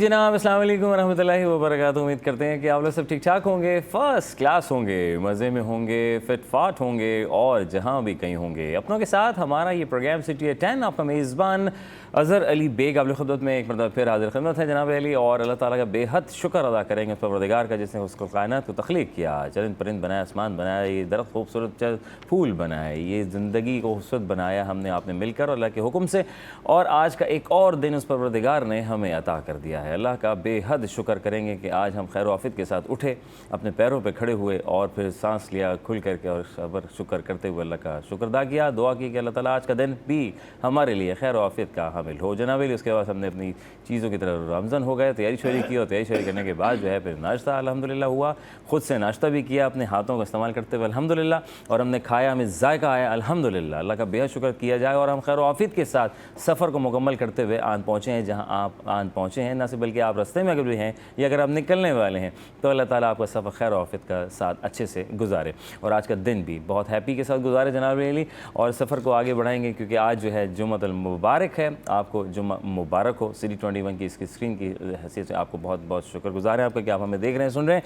जनाब, अस्सलाम वालेकुम रहमतुल्लाहि व बरकातुहू। उम्मीद करते हैं कि आप लोग सब ठीक ठाक होंगे, फ़र्स्ट क्लास होंगे, मज़े में होंगे, फिट फाट होंगे और जहाँ भी कहीं होंगे। अपनों के साथ हमारा ये प्रोग्राम सिटी है 10, आपका मेज़बान अज़हर अली बेग आपकी खिदमत में एक मरतबा फिर हाजिर खिदमत है जनाब अली। और अल्लाह ताला का बेहद शुक्र अदा करेंगे उस परवरदिगार का जिसने उसको कायनात को तख्लीक किया, चरिंद परिंद बनाया, आसमान बनाया, ये दरख्त खूबसूरत फूल बनाए, ये ज़िंदगी को खूबसूरत बनाया हमने आपने मिलकर अल्लाह के हुक्म से। और आज का एक और दिन उस परवरदिगार ने हमें अता कर दिया है। अल्लाह का बेहद शुक्र करेंगे कि आज हम खैर आफियत के साथ उठे, अपने पैरों पे खड़े हुए और फिर सांस लिया खुल करके और सबर शुक्र करते हुए अल्लाह का शुक्र अदा किया। दुआ की कि अल्लाह ताला आज का दिन भी हमारे लिए खैर आफियत का हामिल हो जनाब। उसके बाद हमने अपनी चीज़ों की तरफ रमज़न हो गए, तैयारी शोरी की और तैयारी शोरी करने के बाद जो है फिर नाश्ता अल्हम्दुलिल्लाह हुआ। ख़ुद से नाश्ता भी किया अपने हाथों का इस्तेमाल करते हुए अल्हम्दुलिल्लाह, और हमने खाया, हमें जायका आया अल्हम्दुलिल्लाह। अल्लाह का बेहद शुक्र किया जाए और हम खैर आफियत के साथ सफ़र को मुकम्मल करते हुए आन पहुँचे हैं जहाँ आप आन पहुँचे हैं, ना सिर्फ बल्कि आप रास्ते में अगर भी हैं या अगर आप निकलने वाले हैं तो अल्लाह ताला आपका सफ़र खैर आफियत का साथ अच्छे से गुजारे और आज का दिन भी बहुत हैप्पी के साथ गुजारे जनाब अली। और सफ़र को आगे बढ़ाएंगे क्योंकि आज जो है जुम्मतुल मुबारक है। आपको जुम्मा मुबारक हो। सिटी 21 की इसकी स्क्रीन की हैसियत से आपको बहुत बहुत शुक्रगुजार है आपका कि आप हमें देख रहे हैं, सुन रहे हैं।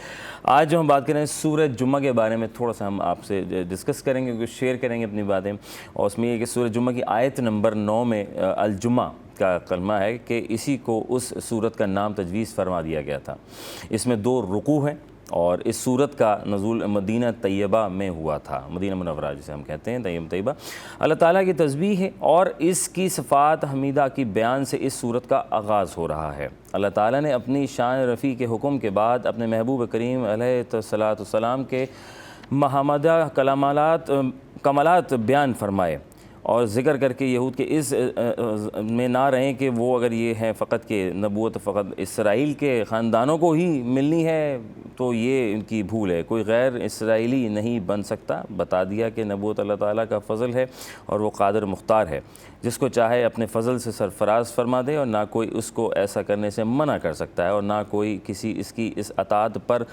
आज जो हम बात करें सूरज जुम्मा के बारे में थोड़ा सा हम आपसे डिस्कस करेंगे, कुछ शेयर करेंगे अपनी बातें। और उसमें ये कि सूरज जुम्मा की आयत नंबर 9 में अल-जुम्मा का कलमा है कि इसी को उस सूरत का नाम तजवीज़ फरमा दिया गया था। इसमें 2 रुकू हैं और इस सूरत का नज़ूल मदीना तैयबा में हुआ था, मदीना मुनव्वरा जिसे हम कहते हैं तैयबा। अल्लाह ताला की तस्बीह है और इसकी सिफ़ात हमीदा की बयान से इस सूरत का आगाज़ हो रहा है। अल्लाह ताला ने अपनी शान रफ़ी के हुक्म के बाद अपने महबूब करीम अलैहिस्सलाम के महमदा कमालात बयान फरमाए और ज़िक्र करके यहूद के इस में ना रहें कि वो अगर ये है फ़कत के नबूवत फ़कत इसराइल के ख़ानदानों को ही मिलनी है तो ये इनकी भूल है, कोई गैर इसराइली नहीं बन सकता। बता दिया कि नबूवत अल्लाह ताला का फ़ज़ल है और वो क़ादिर मुख्तार है, जिसको चाहे अपने फ़ज़ल से सरफराज फरमा दे और ना कोई उसको ऐसा करने से मना कर सकता है और ना कोई किसी इसकी इस अताअत पर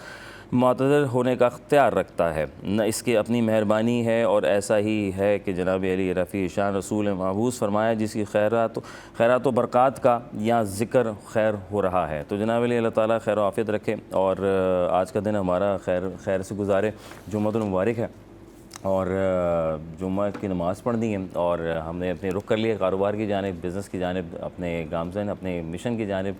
मुअतदिल होने का अख्तियार रखता है, न इसकी अपनी मेहरबानी है। और ऐसा ही है कि जनाब अली रफ़ी शान रसूल महबूस फरमाया जिसकी खैरात व बरक़ात का यहाँ ज़िक्र खैर हो रहा है। तो जनाब अली अल्लाह ताला खैर आफ़ियत रखे और आज का दिन हमारा खैर से गुजारे। जुम्मतुल मुबारक है और जुम्मा की नमाज़ पढ़ दी है और हमने अपने रुख कर लिया कारोबार की जानिब, बिज़नेस की जानिब, अपने गामज़न अपने मिशन की जानिब।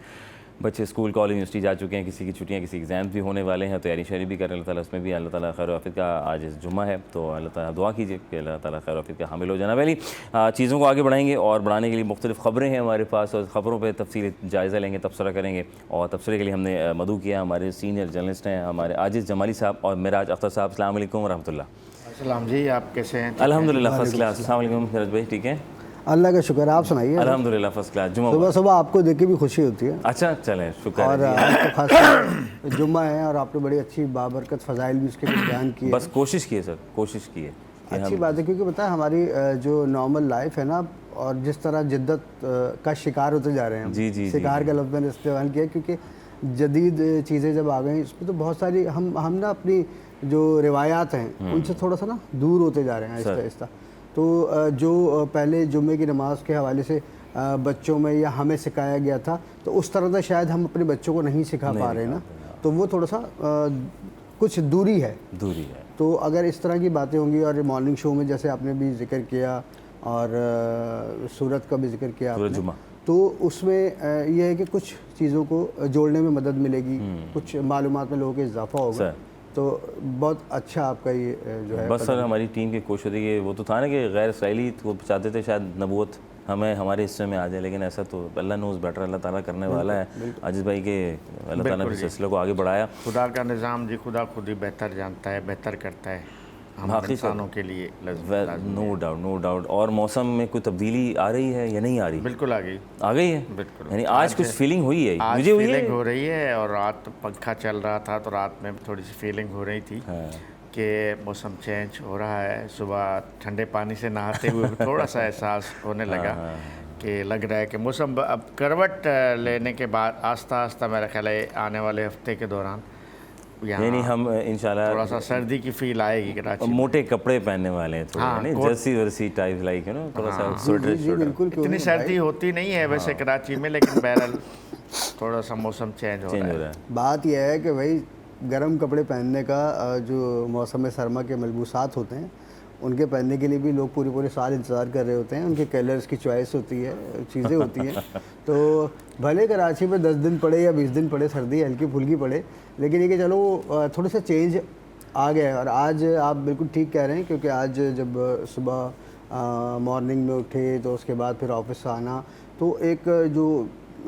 बच्चे स्कूल कॉलेज यूनिवर्सिटी जा चुके हैं, किसी की छुट्टियां, किसी एग्ज़ाम्स भी होने वाले हैं, तैयारी शरी भी कर रहे हैं। अल्लाह ताला उसमें भी अल्लाह ताला खैर आफ़ियत का आज जुम्मा है तो अल्लाह ताला दुआ कीजिए कि अल्लाह ताला खैर आफ़ियत का हामिल हो। जनाब अली चीज़ों को आगे बढ़ाएंगे और बढ़ाने के लिए मुख्तलिफ़ ख़बरें हैं हमारे पास और ख़बरों पर तफसीली जायज़ा लेंगे, तबसरा करेंगे। और तबसरे के लिए हमने मदऊ किया हमारे सीनियर जर्नलिस्ट हैं हमारे आजिज़ जमाली साहब और मिराज अख्तर साहब। अस्सलाम वालेकुम व रहमतुल्लाह। अस्सलाम जी, आप कैसे हैं? अल्हम्दुलिल्लाह फ़र्स्ट क्लास। अस्सलाम वालेकुम मिराज भाई, ठीक है? अल्लाह का शुक्र, आप सुनाइए। अल्हम्दुलिल्लाह फ़र्स्ट क्लास। जुम्मा सुबह सुबह आपको देख के भी खुशी होती है। अच्छा चलें, शुक्र और है। आज तो खास जुम्मा है और आपने बड़ी अच्छी बाबरकत फ़ज़ाइल भी उसके कुछ बयान किए। बस कोशिश की है सर, कोशिश की है। अच्छी बात है क्योंकि पता है हमारी जो नॉर्मल लाइफ है ना और जिस तरह जिद्दत का शिकार होते जा रहे हैं, जी शिकार का लफ्ज़ मैंने इस्तेमाल किया क्योंकि जदीद चीज़ें जब आ गई इसमें तो बहुत सारी हम ना अपनी जो रिवायात हैं उनसे थोड़ा सा ना दूर होते जा रहे हैं आहिस्ता आहिस्ता। तो जो पहले जुम्मे की नमाज़ के हवाले से बच्चों में या हमें सिखाया गया था तो उस तरह से शायद हम अपने बच्चों को नहीं सिखा पा रहे ना, तो वो थोड़ा सा कुछ दूरी है। तो अगर इस तरह की बातें होंगी और मॉर्निंग शो में जैसे आपने भी जिक्र किया और सूरत का भी जिक्र किया आपने, तो उसमें यह है कि कुछ चीज़ों को जोड़ने में मदद मिलेगी, कुछ मालूमात में लोगों का इजाफा होगा। तो बहुत अच्छा आपका ये जो है। बस सर हमारी टीम की कोशिश होती है, वो तो था ना कि गैर इसराइली को चाहते थे शायद नबूवत हमें हमारे हिस्से में आ जाए, लेकिन ऐसा तो अल्लाह नोज़ बेटर, अल्लाह ताला करने वाला है। आजिज़ भाई के अल्लाह ताला ने सिलसिले को आगे बढ़ाया। खुदा का निज़ाम जी खुदा खुद ही बेहतर जानता है, बेहतर करता है हम इंसानों के लिए। No doubt. और मौसम में कोई तब्दीली आ रही है या नहीं आ रही? बिल्कुल आ गई है बिल्कुल। यानी आज कुछ फीलिंग हुई है, मुझे फीलिंग हो रही है और रात पंखा चल रहा था तो रात में थोड़ी सी फीलिंग हो रही थी कि मौसम चेंज हो रहा है। सुबह ठंडे पानी से नहाते हुए थोड़ा सा एहसास होने लगा कि लग रहा है कि मौसम अब करवट लेने के बाद आस्ता आस्ता मेरा ख्याल है आने वाले हफ्ते के दौरान यानी हम इंशाल्लाह थोड़ा सा सर्दी की फील आएगी कराची। मोटे कपड़े पहनने वाले हैं थोड़े, जर्सी वर्सी टाइप लाइक थोड़ा सा स्वेटर। इतनी सर्दी होती नहीं है वैसे कराची में, लेकिन बहरहाल थोड़ा सा मौसम चेंज हो रहा है। बात यह है कि भाई गर्म कपड़े पहनने का जो मौसम सरमा के मलबूसात होते हैं उनके पहनने के लिए भी लोग पूरे पूरे साल इंतज़ार कर रहे होते हैं। उनके कलर्स की चॉइस होती है, चीज़ें होती हैं। तो भले कराची में 10 दिन पड़े या 20 दिन पड़े सर्दी, हल्की फुल्की पड़े, लेकिन ये कि चलो थोड़ा सा चेंज आ गया है। और आज आप बिल्कुल ठीक कह रहे हैं, क्योंकि आज जब सुबह मॉर्निंग में उठे तो उसके बाद फिर ऑफिस आना, तो एक जो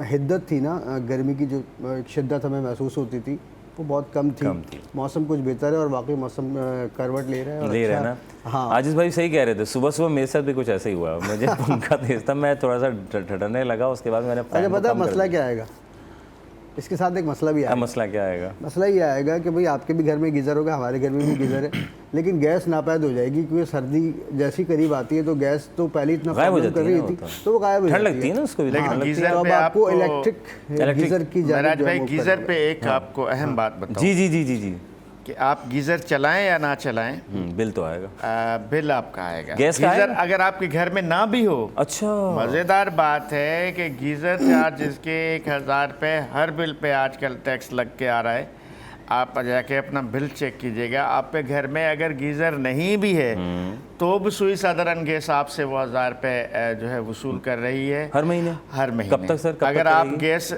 हिद्दत थी ना, गर्मी की जो शिद्दत हमें महसूस होती थी वो बहुत कम थी। मौसम कुछ बेहतर है और वाकई मौसम करवट ले रहा है। ले रहा है ना। हाँ, आजिज़ भाई सही कह रहे थे, सुबह सुबह मेरे साथ भी कुछ ऐसा ही हुआ। मुझे पंखा तेज था, मैं थोड़ा सा ठंडने लगा, उसके बाद मैंने अच्छा पता मसला क्या आएगा इसके साथ? एक मसला भी आएगा। मसला क्या आएगा? मसला ये आएगा कि भाई आपके भी घर में गीज़र होगा, हमारे घर में भी गीज़र है, लेकिन गैस नापैद हो जाएगी, क्योंकि सर्दी जैसी करीब आती है तो गैस तो पहले इतना प्रॉब्लम कर रही थी तो वो गायब हो जाती है। ठंड लगती है ना उसको भी। लेकिन गीज़र अब पे आपको इलेक्ट्रिक गीज़र की महाराज भाई, गीज़र पे एक आपको अहम बात बताऊं जी जी जी जी जी कि आप गीज़र चलाएं या ना चलाएं, बिल तो आएगा। बिल आपका आएगा। गैस का गीज़र आएगा? अगर आपके घर में ना भी हो, अच्छा, मज़ेदार बात है कि गीज़र चार्ज इसके 1000 रुपये हर बिल पे आजकल टैक्स लग के आ रहा है। आप जाके अपना बिल चेक कीजिएगा, आप पे घर में अगर गीज़र नहीं भी है तो भी सुई साधारण गैस आपसे वो 1000 रुपये जो है वसूल कर रही है हर महीने। हर महीने। कब तक सर? कब अगर तक आप करेगी? गैस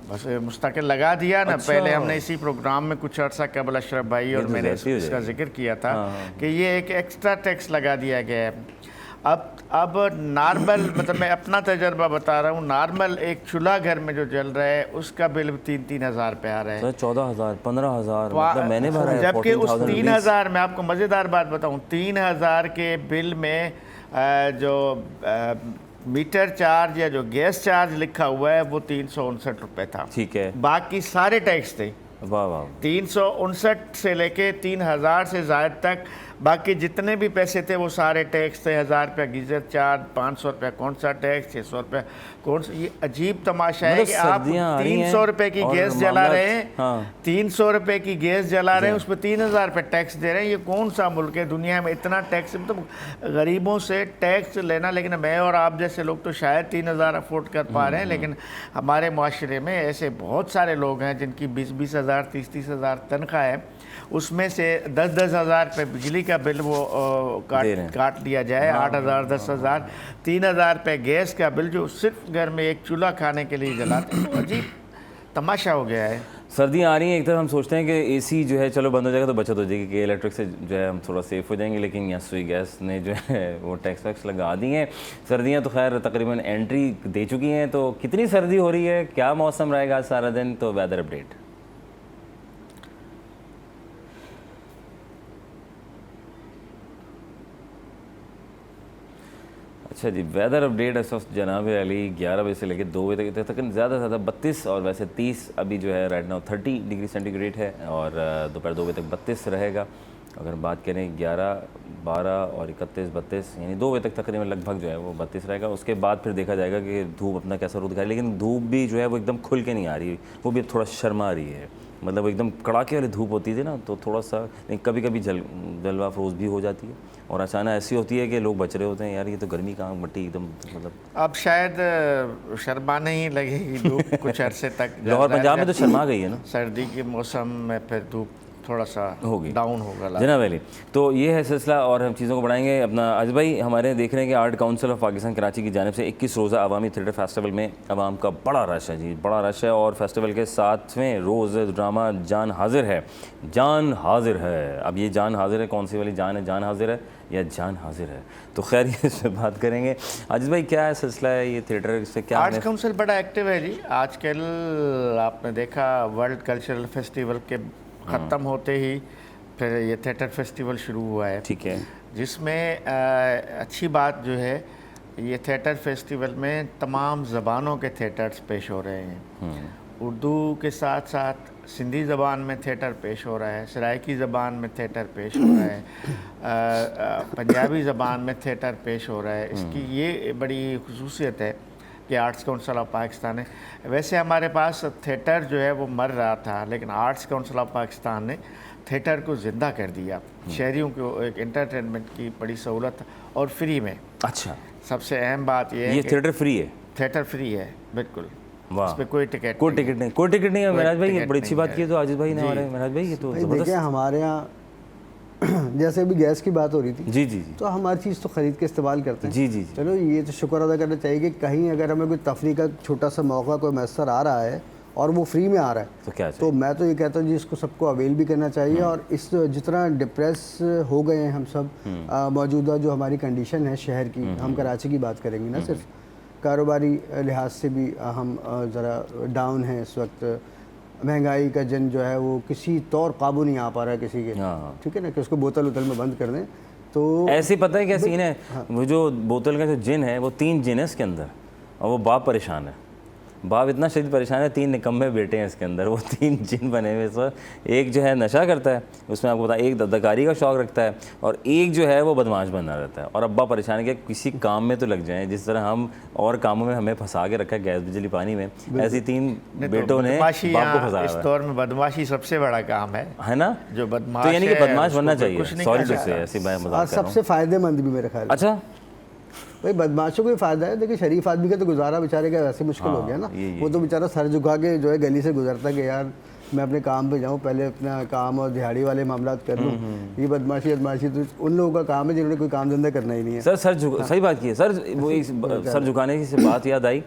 बस मुस्तकिल लगा दिया ना। अच्छा। पहले हमने इसी प्रोग्राम में कुछ अर्सा कबल अशरफ भाई और तो मैंने वैसे ही हो इसका जाएगी। जिक्र किया था हाँ। कि ये एक एक्स्ट्रा टैक्स लगा दिया गया है। अब नॉर्मल मतलब मैं अपना तजर्बा बता रहा हूँ, नॉर्मल एक चूल्हा घर में जो जल रहा है उसका बिल 3-3 हज़ार पे आ रहा है। 14,000 15,000 मतलब मैंने भरा है। जबकि उस 14,000 3,000 में आपको मज़ेदार बात बताऊँ, 3,000 के बिल में जो मीटर चार्ज या जो गैस चार्ज लिखा हुआ है वो 359 रुपये था। ठीक है, बाकी सारे टैक्स थे। वाह वाह। 359 से लेके 3,000 से ज़ायद तक बाकी जितने भी पैसे थे वो सारे टैक्स थे। 1000 रुपया गीज़र चार्ज, 500 रुपया कौन सा टैक्स, 600 रुपया कौन सा। ये अजीब तमाशा है कि आप 300 रुपये की गैस जला रहे हैं। हाँ। 300 रुपये की गैस जला रहे हैं, उस पर 3,000 रुपये टैक्स दे रहे हैं। ये कौन सा मुल्क है दुनिया में इतना टैक्स? मतलब गरीबों से टैक्स लेना। लेकिन मैं और आप जैसे लोग तो शायद 3,000 अफोर्ड कर पा रहे हैं, लेकिन हमारे माशरे में ऐसे बहुत सारे लोग हैं जिनकी 20-20 हज़ार 30-30 हज़ार तनख्वाह है, उसमें से 10-10 हज़ार रुपये बिजली का बिल वो काट लिया जाए, 8,000 10,000 3,000 रुपये गैस का बिल जो सिर्फ घर में एक चूल्हा खाने के लिए जलाते हैं। तो अजीब तमाशा हो गया है। सर्दियाँ आ रही हैं, एक तरफ हम सोचते हैं कि एसी जो है चलो बंद हो जाएगा तो बचत हो जाएगी कि इलेक्ट्रिक से जो है हम थोड़ा सेफ हो जाएंगे, लेकिन यहाँ सुई गैस ने जो है वो टैक्स वैक्स लगा दी हैं। सर्दियाँ तो खैर तकरीबन एंट्री दे चुकी हैं, तो कितनी सर्दी हो रही है, क्या मौसम रहेगा सारा दिन, तो वेदर अपडेट। अच्छा जी, वेदर अपडेट इस वक्त जनाब अली 11 बजे से लेकर 2 बजे तक तकरीबन ज़्यादा से ज़्यादा 32 और वैसे 30 अभी जो है राइट नाउ 30 डिग्री सेंटीग्रेड है, और दोपहर 2 बजे तक 32 रहेगा। अगर बात करें 11, 12 और 31, 32 यानी 2 बजे तक तकरीबन लगभग जो है वो 32 रहेगा। उसके बाद फिर देखा जाएगा कि धूप अपना कैसा रूप दिखाए, लेकिन धूप भी जो है वो एकदम खुल के नहीं आ रही, वो भी थोड़ा शर्मा रही है। मतलब एकदम कड़ाके वाली धूप होती थी ना तो थोड़ा सा कभी कभी जलवा फरोज भी हो जाती है, और अचानक ऐसी होती है कि लोग बच रहे होते हैं, यार ये तो गर्मी कहाँ मट्टी एकदम मतलब। अब शायद शर्मा नहीं लगेगी धूप कुछ अरसे तक। लाहौर पंजाब में तो शर्मा गई है ना, सर्दी के मौसम में फिर धूप थोड़ा सा होगी, डाउन होगा जनाब अली। तो ये है सिलसिला, और हम चीज़ों को बढ़ाएंगे अपना। आज भाई हमारे देख रहे हैं कि art council of Pakistan Karachi की जानिब से 21 रोज़ा अवामी थिएटर फेस्टिवल में आवाम का बड़ा रश है जी, बड़ा रश है। और फेस्टिवल के 7वें रोज़ ड्रामा जान हाजिर है, जान हाजिर है। अब ये जान हाजिर है, कौन सी वाली जान है, जान हाजिर है या जान हाजिर है, तो खैर ये से बात करेंगे। आजिज़ भाई क्या है सिलसिला है ये थिएटर से क्या? आर्ट काउंसिल बड़ा एक्टिव है जी। आजकल आपने देखा वर्ल्ड कल्चरल फेस्टिवल के ख़त्म होते ही फिर ये थिएटर फेस्टिवल शुरू हुआ है। ठीक है, जिसमें अच्छी बात जो है ये थिएटर फेस्टिवल में तमाम ज़बानों के थिएटर्स पेश हो रहे हैं। उर्दू के साथ साथ सिंधी ज़बान में थिएटर पेश हो रहा है, सराइकी ज़बान में थिएटर पेश हो रहा है, पंजाबी ज़बान में थिएटर पेश हो रहा है। इसकी ये बड़ी खुसूसियत है कि आर्ट्स काउंसिल ऑफ पाकिस्तान है। वैसे हमारे पास थिएटर जो है वो मर रहा था, लेकिन आर्ट्स काउंसिल ऑफ पाकिस्तान ने थिएटर को ज़िंदा कर दिया। शहरियों को एक एंटरटेनमेंट की बड़ी सहूलत और फ्री में। अच्छा, सबसे अहम बात यह है ये कि थिएटर फ्री है? थिएटर फ्री है बिल्कुल। वाह। इस पे कोई टिकट कोई टिकट नहीं, कोई टिकट नहीं है। मेराज भाई ये टिकट बड़ी अच्छी नहीं बात है। की है तो आजिज भाई ने हमारे। मेराज भाई ये तो भाई ज़बरदस्त। देखिए हमारे यहाँ जैसे अभी गैस की बात हो रही थी, जी जी जी तो हम हर चीज़ तो ख़रीद के इस्तेमाल करते हैं। जी जी जी। चलो ये तो शुक्र अदा करना चाहिए कि कहीं अगर हमें कोई तफरी का छोटा सा मौका कोई मैसर आ रहा है और वो फ्री में आ रहा है, तो क्या तो मैं तो ये कहता हूँ जी इसको सबको अवेल भी करना चाहिए। और इस जितना डिप्रेस हो गए हैं हम सब, मौजूदा जो हमारी कंडीशन है शहर की, हम कराची की बात करेंगे ना सिर्फ, कारोबारी लिहाज से भी हम ज़रा डाउन हैं इस वक्त। महंगाई का जन जो है वो किसी तौर काबू नहीं आ पा रहा है किसी के, हाँ। ठीक है ना, कि उसको बोतल उतल में बंद कर दें। तो ऐसे पता है क्या सीन है, वो जो बोतल का जो जिन है वो 3 जिन है इसके अंदर, और वो बाप परेशान है। बाप इतना शदीद परेशान है, 3 निकम्मे बेटे हैं इसके अंदर, वो 3 जिन बने हुए सर। एक जो है नशा करता है, उसमें आपको पता है, एक दस्तकारी का शौक़ रखता है, और एक जो है वो बदमाश बना रहता है। और अब्बा परेशान है कि किसी काम में तो लग जाएं, जिस तरह हम और कामों में हमें फंसा के रखा है, गैस बिजली पानी में, ऐसी 3 बेटों ने बदमाशी बाप को यहाँ फंसाया इस हुआ दौर में बदमाशी सबसे बड़ा काम है ना। जो बदमाश तो यानी कि है, बदमाश बनना उसको चाहिए। कुछ नहीं सॉरी कर टू सकता। से, ऐसी मैं और मजाक कर रहा हूँ। सबसे फ़ायदेमंद भी मेरे ख्याल। अच्छा भाई बदमाशों को भी फ़ायदा है, देखिए शरीफ आदमी का तो गुजारा बेचारे का वैसे मुश्किल हो गया ना। वो तो बेचारा सर झुका के जो है गली से गुजरता कि यार मैं अपने काम पे जाऊँ, पहले अपना काम और दिहाड़ी वाले मामलात कर लूँ। ये बदमाशी तो उन लोगों का काम है जिन्होंने कोई काम धंधा करना ही नहीं है। सर सही बात की है सर। वो एक सर झुकाने की से बात याद आई,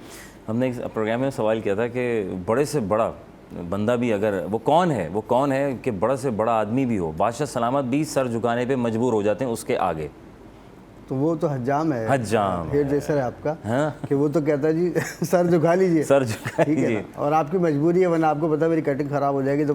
हमने एक प्रोग्राम में सवाल किया था कि बड़े से बड़ा बंदा भी अगर वो कौन है कि बड़ा से बड़ा आदमी भी हो, बादशाह सलामत भी सर झुकाने पे मजबूर हो जाते हैं उसके आगे। तो वो तो हज्जाम है, हेयर ड्रेसर है आपका। हाँ? कि वो तो कहता है जी सर झुका लीजिए, सर झुका ठीक है लीजिए। ना? और आपकी मजबूरी है, वरना आपको पता है मेरी कटिंग खराब हो जाएगी तो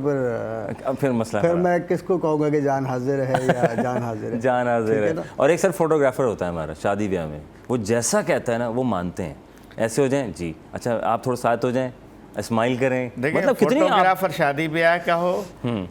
फिर मसला फिर मैं किसको कहूँगा कि जान हाजिर है या जान हाजिर है। जान हाजिर है। और एक सर फोटोग्राफर होता है हमारा शादी ब्याह में, वो जैसा कहता है ना वो मानते हैं। ऐसे हो जाएं जी, अच्छा आप थोड़ा साथ हो जाएं, स्माइल करें, देखिए मतलब कितनी फोटोग्राफर शादी ब्याह का हो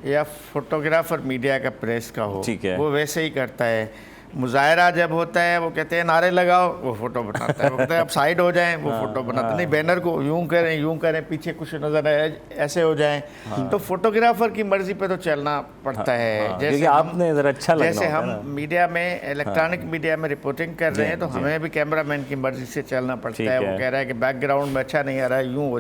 या फोटोग्राफर मीडिया का प्रेस का हो, ठीक है। वो वैसे ही करता है। मुजाहरा जब होता है वो कहते हैं नारे लगाओ, वो फोटो बनाता है। वो कहते हैं अब साइड हो जाएं, वो फोटो बनाता है। नहीं बैनर को यूं करें, पीछे कुछ नजर आए ऐसे हो जाएं। तो फोटोग्राफर की मर्जी पे तो चलना पड़ता है। क्योंकि आपने जरा अच्छा लगना जैसे होता है हम मीडिया में, इलेक्ट्रॉनिक मीडिया में रिपोर्टिंग कर रहे हैं, तो हमें भी कैमरामैन की मर्जी से चलना पड़ता है। वो कह रहा है कि बैकग्राउंड में अच्छा नहीं आ रहा है, यूं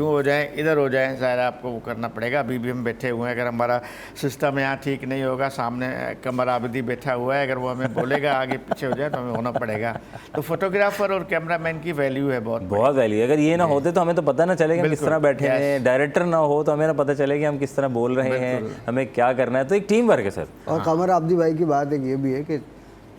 हो जाएं, इधर हो जाएं, ज़ाहिर आपको वो करना पड़ेगा। अभी भी हम बैठे हुए हैं, अगर हमारा सिस्टम यहाँ ठीक नहीं होगा, सामने कमर आबिदी बैठा हुआ है, अगर वो हमें बोलेगा आगे पीछे हो जाए तो हमें होना पड़ेगा। तो फोटोग्राफर और कैमरामैन की वैल्यू है, बहुत वैल्यू। अगर ये ना होते तो हमें तो पता ना चलेगा हम किस तरह बैठे हैं। डायरेक्टर ना हो तो हमें ना पता चलेगा हम किस तरह बोल रहे हैं, हमें क्या करना है। तो एक टीम वर्क है सर। और कमर आबिदी भाई की बात एक ये भी है कि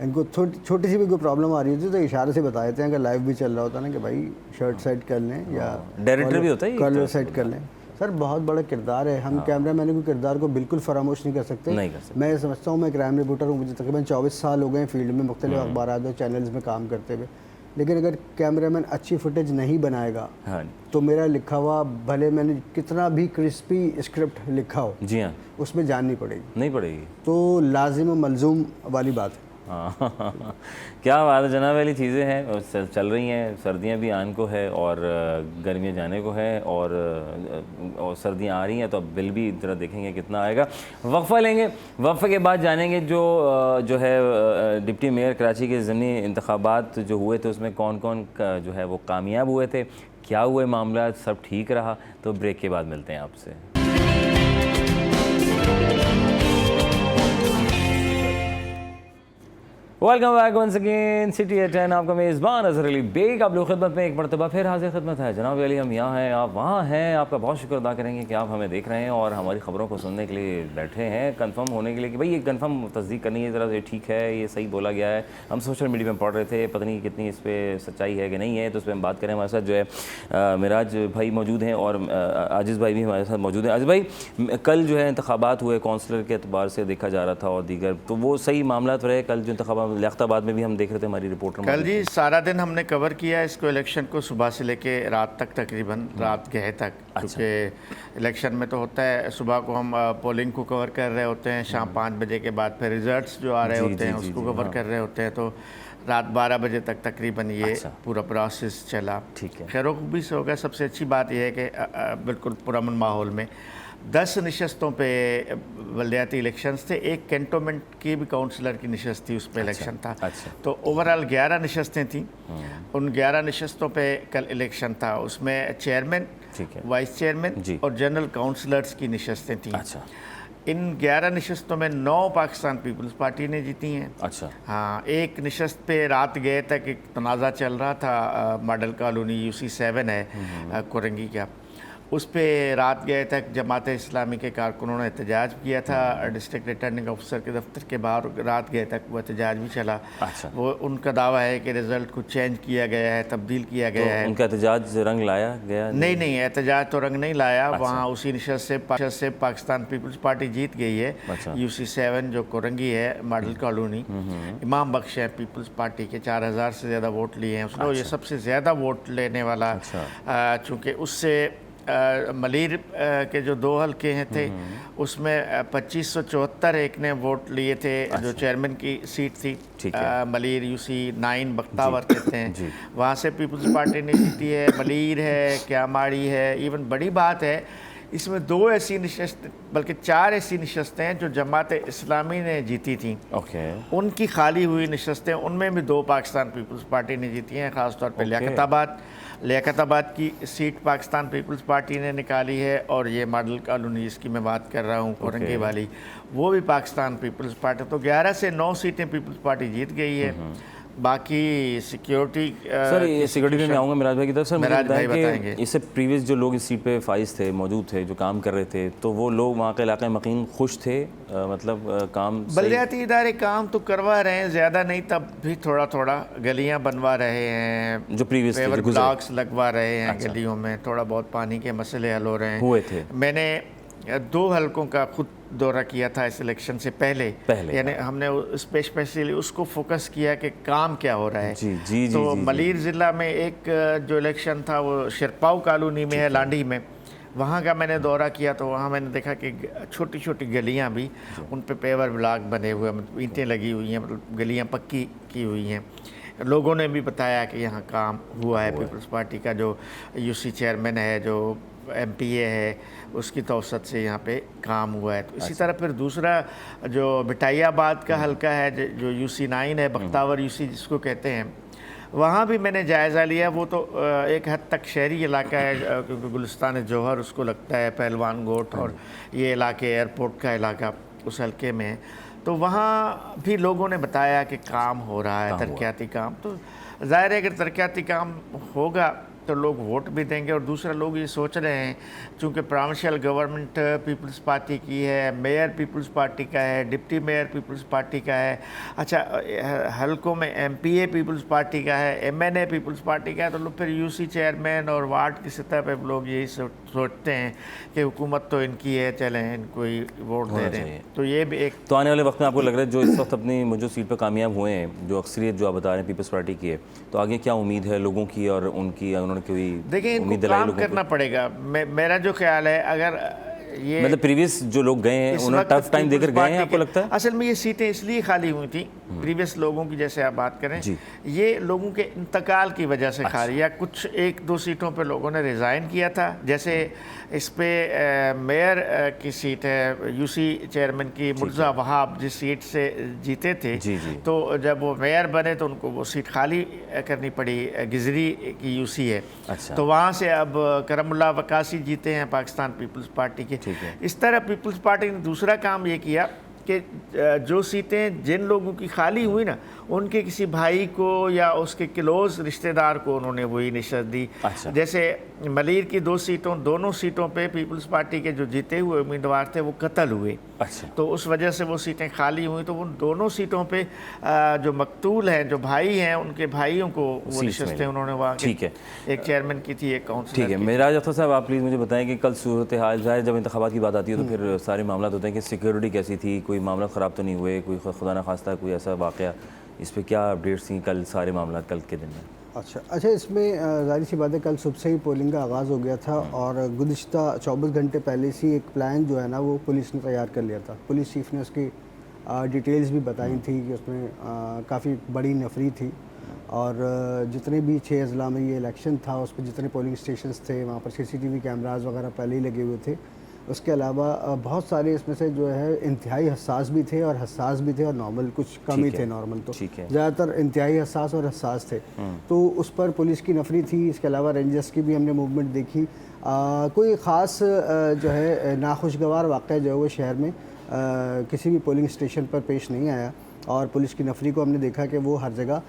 इनको छोटी सी भी कोई प्रॉब्लम आ रही होती है तो इशारे से बता देते हैं। अगर लाइव भी चल रहा होता है ना कि भाई शर्ट सेट कर लें या डायरेक्टर भी होता है, कलर सेट कर लें। सर बहुत बड़ा किरदार है, हम कैमरा मैन के किरदार को बिल्कुल फरामोश नहीं कर सकते। मैं समझता हूँ, मैं क्राइम रिपोर्टर हूँ, मुझे तकरीबन 24 साल हो गए फील्ड में, मुख्तलिफ अखबारात और चैनल्स में काम करते हुए। लेकिन अगर कैमरामैन अच्छी फुटेज नहीं बनाएगा तो मेरा लिखा हुआ, भले मैंने कितना भी क्रिस्पी स्क्रिप्ट लिखा हो, जी हाँ, उसमें जान नहीं पड़ेगी। तो लाजिम मलजूम वाली बात है। हाँ क्या बात है जनाब, वाली चीज़ें हैं चल रही हैं। सर्दियाँ भी आन को है और गर्मियाँ जाने को है, और सर्दियाँ आ रही हैं तो अब बिल भी ज़रा देखेंगे कितना आएगा। वक्फ़ा लेंगे, वक्फ़े के बाद जानेंगे जो है डिप्टी मेयर कराची के ज़मीनी इंतखाबात जो हुए थे उसमें कौन कौन जो है वो कामयाब हुए थे, क्या हुए मामला, सब ठीक रहा। तो ब्रेक के बाद मिलते हैं आपसे। Welcome back once again city at 10। आपका मेज़बान अज़हर अली बेग आप लोग खिदमत में एक मरतबा फिर हाजिर खिदमत है। जनाब अली हम यहाँ हैं, आप वहाँ हैं। आपका बहुत शुक्र अदा करेंगे कि आप हमें देख रहे हैं और हमारी ख़बरों को सुनने के लिए बैठे हैं, कंफर्म होने के लिए कि भाई ये कंफर्म तस्दीक करनी है ज़रा, ये ठीक है, ये सही बोला गया है। हम सोशल मीडिया में पढ़ रहे थे, पता नहीं कितनी इस पर सच्चाई है कि नहीं है, तो उस पर हम बात करें। हमारे साथ जो है मिराज भाई मौजूद हैं और आजिज़ भाई भी हमारे साथ मौजूद हैं। आजिज़ भाई, कल जो है इंतखाबात हुए कौंसलर के अतबार से देखा जा रहा था और दीगर, तो वो सही मामला रहे कल जो इंतखाबात लियाकताबाद में भी हम देख रहे थे, हमारी रिपोर्टर कल जी सारा दिन हमने कवर किया इसको, इलेक्शन को, सुबह से लेके रात तक, तकरीबन रात गए तक। क्योंकि इलेक्शन में तो होता है सुबह को हम पोलिंग को कवर कर रहे होते हैं, शाम 5 बजे के बाद फिर रिजल्ट्स जो आ रहे होते हैं उसको कवर कर रहे होते हैं। तो रात 12 बजे तक तकरीबन ये पूरा प्रोसेस चला। ठीक है, खैर खूबी से हो गया। सबसे अच्छी बात यह है कि बिल्कुल पुरअमन माहौल में 10 नशस्तों पे बल्दियाती इलेक्शंस थे, एक कैंटोनमेंट की भी काउंसलर की नशस्त थी, उस पर इलेक्शन था। अच्छा। तो ओवरऑल 11 नशस्तें थी। उन 11 नशस्तों पे कल इलेक्शन था, उसमें चेयरमैन, ठीक है, वाइस चेयरमैन जी। और जनरल काउंसलर्स की नशस्तें थी। अच्छा इन 11 नशस्तों में 9 पाकिस्तान पीपल्स पार्टी ने जीती हैं। अच्छा, हाँ, एक नशस्त पे रात गए तक एक तनाज़ा चल रहा था, मॉडल कॉलोनी UC 7 है कोरंगी का, उस पे रात गए तक जमात इस्लामी के कारकुनों ने एहतजाज किया था। डिस्ट्रिक्ट रिटर्निंग ऑफिसर के दफ्तर के बाहर रात गए तक वो एहतजाज भी चला। अच्छा। वो उनका दावा है कि रिज़ल्ट को चेंज किया गया है, तब्दील किया गया है। उनका एहतजाज रंग लाया गया? नहीं, एहतजाज तो रंग नहीं लाया। वहाँ उसी नशस्त से पाकिस्तान पीपल्स पार्टी जीत गई है। अच्छा। UC 7 जो कोरंगी है मॉडल कॉलोनी, इमाम बख्श है पीपल्स पार्टी के, 4000 से ज़्यादा वोट लिए हैं उसने। ये सबसे ज़्यादा वोट लेने वाला, चूँकि उससे मलीर के जो 2 हल्के हैं थे उसमें 2574 एक ने वोट लिए थे। जो चेयरमैन की सीट थी मलीर UC 9 बख्तावर कहते हैं, वहाँ से पीपल्स पार्टी ने जीती है। मलीर है, क्यामाड़ी है। इवन बड़ी बात है इसमें 2 ऐसी नशस्त, बल्कि 4 ऐसी नशस्तें हैं जो जमात इस्लामी ने जीती थी। उनकी खाली हुई नशस्तें, उनमें भी 2 पाकिस्तान पीपल्स पार्टी ने जीती हैं। ख़ासतौर पर लियाकताबाद की सीट पाकिस्तान पीपल्स पार्टी ने निकाली है, और ये मॉडल कॉलोनी जिसकी मैं बात कर रहा हूँ कोरंगी वाली, वो भी पाकिस्तान पीपल्स पार्टी। तो 11 से 9 सीटें पीपल्स पार्टी जीत गई है। बाकी सिक्योरिटी, सर ये सिक्योरिटी में आऊँगा मिराज भाई की तरफ। सर मुझे बताएंगे कि इससे प्रीवियस जो लोग इस सीट पे फाइज थे, मौजूद थे, जो काम कर रहे थे, तो वो लोग वहाँ के इलाके में मकीन खुश थे? मतलब काम बल्दियाती इदारे काम तो करवा रहे हैं, ज़्यादा नहीं तब भी थोड़ा थोड़ा गलियाँ बनवा रहे हैं, जो प्रीवियस ब्लॉक्स लगवा रहे हैं। गलियों में थोड़ा बहुत पानी के मसले हल हो रहे हुए थे। मैंने 2 हलकों का खुद दौरा किया था इस इलेक्शन से पहले यानी हमने स्पेशली उसको फोकस किया कि काम क्या हो रहा है। तो मलीर ज़िला में एक जो इलेक्शन था वो शिरपाव कॉलोनी में है, लांडी में, वहाँ का मैंने दौरा किया। तो वहाँ मैंने देखा कि छोटी छोटी गलियाँ भी, उन पे पेवर ब्लॉक बने हुए, मतलब ईंटें लगी हुई हैं, मतलब गलियाँ पक्की की हुई हैं। लोगों ने भी बताया कि यहाँ काम हुआ है। पीपल्स पार्टी का जो UC चेयरमैन है, जो MPA है, उसकी तौसत से यहाँ पे काम हुआ है। तो इसी तरह फिर दूसरा जो बिटाइयाबाद का हल्का है, जो UC 9 है, बख्तावर UC जिसको कहते हैं, वहाँ भी मैंने जायज़ा लिया। वो तो एक हद तक शहरी इलाका है, क्योंकि गुलिस्तान जौहर उसको लगता है, पहलवान गोट और ये इलाके एयरपोर्ट का इलाका उस हल्के में है। तो वहाँ भी लोगों ने बताया कि काम हो रहा है, तरक्याती काम। तो ज़ाहिर है अगर तरक्याती काम होगा तो लोग वोट भी देंगे। और दूसरा, लोग ये सोच रहे हैं चूँकि प्रोविंशियल गवर्नमेंट पीपल्स पार्टी की है, मेयर पीपल्स पार्टी का है, डिप्टी मेयर पीपल्स पार्टी का है, अच्छा हल्कों में MPA पीपल्स पार्टी का है, MNA पीपल्स पार्टी का है, तो लोग फिर UC चेयरमैन और वार्ड की सतह पर लोग यही सोचते हैं कि हुकूमत तो इनकी है, चलें इनको ही वोट दे दें। तो ये भी एक, तो आने वाले वक्त में आपको लग रहा है जो इस वक्त अपनी मौजूद सीट पर कामयाब हुए हैं, जो अक्सरियत जो आप बता रहे हैं पीपल्स पार्टी की है, तो आगे क्या उम्मीद है लोगों की और उनकी? उन्होंने कोई देखिए इनको काम करना पड़ेगा। मेरा जो ख्याल है, अगर ये मतलब प्रीवियस जो लोग गए हैं उन्होंने टफ टाइम देकर गए हैं, आपको लगता है? असल में ये सीटें इसलिए खाली हुई थी प्रीवियस लोगों की, जैसे आप बात करें, ये लोगों के इंतकाल की वजह से खाली, या कुछ 1-2 सीटों पे लोगों ने रिज़ाइन किया था। जैसे इस पे मेयर की सीट है, UC चेयरमैन की, मुर्जा वहाब जिस सीट से जीते थे, तो जब वो मेयर बने तो उनको वो सीट खाली करनी पड़ी। गिजरी की UC है, तो वहाँ से अब करमुल्ला वकासी जीते हैं पाकिस्तान पीपल्स पार्टी के। इस तरह पीपल्स पार्टी ने दूसरा काम ये किया कि जो सीटें जिन लोगों की खाली हुई ना, उनके किसी भाई को या उसके क्लोज रिश्तेदार को उन्होंने वही निशस्त दी। जैसे मलीर की 2 सीटों, दोनों सीटों पे पीपल्स पार्टी के जो जीते हुए उम्मीदवार थे वो कत्ल हुए। तो उस वजह से वो सीटें खाली हुई। तो उन दोनों सीटों पे जो मकतूल हैं, जो भाई हैं, उनके भाइयों को वो निशस्तें उन्होंने वहाँ एक चेयरमैन की थी, एक काउंसिलर। ठीक है, मेराज अख्तर साहब, आप प्लीज़ मुझे बताएं कि कल सूरत हाल, ज़ाहिर जब इंतखाबात की बात आती है तो फिर सारे मामला होते हैं कि सिक्योरिटी कैसी थी, कोई मामला ख़राब तो नहीं हुए, कोई खुदा न खास्ता कोई ऐसा वाक़या, इस पर क्या अपडेट्स थी कल सारे मामला कल के दिन में? अच्छा, इसमें ज़ाहिर सी बात है कल सुबह से ही पोलिंग का आगाज़ हो गया था, और गुज़िश्ता 24 घंटे पहले से एक प्लान जो है ना वो पुलिस ने तैयार कर लिया था। पुलिस चीफ ने उसकी डिटेल्स भी बताई थी कि उसमें काफ़ी बड़ी नफरी थी, और जितने भी 6 अजला में ये इलेक्शन था उस पर जितने पोलिंग स्टेशंस थे वहाँ पर CCTV कैमराज वगैरह पहले ही लगे हुए थे। उसके अलावा बहुत सारे इसमें से जो है इंतहाई हसास भी थे और हसास भी थे और नॉर्मल कुछ कम ही थे। नॉर्मल तो ज़्यादातर इंतहाई हसास और हसास थे। तो उस पर पुलिस की नफरी थी। इसके अलावा रेंजर्स की भी हमने मूवमेंट देखी। कोई ख़ास जो है नाखुशगवार वाक़या जो है वो शहर में किसी भी पोलिंग स्टेशन पर पेश नहीं आया और पुलिस की नफरी को हमने देखा कि वो हर जगह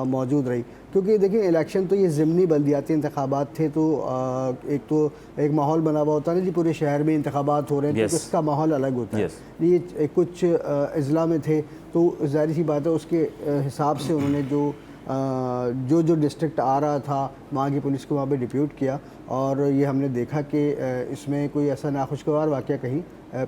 मौजूद रही। क्योंकि देखिए इलेक्शन तो ये ज़िमनी बल्दियाती इंतखाबात थे, तो एक माहौल बना हुआ होता है ना जी, पूरे शहर में इंतखाबात हो रहे हैं, तो इसका माहौल अलग होता है। ये कुछ अज़ला में थे तो ज़ाहिर सी बात है उसके हिसाब से उन्होंने जो डिस्ट्रिक्ट आ रहा था वहाँ की पुलिस को वहाँ पे डिप्यूट किया और ये हमने देखा कि इसमें कोई ऐसा नाखुशगवार वाक़या कहीं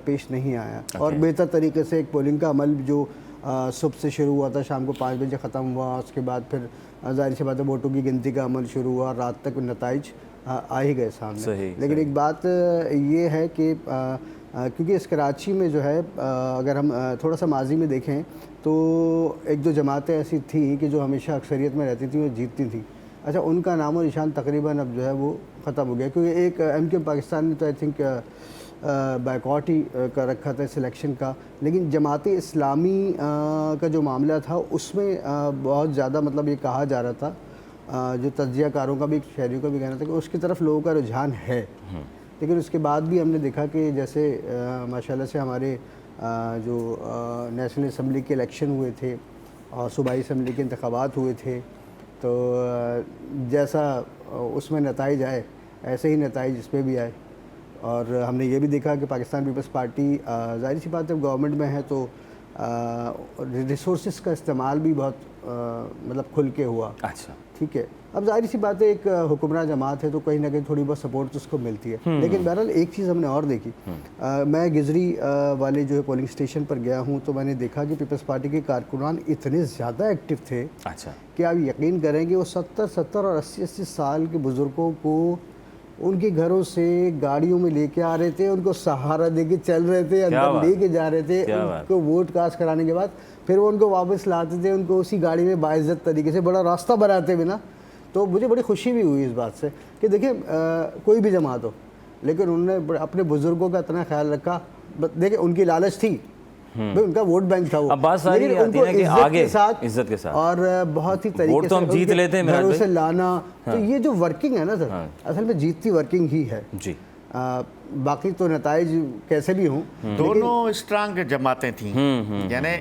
पेश नहीं आया। और बेहतर तरीके से एक पोलिंग का अमल जो सुबह से शुरू हुआ था, शाम को 5 बजे ख़त्म हुआ, उसके बाद फिर ज़ाहिर सी बात है वोटों की गिनती का अमल शुरू हुआ, रात तक नताइज आ ही गए सामने। लेकिन एक बात ये है कि क्योंकि इस कराची में जो है अगर हम थोड़ा सा माजी में देखें तो एक दो जमातें ऐसी थी कि जो हमेशा अक्सरियत में रहती थी, वो जीतती थी। अच्छा, उनका नामो निशान तकरीबन अब जो है वो ख़त्म हो गया, क्योंकि एक MQ पाकिस्तान ने तो आई थिंक बायकॉट ही कर रखा था सिलेक्शन का। लेकिन जमात इस्लामी का जो मामला था उसमें बहुत ज़्यादा मतलब ये कहा जा रहा था, जो तज्जियाकारों का भी शहरियों का भी कहना था कि उसकी तरफ लोगों का रुझान है। लेकिन उसके बाद भी हमने देखा कि जैसे माशाल्लाह से हमारे जो नेशनल असम्बली के इलेक्शन हुए थे और सूबाई असम्बली के इंतखाबात हुए थे, तो जैसा उसमें नताइज आए ऐसे ही नताइज इसमें भी आए। और हमने ये भी देखा कि पाकिस्तान पीपल्स पार्टी ज़ाहिर सी बात है गवर्नमेंट में है तो रिसोर्सेज का इस्तेमाल भी बहुत मतलब खुल के हुआ। अच्छा, ठीक है। अब जाहिर सी बात है एक हुक्मरान जमात है तो कहीं ना कहीं थोड़ी बहुत सपोर्ट तो उसको मिलती है। लेकिन बहरहाल एक चीज़ हमने और देखी, मैं गिजरी वाले जो है पोलिंग स्टेशन पर गया हूँ तो मैंने देखा कि पीपल्स पार्टी के कारकुनान इतने ज़्यादा एक्टिव थे। अच्छा, कि आप यकीन करेंगे वो 70 और 80 साल के बुज़ुर्गों को उनके घरों से गाड़ियों में लेके आ रहे थे, उनको सहारा दे के चल रहे थे, अंदर लेके जा रहे थे। उनको वोट कास्ट कराने के बाद फिर वो उनको वापस लाते थे, उनको उसी गाड़ी में बाइज्जत तरीके से बड़ा रास्ता बनाते हुए ना। तो मुझे बड़ी खुशी भी हुई इस बात से कि देखिए कोई भी जमात हो, लेकिन उन्होंने अपने बुजुर्गों का इतना ख्याल रखा। देखिए उनकी लालच थी भाई, उनका वोट बैंक था वो। अब बात सारी आती है कि आगे इज्जत के साथ और बहुत ही तरीके से हम जीत लेते हैं घरों से लाना। तो ये जो वर्किंग है ना सर, असल में जीतती वर्किंग ही है जी। बाकी तो नताइज कैसे भी हों, दोनों स्ट्रांग जमातें थी। यानी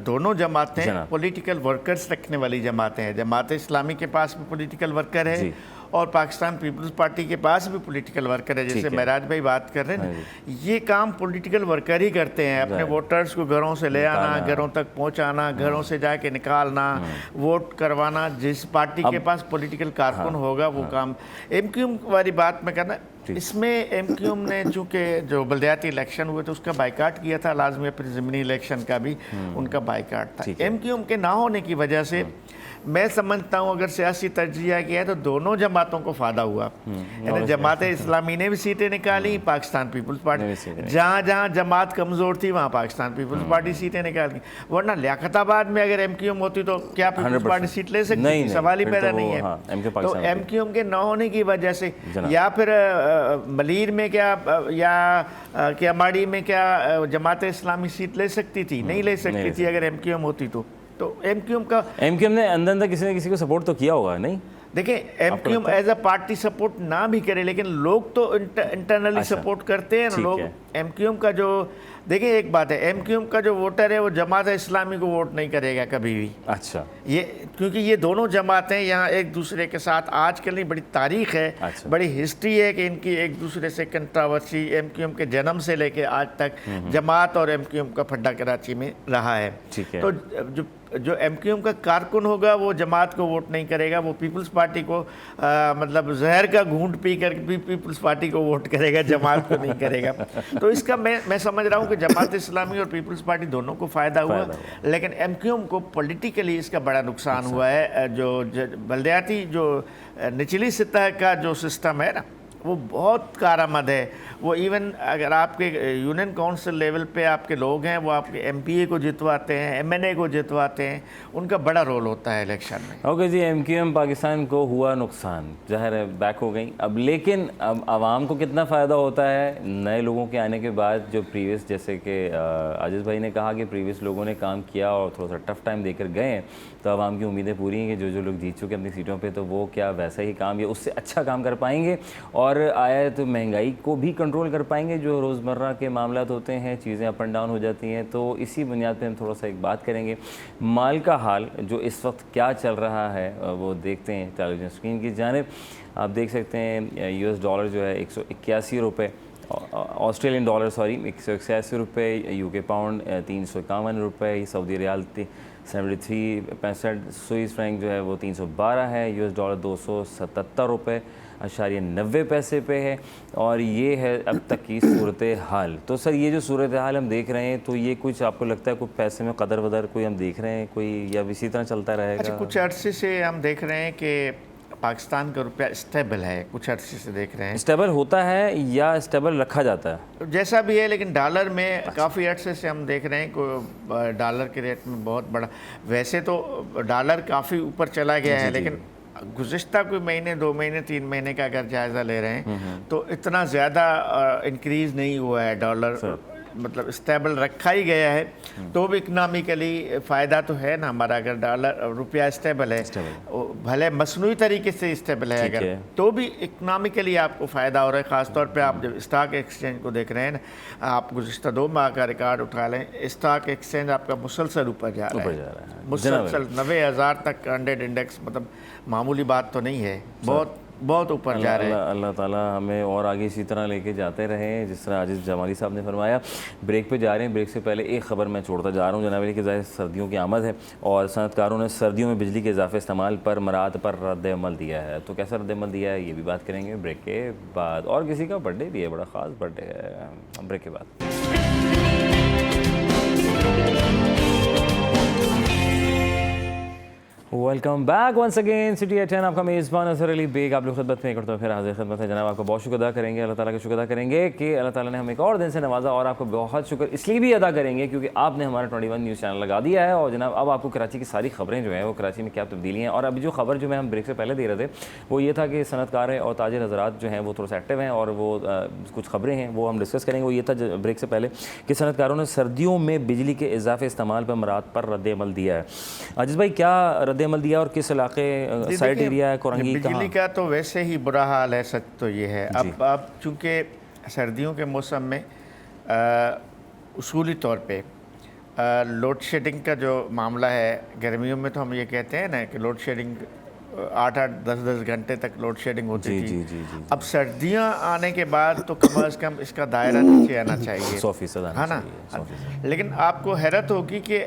दोनों जमातें पॉलिटिकल वर्कर्स रखने वाली जमातें हैं। जमात इस्लामी के पास भी पॉलिटिकल वर्कर है और पाकिस्तान पीपल्स पार्टी के पास भी पॉलिटिकल वर्कर है। जैसे महराज भाई बात कर रहे हैं, ये काम पॉलिटिकल वर्कर ही करते हैं। अपने वोटर्स को घरों से ले आना, घरों तक पहुंचाना, घरों से जाके निकालना, वोट करवाना। जिस पार्टी के पास पॉलिटिकल कारकुन होगा वो काम। MQ वाली बात में करना, इसमें MQ ने चूँकि जो बल्दियाती इलेक्शन हुए थे उसका बाइकाट किया था, लाजमी अपने ज़मीनी इलेक्शन का भी उनका बाइकाट था। MQ के ना होने की वजह से मैं समझता हूँ अगर सियासी तज्जिया किया है तो दोनों जमातों को फ़ायदा हुआ। यानी जमात इस्लामी ने भी सीटें निकाली, पाकिस्तान पीपल्स पार्टी जहाँ जमात कमज़ोर थी वहाँ पाकिस्तान पीपल्स पार्टी सीटें निकाली। वरना लियाकताबाद में अगर MQ होती तो क्या पीपल्स पार्टी सीट ले सकती थी? सवाल ही पैदा नहीं है। तो MQ के न होने की वजह से, या फिर मलीर में क्या या केमाड़ी में क्या जमात इस्लामी सीट ले सकती थी? नहीं ले सकती थी अगर MQ होती तो MQ ने अंदर किसी ने किसी को सपोर्ट तो किया होगा। नहीं, देखिए MQ as a party support ना भी करे, लेकिन लोग तो इंटरनली सपोर्ट करते हैं ना लोग। MQ का जो देखिए एक बात है, MQ का जो वोटर है वो जमात इस्लामी को वोट नहीं करेगा कभी भी। अच्छा, ये क्योंकि ये दोनों जमातें यहाँ एक दूसरे के साथ आजकल नहीं, बड़ी तारीख है। अच्छा। बड़ी हिस्ट्री है कि इनकी एक दूसरे से कंट्रोवर्सी MQ के जन्म से लेके आज तक जमात और MQ का फड्डा कराची में रहा है। तो जो MQ का कारकुन होगा वो जमात को वोट नहीं करेगा, वो पीपल्स पार्टी को मतलब जहर का घूंट पी कर पीपल्स पार्टी को वोट करेगा, जमात को नहीं करेगा। तो इसका मैं समझ रहा हूँ कि जमात इस्लामी और पीपल्स पार्टी दोनों को फ़ायदा हुआ, लेकिन MQ को पॉलिटिकली इसका बड़ा नुकसान हुआ है। जो बल्दियाती जो निचली सतह का जो सिस्टम है ना, वो बहुत कारआमद है। वो इवन अगर आपके यूनियन काउंसिल लेवल पे आपके लोग हैं, वो आपके एमपीए को जितवाते हैं, एमएनए को जितवाते हैं, उनका बड़ा रोल होता है इलेक्शन में। ओके जी, एमक्यूएम पाकिस्तान को हुआ नुकसान, ज़ाहिर है बैक हो गई अब, लेकिन अब आवाम को कितना फ़ायदा होता है नए लोगों के आने के बाद? जो प्रीवियस, जैसे कि आजिज़ भाई ने कहा कि प्रीवियस लोगों ने काम किया और थोड़ा सा टफ टाइम देकर गए हैं, तो आवाम की उम्मीदें पूरी हैं कि जो लोग जीत चुके अपनी सीटों पे, तो वो क्या वैसा ही काम या उससे अच्छा काम कर पाएंगे, और आया तो महंगाई को भी कंट्रोल कर पाएंगे। जो रोज़मर्रा के मामलात होते हैं, चीज़ें अप एंड डाउन हो जाती हैं, तो इसी बुनियाद पे हम थोड़ा सा एक बात करेंगे। माल का हाल जो इस वक्त क्या चल रहा है वो देखते हैं टेलीविज़न स्क्रीन की जानिब। आप देख सकते हैं यूएस डॉलर जो है 181 रुपये, ऑस्ट्रेलियन डॉलर सॉरी 181 रुपये, यूके पाउंड 351 रुपये, सऊदी रियाल 73.65, स्विस फ्रैंक जो है वो 312 है, यूएस डॉलर 277 रुपये अशारिया 90 पैसे पे है। और ये है अब तक की सूरत हाल। तो सर ये जो सूरत हाल हम देख रहे हैं, तो ये कुछ आपको लगता है कोई पैसे में कदर वदर कोई हम देख रहे हैं कोई, या इसी तरह चलता रहेगा? अच्छा, कुछ अर्से से हम देख रहे हैं कि पाकिस्तान का रुपया स्टेबल है, कुछ अर्से से देख रहे हैं। स्टेबल होता है या स्टेबल रखा जाता है? जैसा भी है, लेकिन डॉलर में काफ़ी अर्से से हम देख रहे हैं कि डॉलर के रेट में बहुत बड़ा, वैसे तो डॉलर काफ़ी ऊपर चला गया है, लेकिन गुज़िश्ता कोई महीने 2 महीने 3 महीने का अगर जायज़ा ले रहे हैं तो इतना ज़्यादा इंक्रीज़ नहीं हुआ है डॉलर, मतलब स्टेबल रखा ही गया है। तो भी इकनॉमिकली फ़ायदा तो है ना हमारा, अगर डॉलर रुपया स्टेबल है, भले मसनूई तरीके से स्टेबल है अगर, तो भी इकनॉमिकली आपको फ़ायदा हो रहा है। ख़ासतौर पे आप जब स्टॉक एक्सचेंज को देख रहे हैं ना, आप गुज़िश्ता 2 माह का रिकॉर्ड उठा लें, स्टॉक एक्सचेंज आपका मुसलसल ऊपर जा रहा है, मुसलसल 90,000 तक 100 इंडेक्स, मतलब मामूली बात तो नहीं है, बहुत ऊपर जा रहे हैं। अल्लाह ताला हमें और आगे इसी तरह लेके जाते रहे, जिस तरह आजिज़ जमाली साहब ने फरमाया। ब्रेक पे जा रहे हैं, ब्रेक से पहले एक ख़बर मैं छोड़ता जा रहा हूँ जनाब कि ज़ाहिर सर्दियों की आमद है और सनअतकारों ने सर्दियों में बिजली के इजाफे इस्तेमाल पर मराहत पर रद्द-ए-अमल दिया है। तो कैसा रद्द-ए-अमल दिया है ये भी बात करेंगे ब्रेक के बाद। और किसी का बर्थडे भी है, बड़ा ख़ास बर्थडे है, ब्रेक के बाद। Welcome back once again city at 10, आपका मेज़बान अज़हर अली बेग आप लोग खिदमत में करते हैं, फिर हाजिर खिदमत है जनाब। आपका बहुत शुक्र अदा करेंगे, अल्लाह ताला का शुक्र अदा करेंगे कि अल्लाह ताला ने हमें एक और दिन से नवाजा, और आपको बहुत शुक्र इसलिए भी अदा करेंगे क्योंकि आपने हमारा 21 न्यूज़ चैनल लगा दिया है। और जनाब अब आपको कराची की सारी खबरें जो हैं वो कराची में क्या तब्दीली हैं, और अभी जो खबर जो मैं हम ब्रेक से पहले दे रहे थे वो ये था कि सनअतकार और ताजिर हज़रात जो हैं वो थोड़ा सा एक्टिव हैं, और वो कुछ खबरें हैं वो हम डिस्कस करेंगे। वो ये था ब्रेक से पहले कि सनअतकारों ने सर्दियों में बिजली के इजाफे इस्तेमाल पर मराहत पर रद्द-ए-अमल दिया है। अजीज़ भाई क्या रद्द-ए-अमल दिया और किस साइड एरिया है कोरंगी? बिजली का तो वैसे ही बुरा हाल है, सच तो ये है। अब चूँकि सर्दियों के मौसम में उसूली तौर पे लोड शेडिंग का जो मामला है, गर्मियों में तो हम ये कहते हैं ना कि लोड शेडिंग 8-8, 10-10 घंटे तक लोड शेडिंग होती थी। जी। अब सर्दियां आने के बाद तो कम से कम इसका दायरा नीचे आना चाहिए, 100% है ना। लेकिन आपको हैरत होगी कि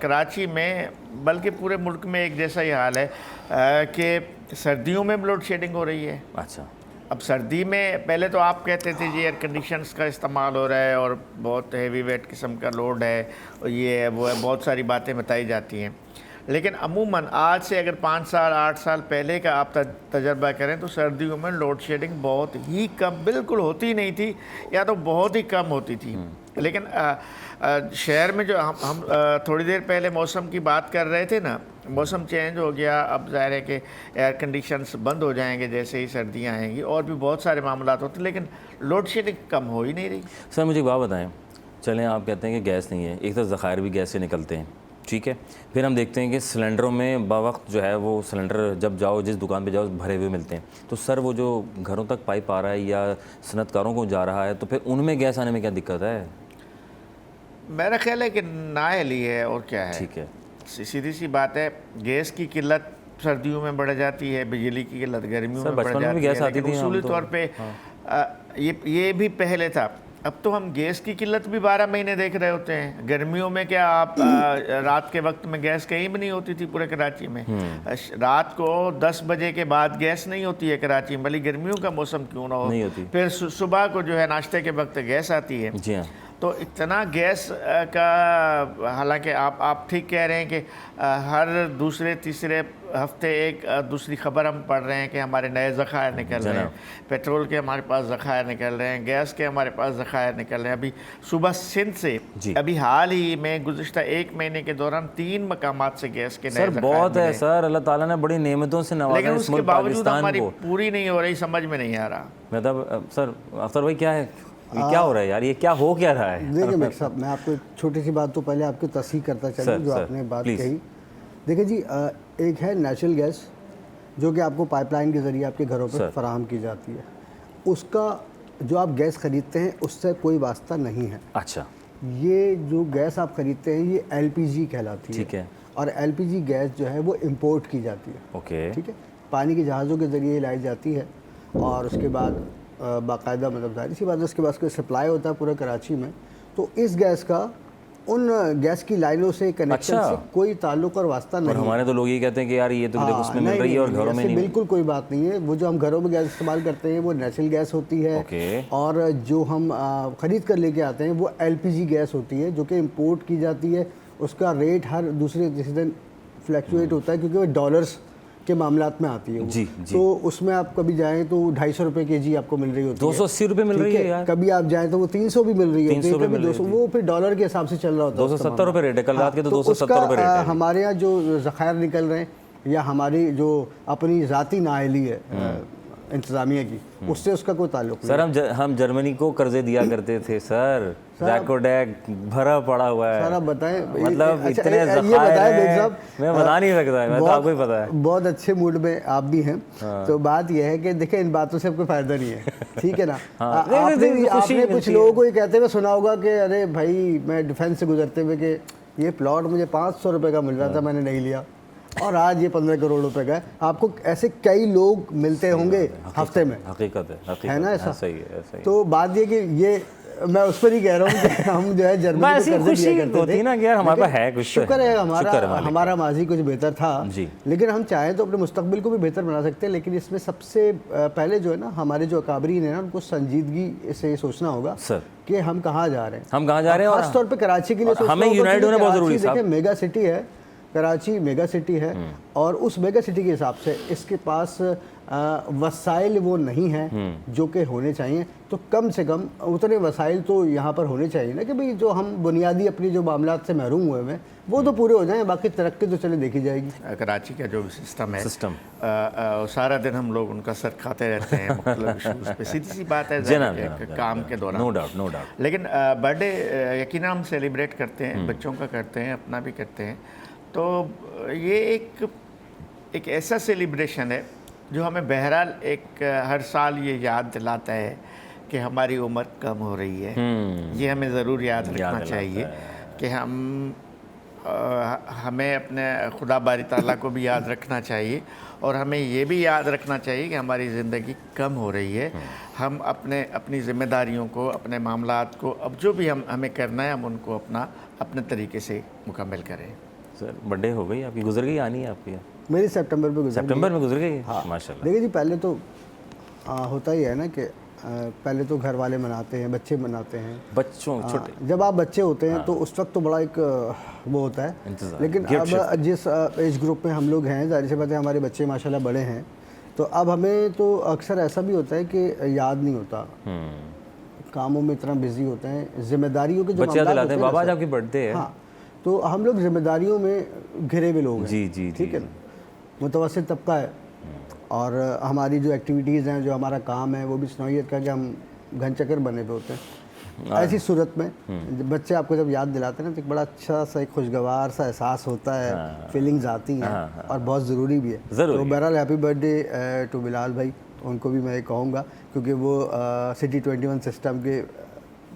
कराची में, बल्कि पूरे मुल्क में एक जैसा ही हाल है कि सर्दियों में लोड शेडिंग हो रही है। अच्छा, अब सर्दी में पहले तो आप कहते थे जी एयर कंडीशंस का इस्तेमाल हो रहा है और बहुत हैवी वेट किस्म का लोड है, और ये है वो है, बहुत सारी बातें बताई जाती हैं। लेकिन अमूमन आज से अगर 5 साल 8 साल पहले का आप तजर्बा करें तो सर्दियों में लोड शेडिंग बहुत ही कम, बिल्कुल होती नहीं थी, या तो बहुत ही कम होती थी। लेकिन शहर में जो हम थोड़ी देर पहले मौसम की बात कर रहे थे ना, मौसम चेंज हो गया, अब ज़ाहिर है कि एयर कंडीशंस बंद हो जाएंगे जैसे ही सर्दियाँ आएंगी, और भी बहुत सारे मामला होते, लेकिन लोड शेडिंग कम हो ही नहीं रही। सर मुझे एक बात बताएं, चलें आप कहते हैं कि गैस नहीं है, एक तो ज़खायर भी गैस से निकलते हैं, ठीक है, फिर हम देखते हैं कि सिलेंडरों में बावक्त जो है वो सिलेंडर जब जाओ जिस दुकान पे जाओ भरे हुए मिलते हैं। तो सर वो जो घरों तक पाइप आ रहा है या सनअतकारों को जा रहा है, तो फिर उनमें गैस आने में क्या दिक्कत है? मेरा ख्याल है कि नाअहली है, और क्या है। ठीक है, सीधी सी बात है, गैस की किल्लत सर्दियों में बढ़ जाती है, बिजली की किल्लत गर्मियों में बढ़ जाती है। लेकिन उसूली तौर पे ये भी पहले था। अब तो हम गैस की किल्लत भी 12 महीने देख रहे होते हैं। गर्मियों में क्या आप रात के वक्त में गैस कहीं भी नहीं होती थी पूरे कराची में। रात को 10 बजे के बाद गैस नहीं होती है कराची में, भले गर्मियों का मौसम क्यों ना हो। नहीं होती। फिर सुबह को जो है नाश्ते के वक्त गैस आती है। जी हाँ। तो इतना गैस का, हालांकि आप ठीक कह रहे हैं कि हर दूसरे तीसरे हफ्ते एक दूसरी खबर हम पढ़ रहे हैं कि हमारे नए ज़खायर निकल रहे हैं, पेट्रोल के हमारे पास ज़खायर निकल रहे हैं, गैस के हमारे पास ज़खायर निकल रहे हैं। अभी सुबह सिंध से अभी हाल ही में गुज़िश्ता 1 महीने के दौरान 3 मकामात से गैस के नए बहुत है सर, अल्लाह ताला ने बड़ी नेमतों से नवाजा, लेकिन उसके बावजूद हमारी को पूरी नहीं हो रही, समझ में नहीं आ रहा। मतलब सर अख्तर भाई क्या है, ये क्या हो रहा है यार, ये क्या हो क्या रहा है? देखिए मेरे साहब, मैं आपको एक छोटी सी बात तो पहले आपकी तस्हीह करता चलूँ जो आपने बात कही। देखिए जी, एक है नेचुरल गैस जो कि आपको पाइपलाइन के ज़रिए आपके घरों पर फराहम की जाती है। उसका जो आप गैस ख़रीदते हैं उससे कोई वास्ता नहीं है। अच्छा, ये जो गैस आप ख़रीदते हैं ये LPG कहलाती है। ठीक है। और LPG गैस जो है वो इंपोर्ट की जाती है। ओके, ठीक है, पानी के जहाज़ों के ज़रिए लाई जाती है और उसके बाद बाकायदा मतलब जाहिर सी बात है उसके बाद उसका सप्लाई होता है पूरे कराची में। तो इस गैस का उन गैस की लाइनों से कनेक्शन से कोई ताल्लुक और वास्ता नहीं। हमारे तो लोग ये कहते हैं कि यार ये तो देखो उसमें मिल रही है और घरों में नहीं। बिल्कुल कोई बात नहीं है। वो जो हम घरों में गैस इस्तेमाल करते हैं वो नेचुरल गैस होती है। और जो हम ख़रीद कर लेके आते हैं वो LPG गैस होती है जो कि इम्पोर्ट की जाती है। उसका रेट हर दूसरे दिन फ्लैक्चुएट होता है क्योंकि वो डॉलर्स के मामलात में आती है। जी। तो उसमें आप कभी जाएं तो 250 रुपये kg आपको मिल रही होती है, 280 रुपये मिल रही है यार। कभी आप जाएं तो वो 300 भी मिल रही है, 200, वो फिर डॉलर के हिसाब से चल रहा होता है। 270 रुपये रेट है, कल रात के तो 270 रुपये रेट है। हमारे यहाँ जो ज़खायर निकल रहे हैं या हमारी जो अपनी ज़ाती नाअहली है इंतज़ामिया की, उससे उसका कोई ताल्लुक नहीं। सर हम जर्मनी को कर्जे दिया करते थे सर, जैकोडेक भरा पड़ा हुआ है। सर आप बताएं, मतलब इतने ज़खायर हैं, मैं बता नहीं सकता, मैं तो आपको ही पता है। बहुत अच्छे मूड में आप भी हैं। तो बात यह है कि देखिए इन बातों से कोई फ़ायदा नहीं है, ठीक है ना। आपने कुछ लोगों को ये कहते हुए सुना होगा कि अरे भाई मैं डिफेंस से गुजरते हुए कि ये प्लॉट मुझे 500 रुपये का मिल रहा था, मैंने नहीं लिया और आज ये 15 करोड़ रुपए का है। आपको ऐसे कई लोग मिलते होंगे हफ्ते में। हकीकत है ना ऐसा? सही है। तो बात ये कि ये मैं उस पर ही कह रहा हूँ कि हम जो है जर्मनी को कर्ज दिया करते थे ना कि यार हमारे पास है कुछ, शुक्र है हमारा माजी कुछ बेहतर था जी। लेकिन हम चाहें तो अपने मुस्तकबिल को भी बेहतर बना सकते हैं। लेकिन इसमें सबसे पहले जो है ना हमारे जो अकाबरीन है ना उनको संजीदगी से सोचना होगा कि हम कहाँ जा रहे हैं, खास तौर पर कराची के लिए हमें यूनाइट होना बहुत जरूरी है। मेगा सिटी है कराची, मेगा सिटी है और उस मेगा सिटी के हिसाब से इसके पास वसाइल वो नहीं है जो कि होने चाहिए। तो कम से कम उतने वसाइल तो यहाँ पर होने चाहिए ना कि भाई जो हम बुनियादी अपनी जो मामलात से महरूम हुए हैं वो तो पूरे हो जाएं, बाकी तरक्की तो चले देखी जाएगी। कराची का जो सिस्टम है सारा दिन हम लोग उनका सर खाते रहते हैं मुख्तलिफ इशूज़ पे, सीधी सी बात है काम के दौरान। No doubt. लेकिन बर्थडे यकीन हम सेलिब्रेट करते हैं, बच्चों का करते हैं, अपना भी करते हैं। तो ये एक ऐसा सेलिब्रेशन है जो हमें बहरहाल एक हर साल ये याद दिलाता है कि हमारी उम्र कम हो रही है। ये हमें ज़रूर याद रखना चाहिए कि हमें अपने खुदा बारी ताला को भी याद रखना चाहिए और हमें ये भी याद रखना चाहिए कि हमारी ज़िंदगी कम हो रही है। हम अपनी ज़िम्मेदारियों को, अपने मामलात को, अब जो भी हमें करना है हम उनको अपने तरीके से मुकम्मल करें। सर बर्थडे हो गई आपकी, गुजर गई? आनी है आपकी? मेरी सितंबर में गुजर गई। हाँ माशाल्लाह। देखिए जी पहले तो होता ही है ना कि पहले तो घर वाले मनाते हैं, बच्चे मनाते हैं, बच्चों छोटे जब आप बच्चे होते हैं तो उस वक्त तो बड़ा एक वो होता है। लेकिन अब जिस एज ग्रुप में हम लोग हैं जाहिर सी बात है हमारे बच्चे माशाल्लाह बड़े हैं, तो अब हमें तो अक्सर ऐसा भी होता है कि याद नहीं होता, कामों में इतना बिजी होते हैं, जिम्मेदारियों के जो बच्चे दिलाते हैं बाबा आज आपकी बर्थडे है। हाँ, तो हम लोग जिम्मेदारियों में घिरे हुए लोग हैं। जी, ठीक है ना, मुतवस्सित तबका है और हमारी जो एक्टिविटीज़ हैं, जो हमारा काम है वो भी नौइयत का कि हम घन चक्कर बने पे होते हैं। ऐसी सूरत में बच्चे आपको जब याद दिलाते हैं ना तो एक बड़ा अच्छा सा एक खुशगवार सा एहसास होता है, फीलिंग्स आती हैं और बहुत ज़रूरी भी है। तो बहरहाल हैप्पी बर्थडे टू बिलाल भाई, उनको भी मैं कहूँगा क्योंकि वो सिटी 21 सिस्टम के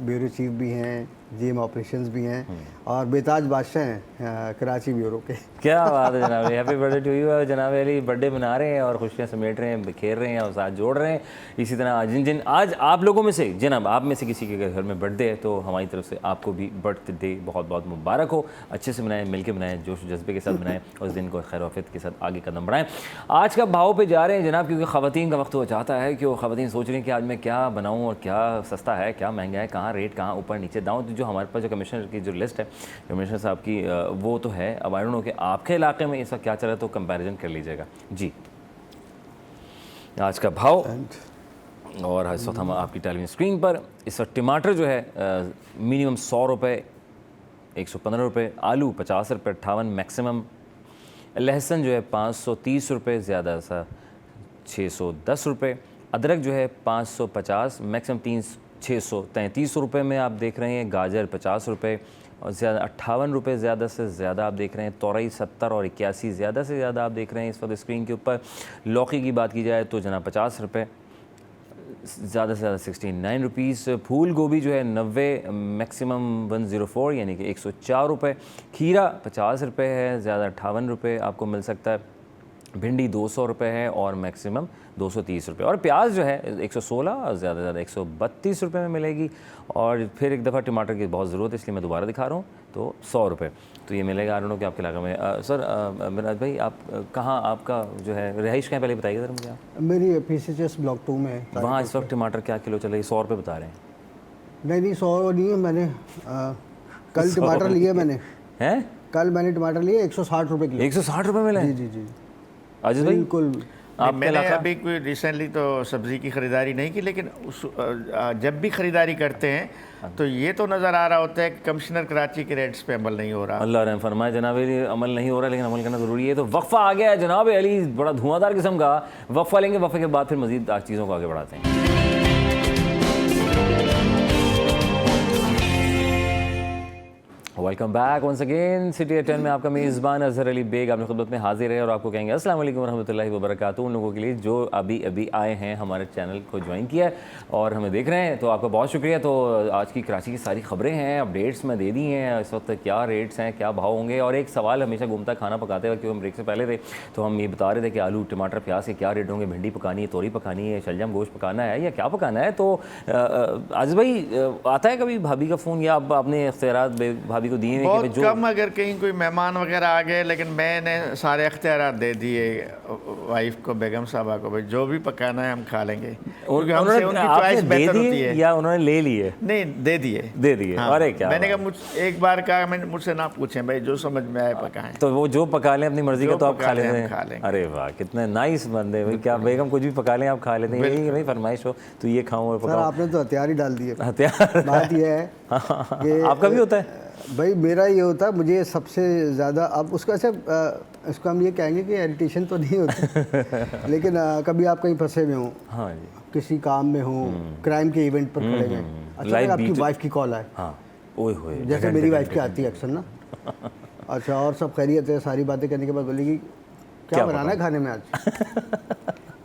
ब्यूरो चीफ भी हैं, जीएम ऑपरेशंस भी हैं और बेताज बादशाह हैं कराची ब्यूरो के। क्या बात है जनाब, हैप्पी बर्थडे टू यू। जनाब अली बर्थडे मना रहे हैं और खुशियाँ समेट रहे हैं, बिखेर रहे हैं और साथ जोड़ रहे हैं। इसी तरह जिन आज आप लोगों में से, जनाब आप में से किसी के घर में बर्थडे है तो हमारी तरफ से आपको भी बर्थडे बहुत बहुत मुबारक हो। अच्छे से मनाएं, मिल के मनाएं, जोश जज्बे के साथ मनाएं और उस दिन को खैर वाफियत के साथ आगे कदम बढ़ाएं। आज का भाव पे जा रहे हैं जनाब क्योंकि ख़वातीन का वक्त हो जाता है कि वो ख़वातीन सोच रही हैं कि आज मैं क्या बनाऊँ और क्या सस्ता है, क्या महंगा है, कहाँ रेट, कहाँ ऊपर नीचे दाऊँ। तो जो हमारे पास जो कमिश्नर की जो लिस्ट है कमिश्नर साहब की वो तो है। अब आई डोंट नो कि आपके इलाके में इसका क्या चल रहा है, तो कंपैरिजन कर लीजिएगा जी आज का भाव। और इस वक्त हम आपकी टेलीविजन स्क्रीन पर इस वक्त टमाटर जो है मिनिमम 100 रुपये, 115 रुपये, आलू 50 रुपये 58 मैक्सिमम, लहसुन जो है 530 रुपये, ज़्यादा सा 610 रुपये, अदरक जो है 550 मैक्सिमम 633 रुपये में आप देख रहे हैं, गाजर 50 रुपये और ज़्यादा 58 रुपये ज़्यादा से ज़्यादा आप देख रहे हैं, तोरई 70 और 81 ज़्यादा से ज़्यादा आप देख रहे हैं इस वक्त स्क्रीन के ऊपर। लौकी की बात की जाए तो जनाब 50 रुपये, ज़्यादा से ज़्यादा 69 रुपीज़, फूल गोभी जो है 90 मैक्सिमम 104 यानी कि 104 रुपये, खीरा 50 रुपये है, ज़्यादा 58 रुपये आपको मिल सकता है, भिंडी 200 रुपये है और मैक्सिमम 230 रुपये, और प्याज जो है 116 और ज़्यादा से ज़्यादा 132 रुपये में मिलेगी। और फिर एक दफ़ा टमाटर की बहुत ज़रूरत है इसलिए मैं दोबारा दिखा रहा हूँ, तो 100 रुपये तो ये मिलेगा। आ रहा हूँ कि आपके इलाके में सर मिराज भाई आप कहाँ आपका जो है रिहाइश कहाँ पहले बताइए सर मुझे आप। मेरी PCHS ब्लॉक 2 में है। वहाँ इस वक्त टमाटर क्या किलो चल रही है? 100 रुपये बता रहे हैं। नहीं 100 नहीं है, मैंने कल टमाटर लिए मैंने हैं कल मैंने टमाटर लिए 160 रुपये किलो। 160 रुपये मिले? जी जी जी अजीज भाई बिल्कुल। मैंने अभी कोई रिसेंटली तो सब्ज़ी की ख़रीदारी नहीं की, लेकिन जब भी ख़रीदारी करते हैं तो ये तो नज़र आ रहा होता है कि कमिश्नर कराची के रेट्स पे अमल नहीं हो रहा। अल्लाह रहम फरमाए जनाब अली, अमल नहीं हो रहा लेकिन अमल करना ज़रूरी है। तो वक्फ़ा आ गया है जनाब अली, बड़ा धुआंधार किस्म का वक्फ़ा लेंगे, वक्फ़े के बाद फिर मज़ीद चीज़ों को आगे बढ़ाते हैं। Welcome back once again city at 10 में आपका मेज़बान अज़हर अली बेग आपने खुदबत में हाजिर है और आपको कहेंगे अस्सलाम वालेकुम रहमतुल्लाहि व बरकातहू उन लोगों के लिए जो अभी अभी आए हैं हमारे चैनल को ज्वाइन किया है और हमें देख रहे हैं, तो आपका बहुत शुक्रिया। तो आज की कराची की सारी ख़बरें हैं, अपडेट्स में दे दी हैं, इस वक्त क्या रेट्स हैं, क्या भाव होंगे। और एक सवाल हमेशा घूमता खाना पकाते वक्त, क्योंकि हम ब्रेक से पहले थे तो हम ये बता रहे थे कि आलू टमाटर प्याज के क्या रेट होंगे, भिंडी पकानी है, तोरी पकानी है, शलजम गोश्त पकाना है या क्या पकाना है। तो आज भाई आता है कभी भाभी का फ़ोन या आपने इख्तियारात भाभी को दिए हैं कि जो कम अगर कहीं कोई मेहमान वगैरह आ गए, लेकिन मैंने सारे इख्तियारात दे दिए वाइफ को, बेगम साहबा को, भाई जो भी पकाना है हम खा लेंगे, क्योंकि हमसे उनकी चॉइस बेहतर होती है। या उन्होंने ले लिए? नहीं दे दिए। हाँ, अरे क्या मैंने कहा एक बार कहा मैंने मुझसे ना पूछें भाई, जो समझ में आए पकाएं। तो वो जो पका लें अपनी मर्जी का तो आप खा लेते हैं। अरे वाह कितने नाइस बंदे भाई, क्या बेगम कुछ भी पका लें आप खा लेते हैं, यही भाई फरमाइश हो तो ये खाऊं और पकाऊं। आपने तो हथियार ही डाल दिए। हथियार बात ये है कि आपका भी होता है भाई, मेरा ये होता है मुझे सबसे ज़्यादा। अब उसका ऐसे इसको हम ये कहेंगे कि इरिटेशन तो नहीं होती लेकिन कभी आप कहीं फंसे हुए हों, हाँ जी, किसी काम में हो, क्राइम के इवेंट पर खड़े हुए, अच्छा आपकी वाइफ की कॉल आए, हाँ ओए होए, जैसे मेरी वाइफ की आती है अक्सर ना, अच्छा और सब खैरियत है, सारी बातें करने के बाद बोलेगी क्या बनाना है खाने में आज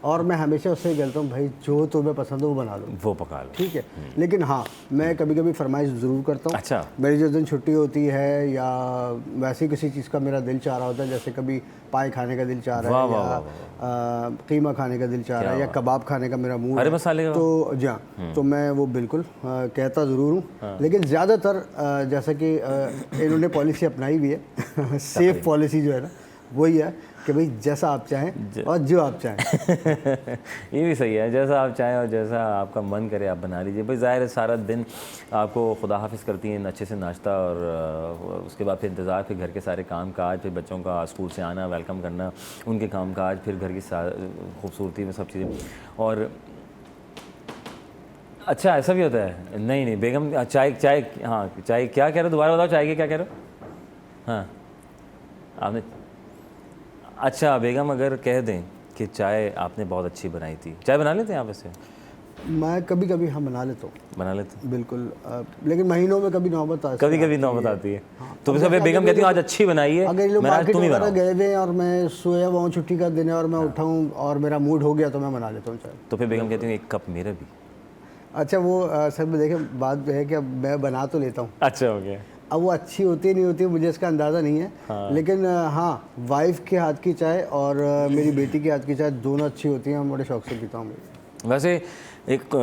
और मैं हमेशा उससे कहता हूँ भाई जो तुम्हें पसंद हो वो बना लो, वो पका लो, ठीक है। लेकिन हाँ मैं कभी कभी फरमाइश ज़रूर करता हूँ। अच्छा, मेरी जिस दिन छुट्टी होती है या वैसे किसी चीज़ का मेरा दिल चाह रहा होता है, जैसे कभी पाए खाने का दिल चाह रहा है या कीमा खाने का दिल चाह रहा है या कबाब खाने का मेरा मूड है, तो जी हाँ, तो मैं वो बिल्कुल कहता ज़रूर हूँ। लेकिन ज़्यादातर जैसा कि इन्होंने पॉलिसी अपनाई हुई है सेफ पॉलिसी जो है ना वही है कि भाई जैसा आप चाहें और जो आप चाहें ये भी सही है, जैसा आप चाहें और जैसा आपका मन करे आप बना लीजिए। भाई ज़ाहिर है सारा दिन आपको खुदा हाफिज़ करती हैं, अच्छे से नाश्ता और उसके बाद फिर इंतज़ार, फिर घर के सारे काम काज, फिर बच्चों का स्कूल से आना, वेलकम करना, उनके काम काज, फिर घर की खूबसूरती में सब चीज़ें। और अच्छा ऐसा भी होता है? नहीं बेगम चाय हाँ चाय क्या कह रहे हो, दोबारा बताओ, चाय के क्या कह रहे हो? हाँ आपने अच्छा बेगम अगर कह दें कि चाय आपने बहुत अच्छी बनाई थी, चाय बना लेते हैं आप ऐसे? मैं कभी कभी हाँ बना लेता हूँ, बना लेते हैं बिल्कुल, लेकिन महीनों में कभी नौबत आती है, कभी नौबत आती है। तो फिर बेगम कहती हूँ आज अच्छी बनाई है, अगर लोग मार्केट वगैरह गए हुए और मैं सोया हुआ हूँ, छुट्टी का दिन है और मैं उठाऊँ और मेरा मूड हो गया तो मैं बना लेता हूँ चाय। तो फिर बेगम कहती हूँ एक कप मेरा भी। अच्छा वो सर में देखें बात है कि अब मैं बना तो लेता हूँ, अच्छा हो गया। अब वो अच्छी होती है नहीं होती मुझे इसका अंदाज़ा नहीं है, हाँ। लेकिन हाँ वाइफ के हाथ की चाय और मेरी बेटी के हाथ की चाय दोनों अच्छी होती हैं, मैं बड़े शौक से पीता हूँ। वैसे एक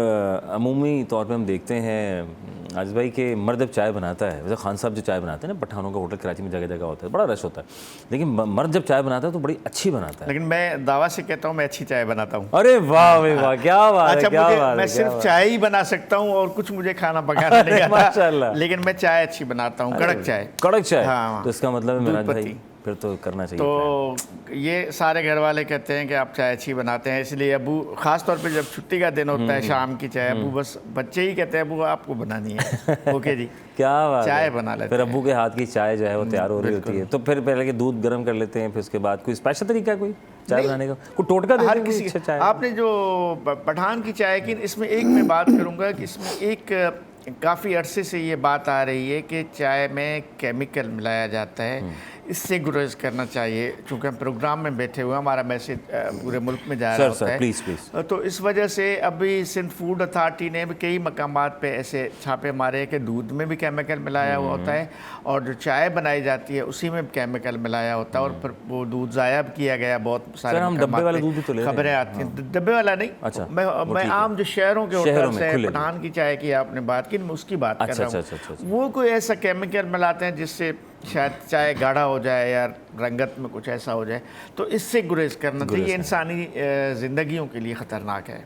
अमूमी तौर पे हम देखते हैं आजिज़ भाई के मर्द जब चाय बनाता है, वैसे खान साहब जो चाय बनाते हैं ना, पठानों का होटल कराची में जगह जगह होता है, बड़ा रश होता है, लेकिन मर्द जब चाय बनाता है तो बड़ी अच्छी बनाता है। लेकिन मैं दावा से कहता हूँ मैं अच्छी चाय बनाता हूँ। अरे वाह भाई वाह, क्या बात अच्छा, है, क्या बात है, मैं सिर्फ चाय ही बना सकता हूँ और कुछ मुझे खाना पकाना नहीं आता, माशाल्लाह। लेकिन मैं चाय अच्छी बनाता हूँ, कड़क चाय। कड़क चाय, हाँ, तो इसका मतलब है मेरा दूध भाई पत्ती। फिर तो करना चाहिए। तो ये सारे घर वाले कहते हैं कि आप चाय अच्छी बनाते हैं, इसलिए अबू खास तौर पे जब छुट्टी का दिन होता है शाम की चाय, अबू बस बच्चे ही कहते हैं अबू आपको बनानी है। ओके जी, क्या बात चाय है। बना लेते फिर अब्बू के हाथ की चाय जो है वो तैयार हो रही होती है, तो फिर पहले के दूध गर्म कर लेते हैं, फिर उसके बाद कोई स्पेशल तरीका कोई चाय बनाने का, कोई टोटका देते हर हैं कोई किसी अच्छा चाय? आपने जो पठान की चाय की, इसमें एक मैं बात करूंगा कि इसमें एक काफ़ी अरसे से ये बात आ रही है कि चाय में केमिकल मिलाया जाता है, इससे गुरेज करना चाहिए। चूँकि हम प्रोग्राम में बैठे हुए हैं, हमारा मैसेज पूरे मुल्क में जा रहा होता है, प्लीज़। तो इस वजह से अभी सिंध फूड अथॉरिटी ने भी कई मकामात पे ऐसे छापे मारे कि दूध में भी केमिकल मिलाया हुआ होता है और जो चाय बनाई जाती है उसी में केमिकल मिलाया होता है, और फिर वो दूध ज़ाया भी किया गया। बहुत सारे हम डब्बे वाला दूध भी तो ले रहे हैं। खबरें आती हैं, डब्बे वाला नहीं। अच्छा, मैं आम जो शहरों के होटल से पठान की चाय की आपने बात की, मैं उसकी बात कर रहा हूँ। वो कोई ऐसा केमिकल मिलाते हैं जिससे शायद चाय गाढ़ा हो जाए या रंगत में कुछ ऐसा हो जाए, तो इससे गुरेज करना चाहिए। इंसानी ज़िंदगियों के लिए ख़तरनाक है।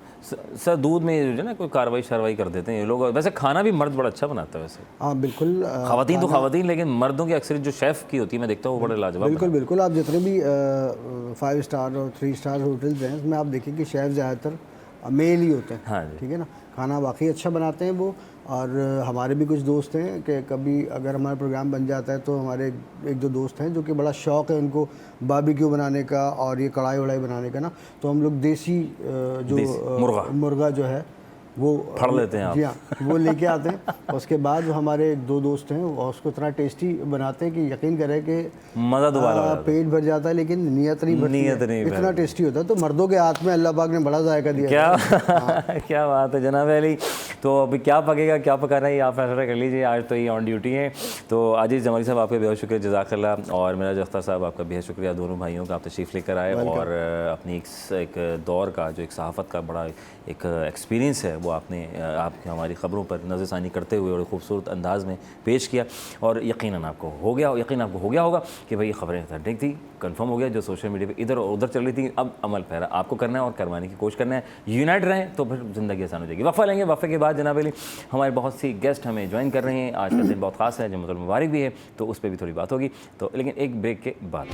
सर दूध में जो है ना कोई कार्रवाई शारवाई कर देते हैं ये लोग। वैसे खाना भी मर्द बड़ा अच्छा बनाता है वैसे। हाँ बिल्कुल, खवातीन तो खवातीन, लेकिन मर्दों की अक्सर जो शेफ़ की होती है मैं देखता हूँ वो बड़े लाजवाब। बिल्कुल आप जितने भी 5 स्टार और 3 स्टार होटल्स हैं उसमें आप देखिए कि शेफ़ ज़्यादातर मेल ही होते हैं। हाँ जी, ठीक है ना, खाना वाकई अच्छा बनाते हैं वो। और हमारे भी कुछ दोस्त हैं कि कभी अगर हमारा प्रोग्राम बन जाता है तो हमारे एक दो दोस्त हैं जो कि बड़ा शौक़ है उनको बारबेक्यू बनाने का और ये कढ़ाई वढ़ाई बनाने का ना, तो हम लोग देसी जो मुर्गा जो है वो फड़ लेते हैं आप। जी हाँ, वो लेके आते हैं। उसके बाद हमारे 2 दोस्त हैं वो उसको इतना टेस्टी बनाते हैं कि यकीन करें कि मज़ा दोबारा पेट भर जाता है लेकिन नीयत नहीं भरती, इतना टेस्टी होता है। तो मर्दों के हाथ में अल्लाह पाक ने बड़ा जायका दिया। क्या बात है जनाब अली। तो अभी क्या पकेगा, क्या पकाना है, आप फैसला कर लीजिए। आज तो ये ऑन ड्यूटी हैं। तो अजीज़ जमाली साहब आपका बहुत शुक्रिया, जज़ाकल्लाह। और मेरा अख्तर साहब आपका बेहद शुक्रिया, दोनों भाइयों का आप तशरीफ़ लेकर आए और अपनी एक दौर का जो एक सहाफ़त का बड़ा एक एक्सपीरियंस है वो आपने हमारी ख़बरों पर नज़रसानी करते हुए और खूबसूरत अंदाज़ में पेश किया। और यकीनन आपको हो गया होगा कि भाई ये ख़बरें ऑथेंटिक थी, कंफर्म हो गया। जो सोशल मीडिया पे इधर और उधर चल रही थी, अब अमल पैरा आपको करना है और करवाने की कोशिश करना है। यूनाइट रहें तो फिर ज़िंदगी आसान हो जाएगी। वफ़ा लेंगे, वफ़े के बाद जनाब अली हमारे बहुत सी गेस्ट हमें ज्वाइन कर रहे हैं। आज का दिन बहुत ख़ास है, जुम्मतुल मुबारक भी है, तो उस पर भी थोड़ी बात होगी। तो लेकिन एक ब्रेक के बाद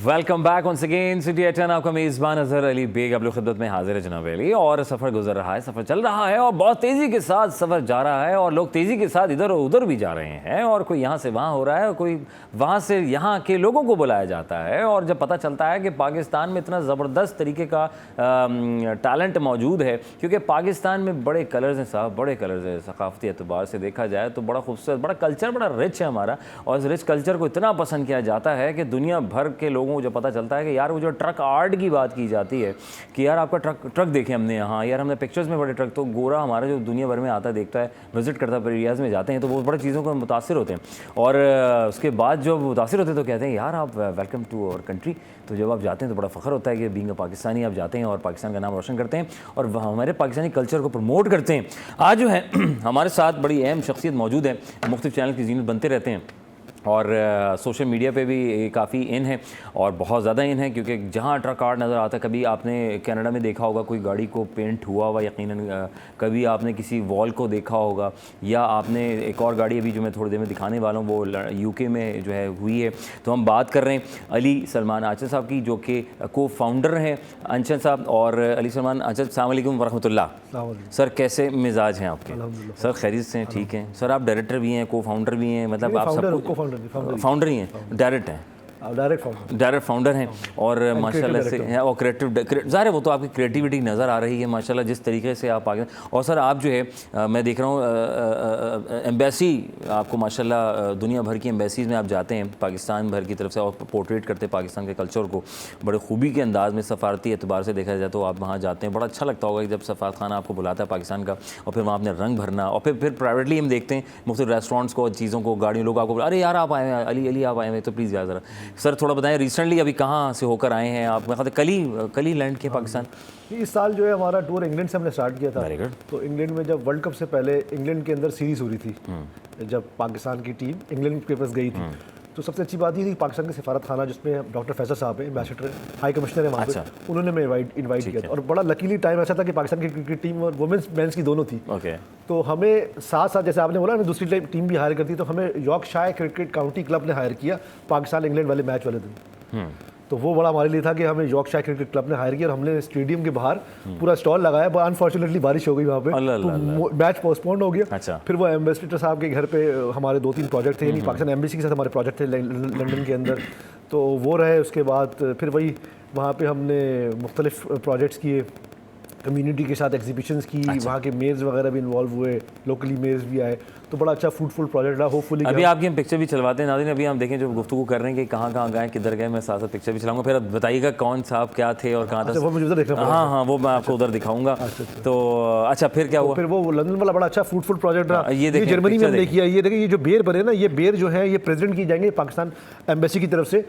welcome back once again city at 10। आपका मेज़बान अज़हर अली बेग आप लोग खिदमत में हाजिर है जनाब अली। और सफ़र गुजर रहा है, सफ़र चल रहा है और बहुत तेज़ी के साथ सफ़र जा रहा है और लोग तेज़ी के साथ इधर और उधर भी जा रहे हैं और कोई यहाँ से वहाँ हो रहा है और कोई वहाँ से यहाँ के लोगों को बुलाया जाता है। और जब पता चलता है कि पाकिस्तान में इतना ज़बरदस्त तरीके का टैलेंट मौजूद है, क्योंकि पाकिस्तान में बड़े कलर्स हैं साहब, बड़े कलर्स हैं। सकाफ़ती एतबार से देखा जाए तो बड़ा खूबसूरत, बड़ा कल्चर, बड़ा रिच है हमारा। और इस रिच कल्चर को इतना पसंद किया जाता है कि दुनिया भर के लोगों को जब पता चलता है कि यार वो जो ट्रक आर्ट की बात की जाती है कि यार आपका ट्रक देखे हमने यहाँ, यार हमने पिक्चर्स में बड़े ट्रक, तो गोरा हमारा जो दुनिया भर में आता है, देखता है, विजिट करता है, एरियाज़ में जाते हैं तो वो बड़ी चीज़ों को मुतासिर होते हैं। और उसके बाद जब मुतासिर होते हैं तो कहते हैं यार आप वेलकम टू आवर कंट्री। तो जब आप जाते हैं तो बड़ा फ़ख्र होता है कि बीइंग अ पाकिस्तानी आप जाते हैं और पाकिस्तान का नाम रोशन करते हैं और हमारे पाकिस्तानी कल्चर को प्रमोट करते हैं। आज जो है हमारे साथ बड़ी अहम शख्सियत मौजूद है, मुख्तलिफ चैनल की ज़ीनत बनते रहते हैं और सोशल मीडिया पे भी काफ़ी इन है और बहुत ज़्यादा इन है, क्योंकि जहाँ ट्रक आर्ट नज़र आता है, कभी आपने कनाडा में देखा होगा कोई गाड़ी को पेंट हुआ हुआ यकीनन, कभी आपने किसी वॉल को देखा होगा, या आपने एक और गाड़ी अभी जो मैं थोड़ी देर में दिखाने वाला हूँ वो यूके में जो है हुई है। तो हम बात कर रहे हैं अली सलमान आंचल साहब की, जो कि को फाउंडर हैं आंचल साहब। और अली सलमान आंचल, अस्सलाम वालेकुम वरहमतुल्लाह। सर कैसे मिजाज हैं आपके? सर खैरियत से हैं? ठीक हैं सर। आप डायरेक्टर भी हैं, को फाउंडर भी हैं, मतलब आप सब फाउंडर ही हैं, डायरेक्ट हैं, डायरेक्ट फाउंडर हैं और माशाल्लाह से हैं और क्रिएटिव ज़ाहिर है वो तो आपकी क्रिएटिविटी नज़र आ रही है माशाल्लाह जिस तरीके से आप आगे। और सर आप जो है मैं देख रहा हूँ एम्बेसी आपको माशाल्लाह दुनिया भर की एम्बेसीज़ में आप जाते हैं पाकिस्तान भर की तरफ से और पोर्ट्रेट करते हैं पाकिस्तान के कल्चर को बड़े खूबी के अंदाज़ में। सफारती एतबार से देखा जाए तो आप वहाँ जाते हैं, बड़ा अच्छा लगता होगा जब सफारत खाना आपको बुलाता है पाकिस्तान का और फिर वहाँ अपने रंग भरना। और फिर प्राइवेटली हम देखते हैं मुख्तलिफ रेस्टोरेंट्स को, चीज़ों को, गाड़ियों, लोग आपको अरे यार आप आए हैं, अली आप आए हैं तो प्लीज़ यार ज़रा सर थोड़ा बताएं, रिसेंटली अभी कहाँ से होकर आए हैं आप? मैं कल ही लैंड किया पाकिस्तान। इस साल जो है हमारा टूर इंग्लैंड से हमने स्टार्ट किया था। Very good. तो इंग्लैंड में जब वर्ल्ड कप से पहले इंग्लैंड के अंदर सीरीज हो रही थी, जब पाकिस्तान की टीम इंग्लैंड के पास गई थी, तो सबसे अच्छी बात ये थी पाकिस्तान के सफारत खाना जिसमें डॉक्टर फैसल साहब है, एम्बेसडर हाई कमिश्नर है वहाँ पे, उन्होंने हमें इन्वाइट किया था। और बड़ा लकीली टाइम ऐसा था कि पाकिस्तान की क्रिकेट टीम और वुमेंस मेंस की दोनों थी। तो हमें साथ साथ, जैसे आपने बोला ना, दूसरी टीम भी हायर करती, तो हमें यॉर्कशायर क्रिकेट काउंटी क्लब ने हायर किया पाकिस्तान इंग्लैंड वाले मैच वाले दिन। तो वो बड़ा हमारे लिए था कि हमें यॉर्कशायर क्रिकेट क्लब ने हायर किया और हमने स्टेडियम के बाहर पूरा स्टॉल लगाया। बट अनफॉर्चुनेटली बारिश हो गई वहाँ पे, तो मैच पोस्टपोन हो गया। फिर वो एम्बेसडर साहब के घर पे हमारे 2-3 प्रोजेक्ट थे, यानी पाकिस्तान एम्बेसी के साथ हमारे प्रोजेक्ट थे लंदन के अंदर, तो वो रहे। उसके बाद फिर वही वहाँ पे हमने मुख्तलिफ प्रोजेक्ट्स किए, कम्युनिटी के साथ एग्जीबिशंस की, वहाँ के मेयर्स वगैरह भी इन्वॉल्व हुए, लोकली मेयर्स भी आए, तो बड़ा अच्छा फ्रूटफुल प्रोजेक्ट रहा। होपफुली अभी आपकी हम पिक्चर भी चलवाते हैं नाज़रीन, अभी हम देखें जो गुफ्तगू कर रहे हैं कि कहाँ गए, किधर गए, मैं साथ साथ पिक्चर भी चलाऊंगा। फिर बताइएगा कौन साहब क्या थे और कहाँ था। वो मुझे उधर देखना पड़ेगा। हाँ, वो मैं आपको उधर दिखाऊंगा। तो अच्छा, फिर क्या हुआ? फिर वो लंदन वाला बड़ा अच्छा फ्रूटफुल प्रोजेक्ट रहा। ये जर्मनी में हमने किया। ये देखिए, ये जो बेर बने ना, ये बेर जो है ये प्रेजेंट की जाएंगे पाकिस्तान एम्बेसी की तरफ से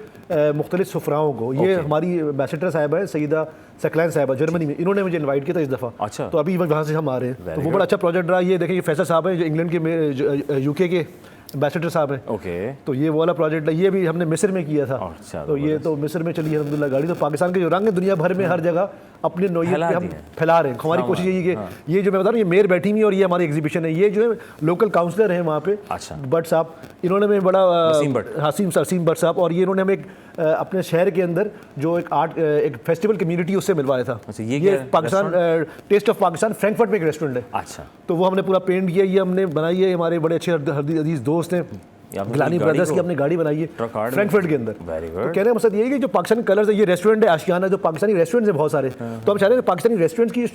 मुख्तलिफ सफराओं को। ये हमारी एम्बेसडर साहिबा है सईदा सकलैन साहिबा, जर्मनी में, इन्होंने मुझे इन्वाइट किया था इस दफ़ा। अच्छा। तो अभी वहाँ से हम आ रहे हैं, तो वो बड़ा अच्छा प्रोजेक्ट रहा। ये देखिए, फैसल साहब है जो इंग्लैंड के यूके के एम्बेसडर साहब हैं। ओके। तो ये वो वाला प्रोजेक्ट है, ये भी हमने मिस्र में किया था। अच्छा, तो ये तो मिस्र में चली अल्हम्दुलिल्लाह गाड़ी। तो पाकिस्तान के जो रंग है दुनिया भर में हर जगह अपने नोयत पे हम फैला रहे हैं। हमारी कोशिश यही है कि ये जो मैं बता रहा हूँ, ये मेयर बैठी हुई है और ये हमारी एग्जीबिशन है। ये जो है लोकल काउंसलर हैं वहाँ पे, भट्ट साहब, इन्होंने हमें बड़ा हसीम भट्ट साहब, और ये इन्होंने हमें अपने शहर के अंदर जो एक फेस्टिवल कम्युनिटी उससे मिलवाया था। ये Pakistan taste of Pakistan Frankfurt में एक रेस्टोरेंट है। अच्छा। तो वो हमने पूरा पेंट किया, ये हमने बनाई है। हमारे बड़े अच्छे अजीज दोस्त हैं, गिलानी ब्रदर्स की हमने गाड़ी बनाई है फ्रैंकफर्ट के अंदर। तो कहने का मकसद ये है कि जो पाकिस्तानी कलर्स है, ये रेस्टोरेंट है आशियाना, जो पाकिस्तानी रेस्टोरेंट्स हैं बहुत सारे, तो हम चाहते हैं पाकिस्तानी रेस्टोरेंट्स की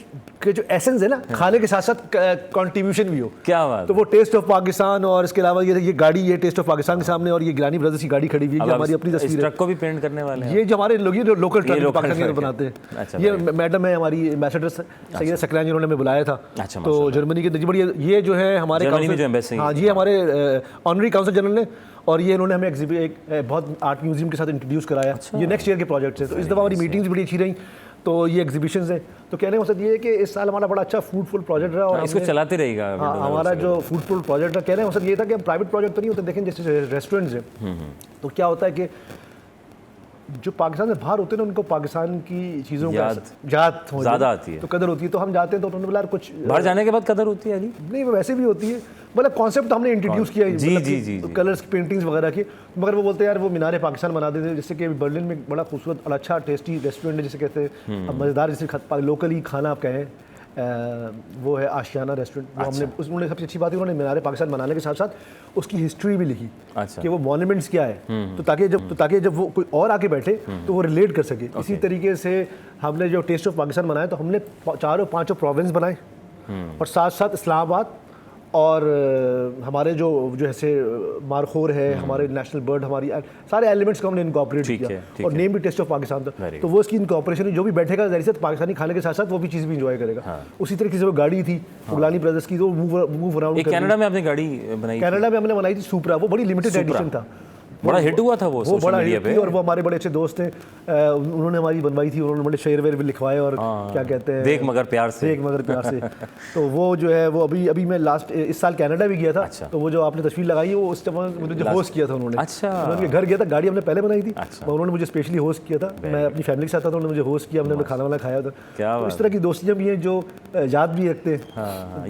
के जो एसेंस है ना, खाने के साथ साथ कंट्रीब्यूशन भी हो। क्या बात। तो वो टेस्ट ऑफ पाकिस्तान, और इसके अलावा ये गाड़ी, ये टेस्ट ऑफ पाकिस्तान के सामने, और ये गिलानी ब्रदर्स की गाड़ी खड़ी हुई है, हमारी अपनी तस्वीर है। ट्रक को भी पेंट करने वाले हैं। ये जो हमारे लोग, ये जो लोकल ट्रक पाकिस्तान के बनाते हैं। ये मैडम है हमारी एम्बेसडर सईदा सकलैन, जिन्होंने हमें बुलाया था। तो जर्मनी के बढ़िया, ये जो है हमारे हाँ, ये हमारे ऑनरी काउंसिल जनरल ने, और ये इन्होंने हमें एक बहुत आर्ट म्यूजियम के साथ इंट्रोड्यूस कराया। ये नेक्स्ट ईयर के प्रोजेक्ट है। तो इस दफ़ा हमारी मीटिंग्स बड़ी अच्छी रही, तो ये एग्जीबिशंस हैं। तो कहने का मकसद ये है कि इस साल हमारा बड़ा अच्छा फ्रूटफुल प्रोजेक्ट रहा, और इसको चलाते रहेगा। हमारा जो फ्रूटफुल प्रोजेक्ट रहा, कहने का मकसद ये था कि हम प्राइवेट प्रोजेक्ट तो नहीं होते, देखें जैसे रेस्टोरेंट्स हैं, तो क्या होता है कि जो पाकिस्तान से बाहर होते हैं ना, उनको पाकिस्तान की चीज़ों का याद ज़्यादा आती है, तो कदर होती है। तो हम जाते हैं तो उन्होंने बोला कुछ बाहर जाने के बाद कदर होती है अली? नहीं, वैसे भी होती है, मतलब कॉन्सेप्ट हमने इंट्रोड्यूस किया है कलर्स की, पेंटिंग्स वगैरह की, मगर वो बोलते हैं यार वो मीनार पाकिस्तान बना देते हैं। जैसे कि बर्लिन में बड़ा खूबसूरत और अच्छा टेस्टी रेस्टोरेंट है, जिसे कहते हैं मज़ेदार, जिसे लोकली खाना आप कहें, वो है आशियाना रेस्टोरेंट। वो हमने उन्होंने सबसे अच्छी बात है, उन्होंने मीनार पाकिस्तान बनाने के साथ साथ उसकी हिस्ट्री भी लिखी कि वो मॉन्यूमेंट्स क्या है, तो ताकि जब वो कोई और आके बैठे तो वो रिलेट कर सके। इसी तरीके से हमने जो टेस्ट ऑफ पाकिस्तान बनाया, तो हमने 4-5 प्रोविंस बनाए, और साथ साथ इस्लामाबाद और हमारे जो ऐसे मारखोर है, हमारे नेशनल बर्ड, हमारी सारे एलिमेंट्स को हमने इनकॉर्पोरेट किया, और नेम भी टेस्ट ऑफ पाकिस्तान था। तो वो इसकी इनकॉर्पोरेशन, जो भी बैठेगा जाहिर से पाकिस्तानी खाने के साथ साथ वो भी चीज़ भी इंजॉय करेगा। उसी तरीके से वो गाड़ी थी गिलानी ब्रदर्स की, तो मूव अराउंड। कनाडा में आपने गाड़ी बनाई? कनाडा में हमने बनाई थी सुपरा, वो बड़ी लिमिटेड एडिशन था, बड़ा हिट हुआ था वो बड़ा हिट थी। और वो हमारे बड़े अच्छे दोस्त हैं, उन्होंने हमारी बनवाई थी, उन्होंने बड़े शेर वेर भी लिखवाए, और क्या कहते हैं, देख मगर प्यार से। तो वो जो है वो अभी मैं लास्ट इस साल कनाडा भी गया था। तो वो जो आपने तस्वीर लगाई है, वो उस टाइम मुझे जो होस्ट किया था उन्होंने। उनके घर गया था, गाड़ी हमने पहले बनाई थी, उन्होंने मुझे स्पेशली होस्ट किया था। मैं अपनी फैमिली के साथ था, उन्होंने मुझे होस्ट किया, हमने खाना वाला खाया था। इस तरह की दोस्तियाँ भी हैं जो याद भी रखते हैं।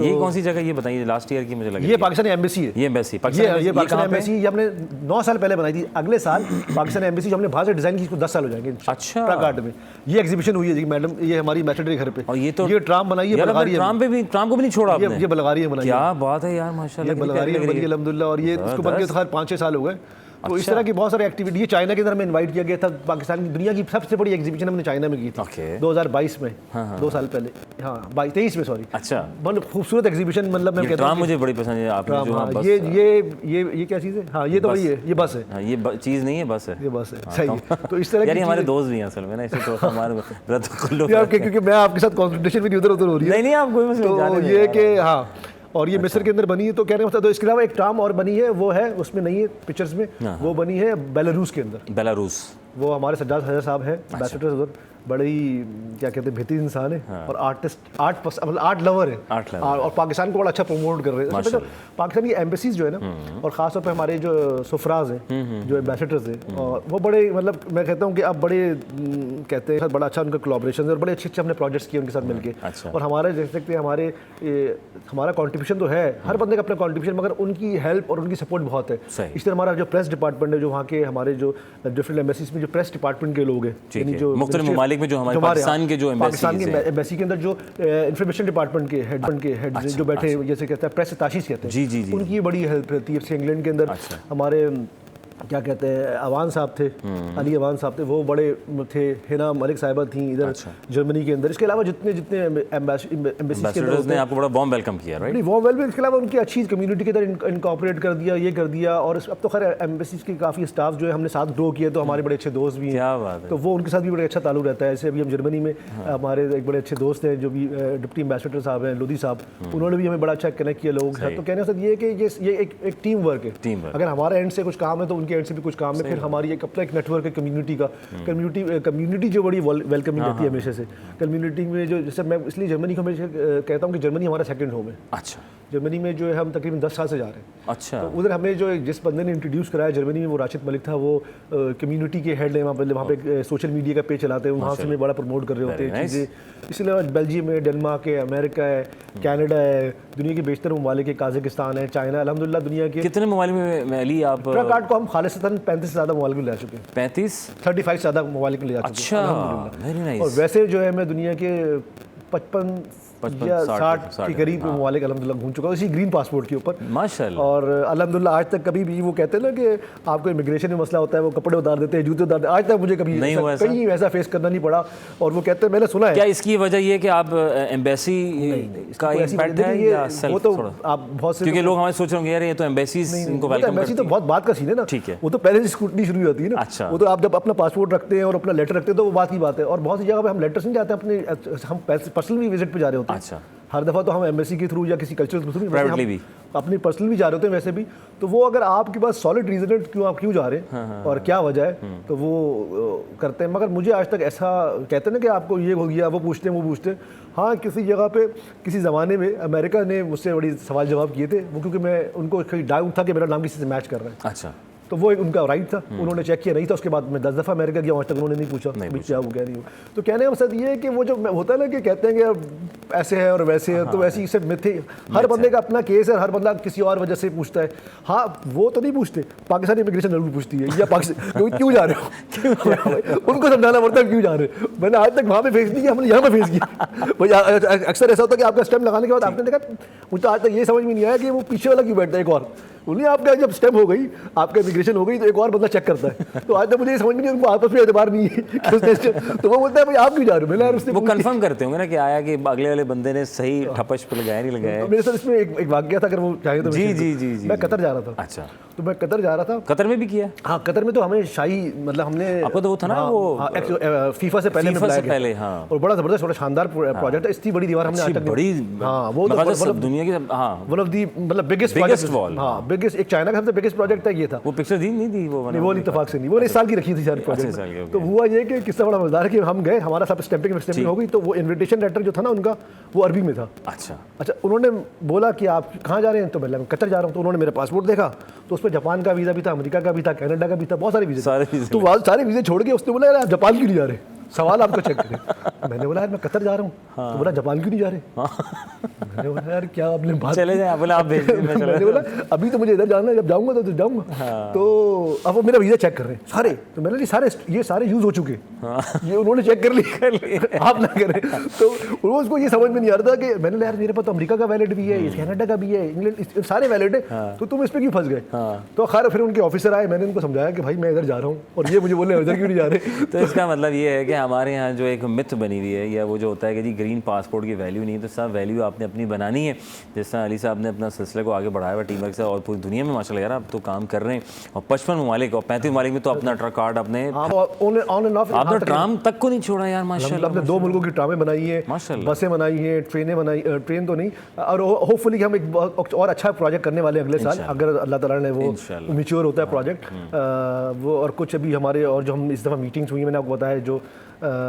ये कौन सी जगह, ये बताइए, लास्ट ईयर की मुझे लगी? ये पाकिस्तानी एम्बेसी है। ये पाकिस्तानी एम्बेसी, ये हमने 9 साल पहले बनाई थी। अगले साल पाकिस्तान एम्बेसी जो हमने बाहर से डिजाइन की, इसको 10 साल हो जाएंगे। अच्छा। ट्रक में ये एग्जीबिशन हुई है जी मैडम, ये हमारी एम्बेसडर के घर पे। और ये ट्राम बनाई है, बल्गारी है। ट्राम को भी नहीं छोड़ा आपने? ये बल्गारी है बनाई। क्या बात है यार, माशाल्लाह, ये बल्गारी है बनी अल्हम्दुलिल्लाह। और ये इसको बन के 5-6 साल हो गए। तो इस तरह की बहुत सारी एक्टिविटी। ये चाइना के अंदर हमें इनवाइट किया गया था। पाकिस्तान की दुनिया की सबसे बड़ी एग्जीबिशन हमने चाइना में की थी 2022 में, 2 साल पहले, हाँ 23 में, सॉरी। अच्छा, बहुत खूबसूरत एग्जीबिशन। मतलब मैं कहता हूँ मुझे बड़ी पसंद है आपने जो ये क्या चीज़ है? हाँ, ये तो वही है, ये बस है। ये चीज़ नहीं है, बस है, ये बस है। सही है। तो इस तरह की हमारे दोस्त भी हैं असल में ना, इसे तो हमारे क्योंकि मैं आपके साथ कॉन्फ्रेंटेशन भी इधर उधर हो रही है। नहीं, आप कोई मसला नहीं। तो ये कि हाँ, और ये मिस्र के अंदर बनी है। तो कहने का मतलब, तो इसके अलावा एक टर्म और बनी है, वो है उसमें नहीं है पिक्चर्स में, वो बनी है बेलारूस के अंदर। बेलारूस, वो हमारे सज्जाद हजर साहब हैं एम्बेसडर उधर, बड़े ही क्या कहते हैं बेहतरीन इंसान है और आर्टिस्ट, मतलब आर्ट लवर है और पाकिस्तान को बड़ा अच्छा प्रमोट कर रहे हैं। तो पाकिस्तान की एम्बेसीज जो है ना, और ख़ासतौर पे हमारे जो सुफराज हैं, जो एम्बेसडर्स हैं, और वो बड़े, मतलब मैं कहता हूँ कि अब बड़े कहते हैं बड़ा अच्छा उनका कोलैबोरेशन है और बड़े अच्छे हमने प्रोजेक्ट्स किए उनके साथ मिलके। और हमारे देख सकते हैं हमारा कॉन्ट्रीब्यूशन तो है, हर बंदे का अपना कॉन्ट्रीब्यूशन, मगर उनकी हेल्प और उनकी सपोर्ट बहुत है। इस तरह हमारा जो प्रेस डिपार्टमेंट है, जो वहाँ के हमारे जो डिफरेंट एम्बेसीज में जो प्रेस डिपार्टमेंट के लोग हैं, जो मुख्तलिफ ममालिक में जो हमारे पाकिस्तान के जो एम्बेसी के अंदर जो इंफॉर्मेशन डिपार्टमेंट के हेड जो बैठे, जैसे कहते हैं प्रेस अताशी कहते हैं, जी, उनकी बड़ी हेल्प रहती है। इंग्लैंड के अंदर हमारे क्या कहते हैं अवान साहब थे, अली अवान साहब थे, वो बड़े थे। हिना मलिक साहिबा थी इधर जर्मनी के अंदर। इसके अलावा जितने एम्बेसीज के अंदर ने आपको बड़ा वार्म वेलकम किया, राइट? वार्म वेलकम, इसके अलावा उनकी अच्छी कम्युनिटी के अंदर इनकॉर्पोरेट कर दिया, ये कर दिया। और अब तो खैर एम्बेसीज के काफ़ी स्टाफ जो है हमने साथ ग्रो किया, तो हमारे बड़े अच्छे दोस्त भी हैं, तो वो उनके साथ भी बड़े अच्छा ताल्लुक रहता है। जैसे अभी हम जर्मनी में हमारे एक बड़े अच्छे दोस्त हैं जो भी डिप्टी एम्बेसडर साहब हैं, लोधी साहब, उन्होंने भी हमें बड़ा अच्छा कनेक्ट किया लोगों के साथ। तो कहने से ये कि ये एक टीम वर्क है। अगर हमारे एंड से कुछ काम है तो उनके एंड से भी कुछ काम है। फिर हमारी एक अपना एक नेटवर्क है कम्युनिटी का, कम्युनिटी जो बड़ी वेलकमिंग रहती है हमेशा से। कम्युनिटी में जो, जैसे मैं इसलिए जर्मनी को हमेशा कहता हूँ कि जर्मनी हमारा सेकंड होम है। अच्छा, जर्मनी में जो है हम तकरीबन 10 साल से जा रहे हैं। अच्छा, तो उधर हमें जो जिस बंदे ने इंट्रोड्यूस कराया जर्मनी में, वो राशिद मलिक था। वो कम्युनिटी के हेड है वहाँ पे सोशल मीडिया का पेज चलाते हैं, वहाँ से हमें बड़ा प्रमोट कर रहे होते हैं चीज़ें। इसलिए बेल्जियम है, डेनमार्क है, अमेरिका है, कनाडा है, दुनिया के बेशतर ममालिक है, काज़ाकिस्तान है, चाइना, अल्हम्दुलिल्लाह दुनिया के कितने ममालिक में अली आप ट्रक आर्ट को हम खालिस्तान 35 से ज़्यादा ममालिक में ले चुके हैं। 35 से ज़्यादा ममालिक में ले जा चुके हैं। अच्छा, वेरी नाइस। और वैसे जो है मैं दुनिया के 55 या 60 के करीब ममालिक अल्हम्दुलिल्लाह घूम चुका हूँ, इसी ग्रीन पासपोर्ट के ऊपर माशाल्लाह। और अल्हम्दुलिल्लाह आज तक कभी भी वो कहते हैं ना कि आपको इमिग्रेशन में मसला होता है, वो कपड़े उतार देते हैं, जूते उतार देते हैं, आज तक मुझे कभी कहीं ऐसा फेस करना नहीं पड़ा। और वो कहते हैं, मैंने सुना है, क्या इसकी वजह ये है कि आप एम्बेसी का इम्पैक्ट है या वो तो आप बहुत से, क्योंकि लोग हमें सोच रहे होंगे यार ये तो एम्बेसीज इनको वेलकम करती है। एम्बेसी तो बहुत बात का सीन है ना, ठीक है, वो तो पहले से स्क्रूटनी शुरू होती है ना। अच्छा, वो तो आप जब अपना पासपोर्ट रखते हैं और अपना लेटर रखते हैं तो वो बात की बात है। और बहुत सी जगह पे हम लेटर से नहीं जाते, अपने हम पर्सनल भी विजिट पे जा रहे होते हैं। अच्छा, हर दफ़ा तो हम एम्बेसी के थ्रू या किसी कल्चरल के थ्रू, प्राइवेटली भी अपनी पर्सनल भी जा रहे होते हैं वैसे भी। तो वो अगर आपके पास सॉलिड रीजन है क्यों आप क्यों जा रहे हैं और क्या वजह है, तो वो करते हैं। मगर मुझे आज तक ऐसा कहते हैं ना कि आपको ये हो गया, वो पूछते हैं वो पूछते हैं। हाँ, किसी जगह पे किसी ज़माने में अमेरिका ने मुझसे बड़ी सवाल जवाब किए थे, वो क्योंकि मैं उनको डाउट था कि मेरा नाम किसी से मैच कर रहा है। अच्छा, तो वो एक उनका राइट था, उन्होंने चेक किया नहीं था। उसके बाद मैं 10 दफ़ा अमेरिका गया, वहाँ तक उन्होंने नहीं पूछा क्या वो कह रही हो। तो कहने का मकसद ये है कि वो जो होता है ना कि कहते हैं कि ऐसे है और वैसे है, तो वैसी सिर्फ मिथ है। हर बंदे का अपना केस है, हर बंदा किसी और वजह से पूछता है। हाँ, वो तो नहीं पूछते, पाकिस्तानी इमिग्रेशन जरूर पूछती है, या पाकिस्तान क्यों जा रहे हो उनको समझाना पड़ता है क्यों जा रहे हो। मैंने आज तक वहाँ पे फेस नहीं किया, हमने यहाँ पे फेस किया। अक्सर ऐसा होता है कि आपका स्टेम्प लगाने के बाद आपने देखा, मुझे तो आज तक ये समझ में नहीं आया कि वो पीछे वाला क्यों बैठता है। एक और उन्हें आपका जब स्टेप हो गई, आपका इमिग्रेशन हो गई, तो एक और बंदा चेक करता है। तो आज तक मुझे ये समझ में नहीं, उनको आपस में एतबार नहीं है कि उसने, तो वो बोलता है भाई आप क्यों जा रहे हो। मैंने यार उसने वो कंफर्म करते होंगे ना कि आया कि अगले वाले बंदे ने सही ठपश पे लगाया नहीं लगाया। मेरे साथ इसमें एक वाकया था, अगर वो चाहे तो। जी, मैं कतर जा रहा था। अच्छा, तो मैं कतर जा रहा था। कतर में भी किया? हाँ, कतर में तो हमें शाही, मतलब हमने आपको तो वो था ना, वो फीफा से पहले और बड़ा जबरदस्त बड़ा शानदार प्रोजेक्ट है। इतनी बड़ी दीवार हमने आज तक बड़ी, हाँ, वो तो दुनिया की वन ऑफ दी मतलब बिगेस्ट वॉल, हाँ बिगेस्ट, एक चाइना का सबसे बिगेस्ट प्रोजेक्ट है ये था। वो पिक्चर दी नहीं थी वो नहीं इत्तेफाक से नहीं, वो इस साल की रखी थी सारी प्रोजेक्ट। तो हुआ ये कि किस्सा बड़ा मजेदार है कि हम गए, हमारा सब स्टैंपिंग हो गई, तो वो इन्विटेशन लेटर जो था ना उनका, वो अरबी में था। अच्छा, उन्होंने बोला कि आप कहाँ जा रहे हैं, तो मैं कतर जा रहा हूँ। तो उन्होंने मेरा पासपोर्ट देखा, तो उस पर जापान का वीज़ा भी था, अमेरिका का भी था, कनाडा का भी था, बहुत सारे वीज़े। तो सारे वीज़े छोड़ के उसने बोला यार आप जापान क्यों नहीं जा रहे, सवाल आपको चेक करें। मैंने बोला यार मैं कतर जा रहा हूँ। तो बोला जापान क्यों नहीं जा रहे। मैंने बोला यार क्या आपने बात, चले जाए, बोला आप भेज दीजिए। मैंने बोला अभी तो मुझे इधर जाना है, जब जाऊँगा तो जाऊँगा। तो अब वो मेरा वीज़ा चेक कर रहे हैं सारे। तो मैंने ये सारे यूज़ हो चुके, ये उन्होंने चेक कर लिए, आप ना करें। तो उसको ये समझ में नहीं आ रहा था कि मैंने यार मेरे पास तो अमेरिका का वैलिड भी है, कनाडा का भी है, इंग्लैंड, सारे वैलिड है, तो तुम इस पर क्यों फंस गए। तो खैर फिर उनके ऑफिसर आए, मैंने उनको समझाया कि भाई मैं इधर जा रहा हूँ, और ये मुझे बोले इधर क्यों नहीं जा रहे। तो इसका मतलब ये है कि हमारे यहाँ जो एक मिथ बनी हुई है, या वो जो होता है कि जी ग्रीन पासपोर्ट की वैल्यू नहीं है, तो सब वैल्यू आपने अपनी बनानी है। जिस तरह अली साहब ने अपना सिलसिले को आगे बढ़ाया हुआ टीम वर्क से और पूरी दुनिया में माशाल्लाह यार आप तो काम कर रहे हैं, और 55 ममालिक और 35 ममालिक में तो अपना ट्रक कार्ड अपने ऑन एंड ऑफ आपने ट्राम तक को नहीं छोड़ा यार माशाल्लाह। हमने 2 मुल्कों की ट्रामें बनाई है, माशाल्लाह। बसें बनाई हैं, ट्रेनें बनाई, ट्रेन तो नहीं, और होपफुली हम एक और अच्छा प्रोजेक्ट करने वाले अगले साल अगर अल्लाह ताला ने वो मैच्योर होता है प्रोजेक्ट वो। और कुछ अभी हमारे और जो हम इस दफ़ा मीटिंग्स हुई मैंने आपको बताया, जो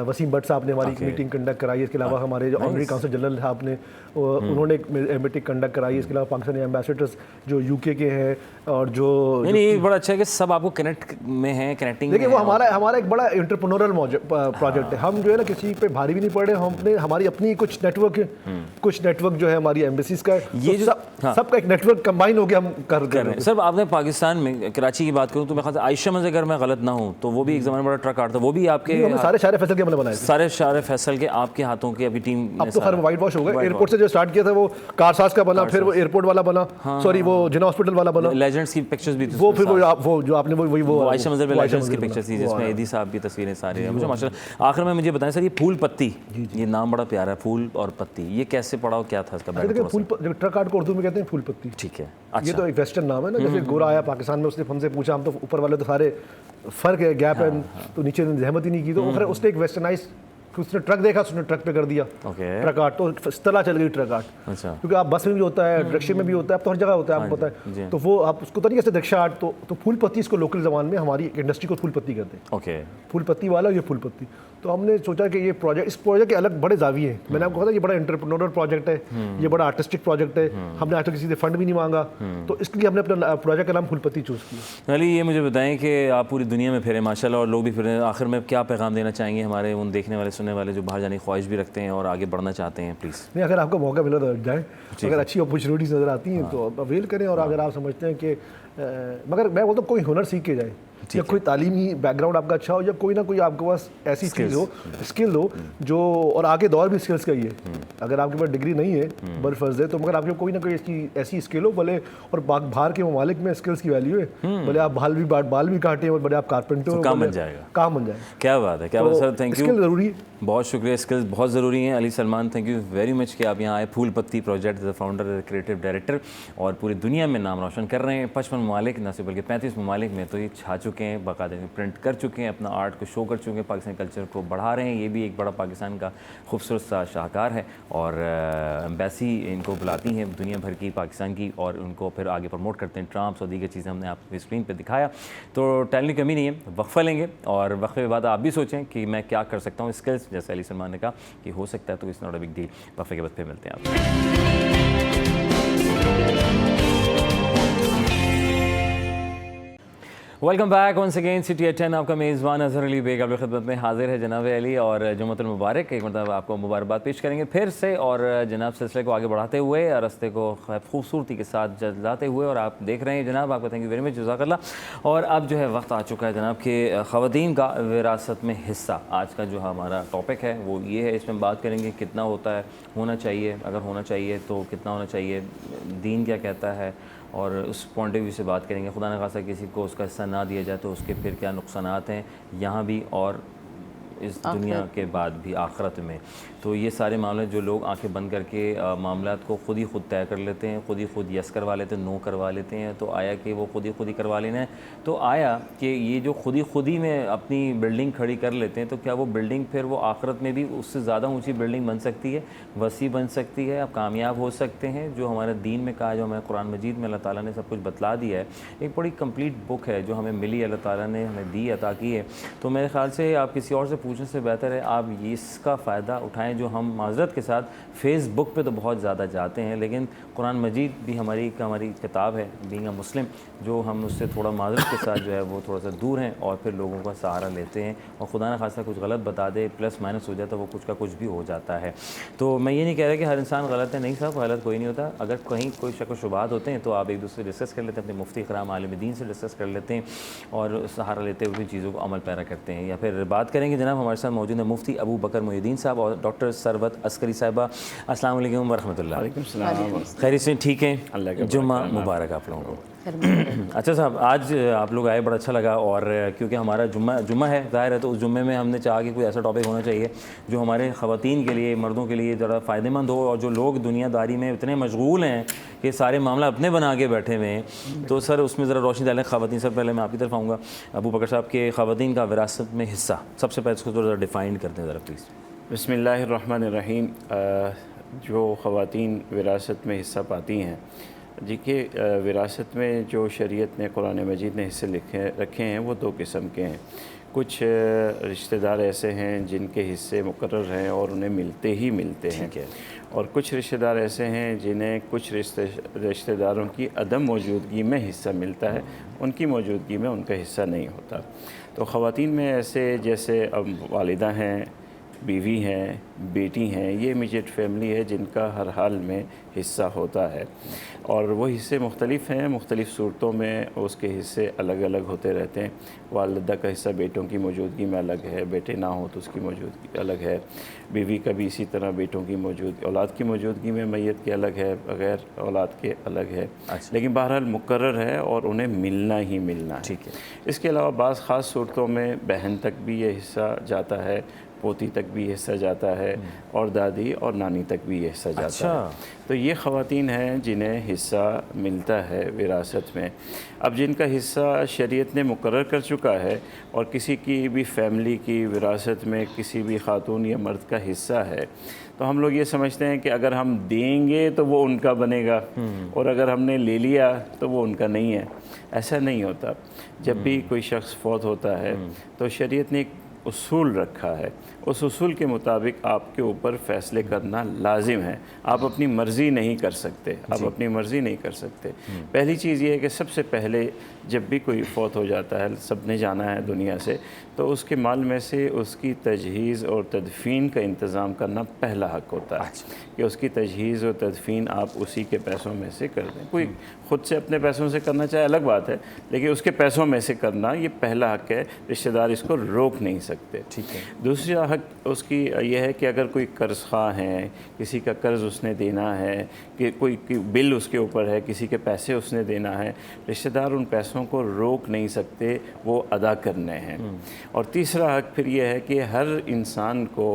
वसीम भट्ट साहब ने हमारी एक मीटिंग कंडक्ट कराई, इसके अलावा हमारे जो ऑनरी काउंसिल जनरल साहब ने उन्होंने एक मीटिंग कंडक्ट कराई, इसके अलावा पाकिस्तानी एम्बेसडर्स जो यूके के हैं और जो नहीं बड़ा अच्छा है कि सब आपको कनेक्ट में हैं, कनेक्टिंग। देखिए वो हमारा एक बड़ा इंटरप्रेन्योरल प्रोजेक्ट है। हम जो है ना किसी पे भारी भी नहीं पड़ रहे, हमने हमारी अपनी कुछ नेटवर्क जो है हमारी एम्बेसीज का, ये जो सबका एक नेटवर्क कंबाइन हो गया हम कर रहे हैं। सर आपने पाकिस्तान में कराची की बात करूँ तो मैं ख्याल से आयशा में अगर मैं गलत ना हूँ तो वो भी एक ज़माने बड़ा ट्रक आर्ट था, वो भी आपके सारे शार फैसल के हमने बनाए, सारे शार फैसल के आपके हाथों की अभी टीम। अब तो खैर वाइट वॉश हो गया। एयरपोर्ट से जो स्टार्ट किया था वो कारसाज का बना, फिर वो एयरपोर्ट वाला बना, सॉरी वो जिना हॉस्पिटल वाला बना, लेजेंड्स की पिक्चर्स भी वो, फिर वो जो आपने वो आयशा मंजर में लेजेंड्स की पिक्चर्स थी जिसमें एदी साहब की तस्वीरें सारी हैं। मुझे माशाल्लाह आखिर में मुझे बताएं सर, ये फूल पत्ती, ये नाम बड़ा प्यारा है, फूल और पत्ती, ये कैसे पड़ा और क्या था इसका बैकग्राउंड? फूल ट्रक आर्ट को उर्दू में कहते हैं फूल पत्ती। ठीक है, ये तो एक वेस्टर्न नाम है ना, जैसे गोरा आया पाकिस्तान में, उसने हमसे पूछा, हम तो ऊपर वाले तो सारे फर्क है, गैप है, तो नीचे ने जहमत ही नहीं की, तो फिर उसने एक वेस्टर्नाइज, उसने ट्रक देखा, उसने ट्रक पे कर दिया ट्रक आर्ट, तो इस्तेलाह चल गई ट्रक आर्ट। अच्छा। क्योंकि आप बस में भी होता है, रिक्शे में भी होता है, अब तो हर जगह होता है, आपको पता है, तो वो आप उसको तरीके से रिक्शा आर्ट, तो फूल पत्ती इसको लोकल जबान में हमारी इंडस्ट्री को फूल पत्ती कहते हैं। ओके, फूल पत्ती वाला, ये फूल पत्ती। तो हमने सोचा कि ये प्रोजेक्ट, इस प्रोजेक्ट के अलग बड़े जाविये हैं। मैंने आपको कहा ये बड़ा एंटरप्रेन्योरल प्रोजेक्ट है, ये बड़ा आर्टिस्टिक प्रोजेक्ट है, हमने आज तक किसी से फंड भी नहीं मांगा, तो इसके लिए हमने अपना प्रोजेक्ट का नाम फूल पत्ती चूज़ किया। अली ये मुझे बताएं कि आप पूरी दुनिया में फिरे माशाल्लाह और लोग भी फिरे, आखिर में क्या पैगाम देना चाहेंगे हमारे उन देखने वाले सुनने वाले जो बाहर जाने की ख्वाहिश भी रखते हैं और आगे बढ़ना चाहते हैं? प्लीज़ नहीं, अगर आपको मौका मिला तो जाएँ, अगर अच्छी अपॉर्चुनिटीज़ नज़र आती हैं तो अवेल करें, और अगर आप समझते हैं कि मगर मैं बोलता हूँ कोई हुनर सीख के जाए, या कोई तालीमी बैकग्राउंड आपका अच्छा हो, या कोई ना कोई आपके पास ऐसी चीज़ हो, स्किल हो जो, और आगे दौर भी स्किल्स का ही है। अगर आपके पास डिग्री नहीं है बरफर्ज है, तो मगर आपके कोई ना कोई ऐसी स्किल हो, भले और बाहर के ममालिक में स्किल्स की वैल्यू है, भले आप बाल भी काटें और भले आप कारपेंटर हो, काम बन जाएगा, काम बन जाएगा। क्या बात है, क्या बात है सर, थैंक यू, स्किल ज़रूरी है, बहुत शुक्रिया, स्किल्स बहुत ज़रूरी हैं। Ali Salman, thank you very much कि आप यहाँ आए। फूल पत्ती project the founder, creative director, और पूरी दुनिया में नाम रोशन कर रहे हैं। 55 ममालिक न सिर्फ बल्कि 35 ममालिक में तो ये छा चुके हैं, बाकायदा प्रिंट कर चुके हैं, अपना आर्ट को शो कर चुके हैं, पाकिस्तानी कल्चर को बढ़ा रहे हैं। ये भी एक बड़ा पाकिस्तान का खूबसूरत सा शाहकार है, और एम्बेसी इनको बुलाती हैं दुनिया भर की पाकिस्तान की, और उनको फिर आगे प्रमोट करते हैं। ट्राम्स और दीगर चीज़ें हमने आपकी स्क्रीन पर दिखाया, तो टैलेंट की कमी नहीं है। वक्फा लेंगे और वक्फे के बाद आप भी सोचें कि मैं क्या कर सकता हूँ, स्किल्स जैसे अली सलमान ने कहा कि हो सकता है, तो it's not a big deal. वक्फे के बाद फिर मिलते हैं आपको। Welcome back once again city at 10। आपका मेज़बान अजहर अली बेग आपकी खिदमत में हाजिर है। जनाब अली और जुम्मतुल मुबारक, एक मतलब आपको मुबारकबाद पेश करेंगे फिर से, और जनाब सिलसिले को आगे बढ़ाते हुए, रास्ते को खूबसूरती के साथ जलाते हुए, और आप देख रहे हैं जनाब, आपका थैंक यू वेरी मच, जज़ाकल्लाह। और अब जो है वक्त आ चुका है जनाब कि ख़वातीन का विरासत में हिस्सा, आज का जो हमारा टॉपिक है वो ये है। इसमें बात करेंगे कितना होता है, होना चाहिए, अगर होना चाहिए तो कितना होना चाहिए, दीन क्या कहता है, और उस पॉइंट ऑफ व्यू से बात करेंगे। खुदा न खासा किसी को उसका हिस्सा ना दिया जाए तो उसके फिर क्या नुकसानात हैं यहाँ भी और इस दुनिया के बाद भी आखिरत में। तो ये सारे मामले जो लोग आंखें बंद करके मामलात को खुद ही खुद तय कर लेते हैं, खुद ही खुद यस करवा लेते हैं, नो करवा लेते हैं, तो आया कि वो खुद ही करवा लेना है। तो आया कि ये जो खुद ही में अपनी बिल्डिंग खड़ी कर लेते हैं, तो क्या वो बिल्डिंग फिर वो आखिरत में भी उससे ज़्यादा ऊंची बिल्डिंग बन सकती है, वसी बन सकती है, आप कामयाब हो सकते हैं। जो हमारे दीन में कहा, जो हमारे कुरान मजीद में अल्लाह ताला ने सब कुछ बतला दिया है, एक बड़ी कंप्लीट बुक है जो हमें मिली, अल्लाह ताला ने हमें दी, अता की है। तो मेरे ख्याल से आप किसी और से पूछने से बेहतर है आप इसका फ़ायदा उठाएं, जो हम माज़रत के साथ फेसबुक पे तो बहुत ज़्यादा जाते हैं, लेकिन कुरान मजीद भी हमारी किताब है, बीइंग अ मुस्लिम, जो हम उससे थोड़ा माज़रत के साथ जो है वो थोड़ा सा दूर हैं, और फिर लोगों का सहारा लेते हैं, और खुदा न खासा कुछ गलत बता दे, प्लस माइनस हो जाए तो वो कुछ का कुछ भी हो जाता है। तो मैं ये नहीं कह रहा कि हर इंसान गलत है, नहीं साहब, गलत कोई नहीं होता। अगर कहीं कोई शक व शुबहात होते हैं तो आप एक दूसरे से डिस्कस कर लेते हैं, अपने मुफ्ती कराम आलिम दीन से डिस्कस कर लेते हैं, और सहारा लेते हुए चीज़ों को अमल पैरा करते हैं। या फिर बात करेंगे जनाब, हमारे साथ मौजूद है मुफ्ती अबू बकर मोहिउद्दीन साहब और डॉक्टर सरवत अस्करी साहिबा। अस्सलाम वालेकुम वरहमतुल्लाह। वालेकुम सलाम। खैरियत से ठीक हैं? जुम्मा मुबारक आप लोगों को। अच्छा साहब, आज आप लोग आए, बड़ा अच्छा लगा। और क्योंकि हमारा जुम्मा है, ज़ाहिर है, तो उस जुम्मे में हमने चाहा कि कोई ऐसा टॉपिक होना चाहिए जो हमारे ख़वातीन के लिए, मर्दों के लिए ज़रा फ़ायदेमंद हो। और जो लोग दुनियादारी में इतने मशगूल हैं कि सारे मामला अपने बना के बैठे हुए हैं, तो सर उसमें ज़रा रोशनी डालें। ख़वातीन, सब पहले मैं आपकी तरफ आऊँगा। अबू बकर साहब के ख़वातीन का विरासत में हिस्सा, सबसे पहले इसको थोड़ा डिफ़ाइन करते हैं ज़रा प्लीज़। बिस्मिल्लाहिर्रहमानिर्रहीम। जो ख़वातीन विरासत में हिस्सा पाती हैं, देखिए विरासत में जो शरीयत ने, कुरान मजीद ने हिस्से रखे हैं वो दो किस्म के हैं। कुछ रिश्तेदार ऐसे हैं जिनके हिस्से मुकर्रर हैं और उन्हें मिलते ही मिलते हैं, और कुछ रिश्तेदार ऐसे हैं जिन्हें कुछ रिश्तेदारों की अदम मौजूदगी में हिस्सा मिलता है, उनकी मौजूदगी में उनका हिस्सा नहीं होता। तो ख़वातीन में ऐसे जैसे अब वालिदा हैं, बीवी हैं, बेटी हैं, ये इमीडिएट फैमिली है जिनका हर हाल में हिस्सा होता है। और वो हिस्से मुख्तलिफ़ हैं, मुख्तलिफ़ सूरतों में उसके हिस्से अलग अलग होते रहते हैं। वालिदा का हिस्सा बेटों की मौजूदगी में अलग है, बेटे ना हो तो उसकी मौजूदगी अलग है। बीवी का भी इसी तरह बेटों की औलाद की मौजूदगी में मैयत के अलग है, बग़ैर औलाद के अलग है। अच्छा। लेकिन बहरहाल मुकर्रर है और उन्हें मिलना ही मिलना है। ठीक है। इसके अलावा बाज़ ख़ास सूरतों में बहन तक भी ये हिस्सा जाता है, पोती तक भी हिस्सा जाता है, और दादी और नानी तक भी ये हिस्सा जाता है। तो ये ख़वातीन हैं जिन्हें हिस्सा मिलता है विरासत में। अब जिनका हिस्सा शरीयत ने मुकर्रर कर चुका है और किसी की भी फैमिली की विरासत में किसी भी खातून या मर्द का हिस्सा है, तो हम लोग ये समझते हैं कि अगर हम देंगे तो वो उनका बनेगा, और अगर हमने ले लिया तो वो उनका नहीं है। ऐसा नहीं होता। जब भी कोई शख्स फौत होता है तो शरीयत ने एक उसूल रखा है, उस उसूल के मुताबिक आपके ऊपर फ़ैसले करना लाजिम है। आप अपनी मर्ज़ी नहीं कर सकते, आप अपनी मर्ज़ी नहीं कर सकते। पहली चीज़ ये है कि सबसे पहले जब भी कोई फौत हो जाता है, सब ने जाना है दुनिया से, तो उसके माल में से उसकी तजहीज़ और तदफ़ीन का इंतज़ाम करना पहला हक़ होता है कि उसकी तजहीज़ और तदफ़ीन आप उसी के पैसों में से कर दें। कोई ख़ुद से अपने पैसों से करना चाहे अलग बात है, लेकिन उसके पैसों में से करना ये पहला हक़ है, रिश्तेदार इसको रोक नहीं सकते। ठीक है। दूसरा हक़ उसकी यह है कि अगर कोई कर्ज़ ख़्वाह है, किसी का कर्ज़ उसने देना है, कि कोई बिल उसके ऊपर है, किसी के पैसे उसने देना है, रिश्तेदार उन पैसों को रोक नहीं सकते, वो अदा करने हैं। और तीसरा हक़ फिर यह है कि हर इंसान को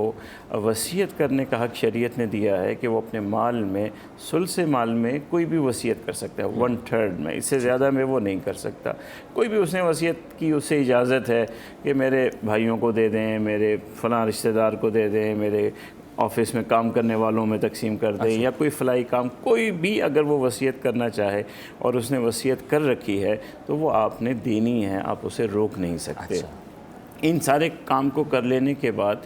वसीयत करने का हक़ शरीयत ने दिया है कि वो अपने माल में, सुलसे माल में कोई भी वसीयत कर सकता है, 1/3 में, इससे ज़्यादा में वो नहीं कर सकता। कोई भी उसने वसीयत की, उससे इजाज़त है कि मेरे भाइयों को दे दें, मेरे फ़लाँ रिश्तेदार को दे दें, मेरे ऑफ़िस में काम करने वालों में तकसीम कर दें, या कोई फ़लाई काम, कोई भी अगर वो वसीयत करना चाहे और उसने वसीयत कर रखी है तो वो आपने देनी है, आप उसे रोक नहीं सकते। इन सारे काम को कर लेने के बाद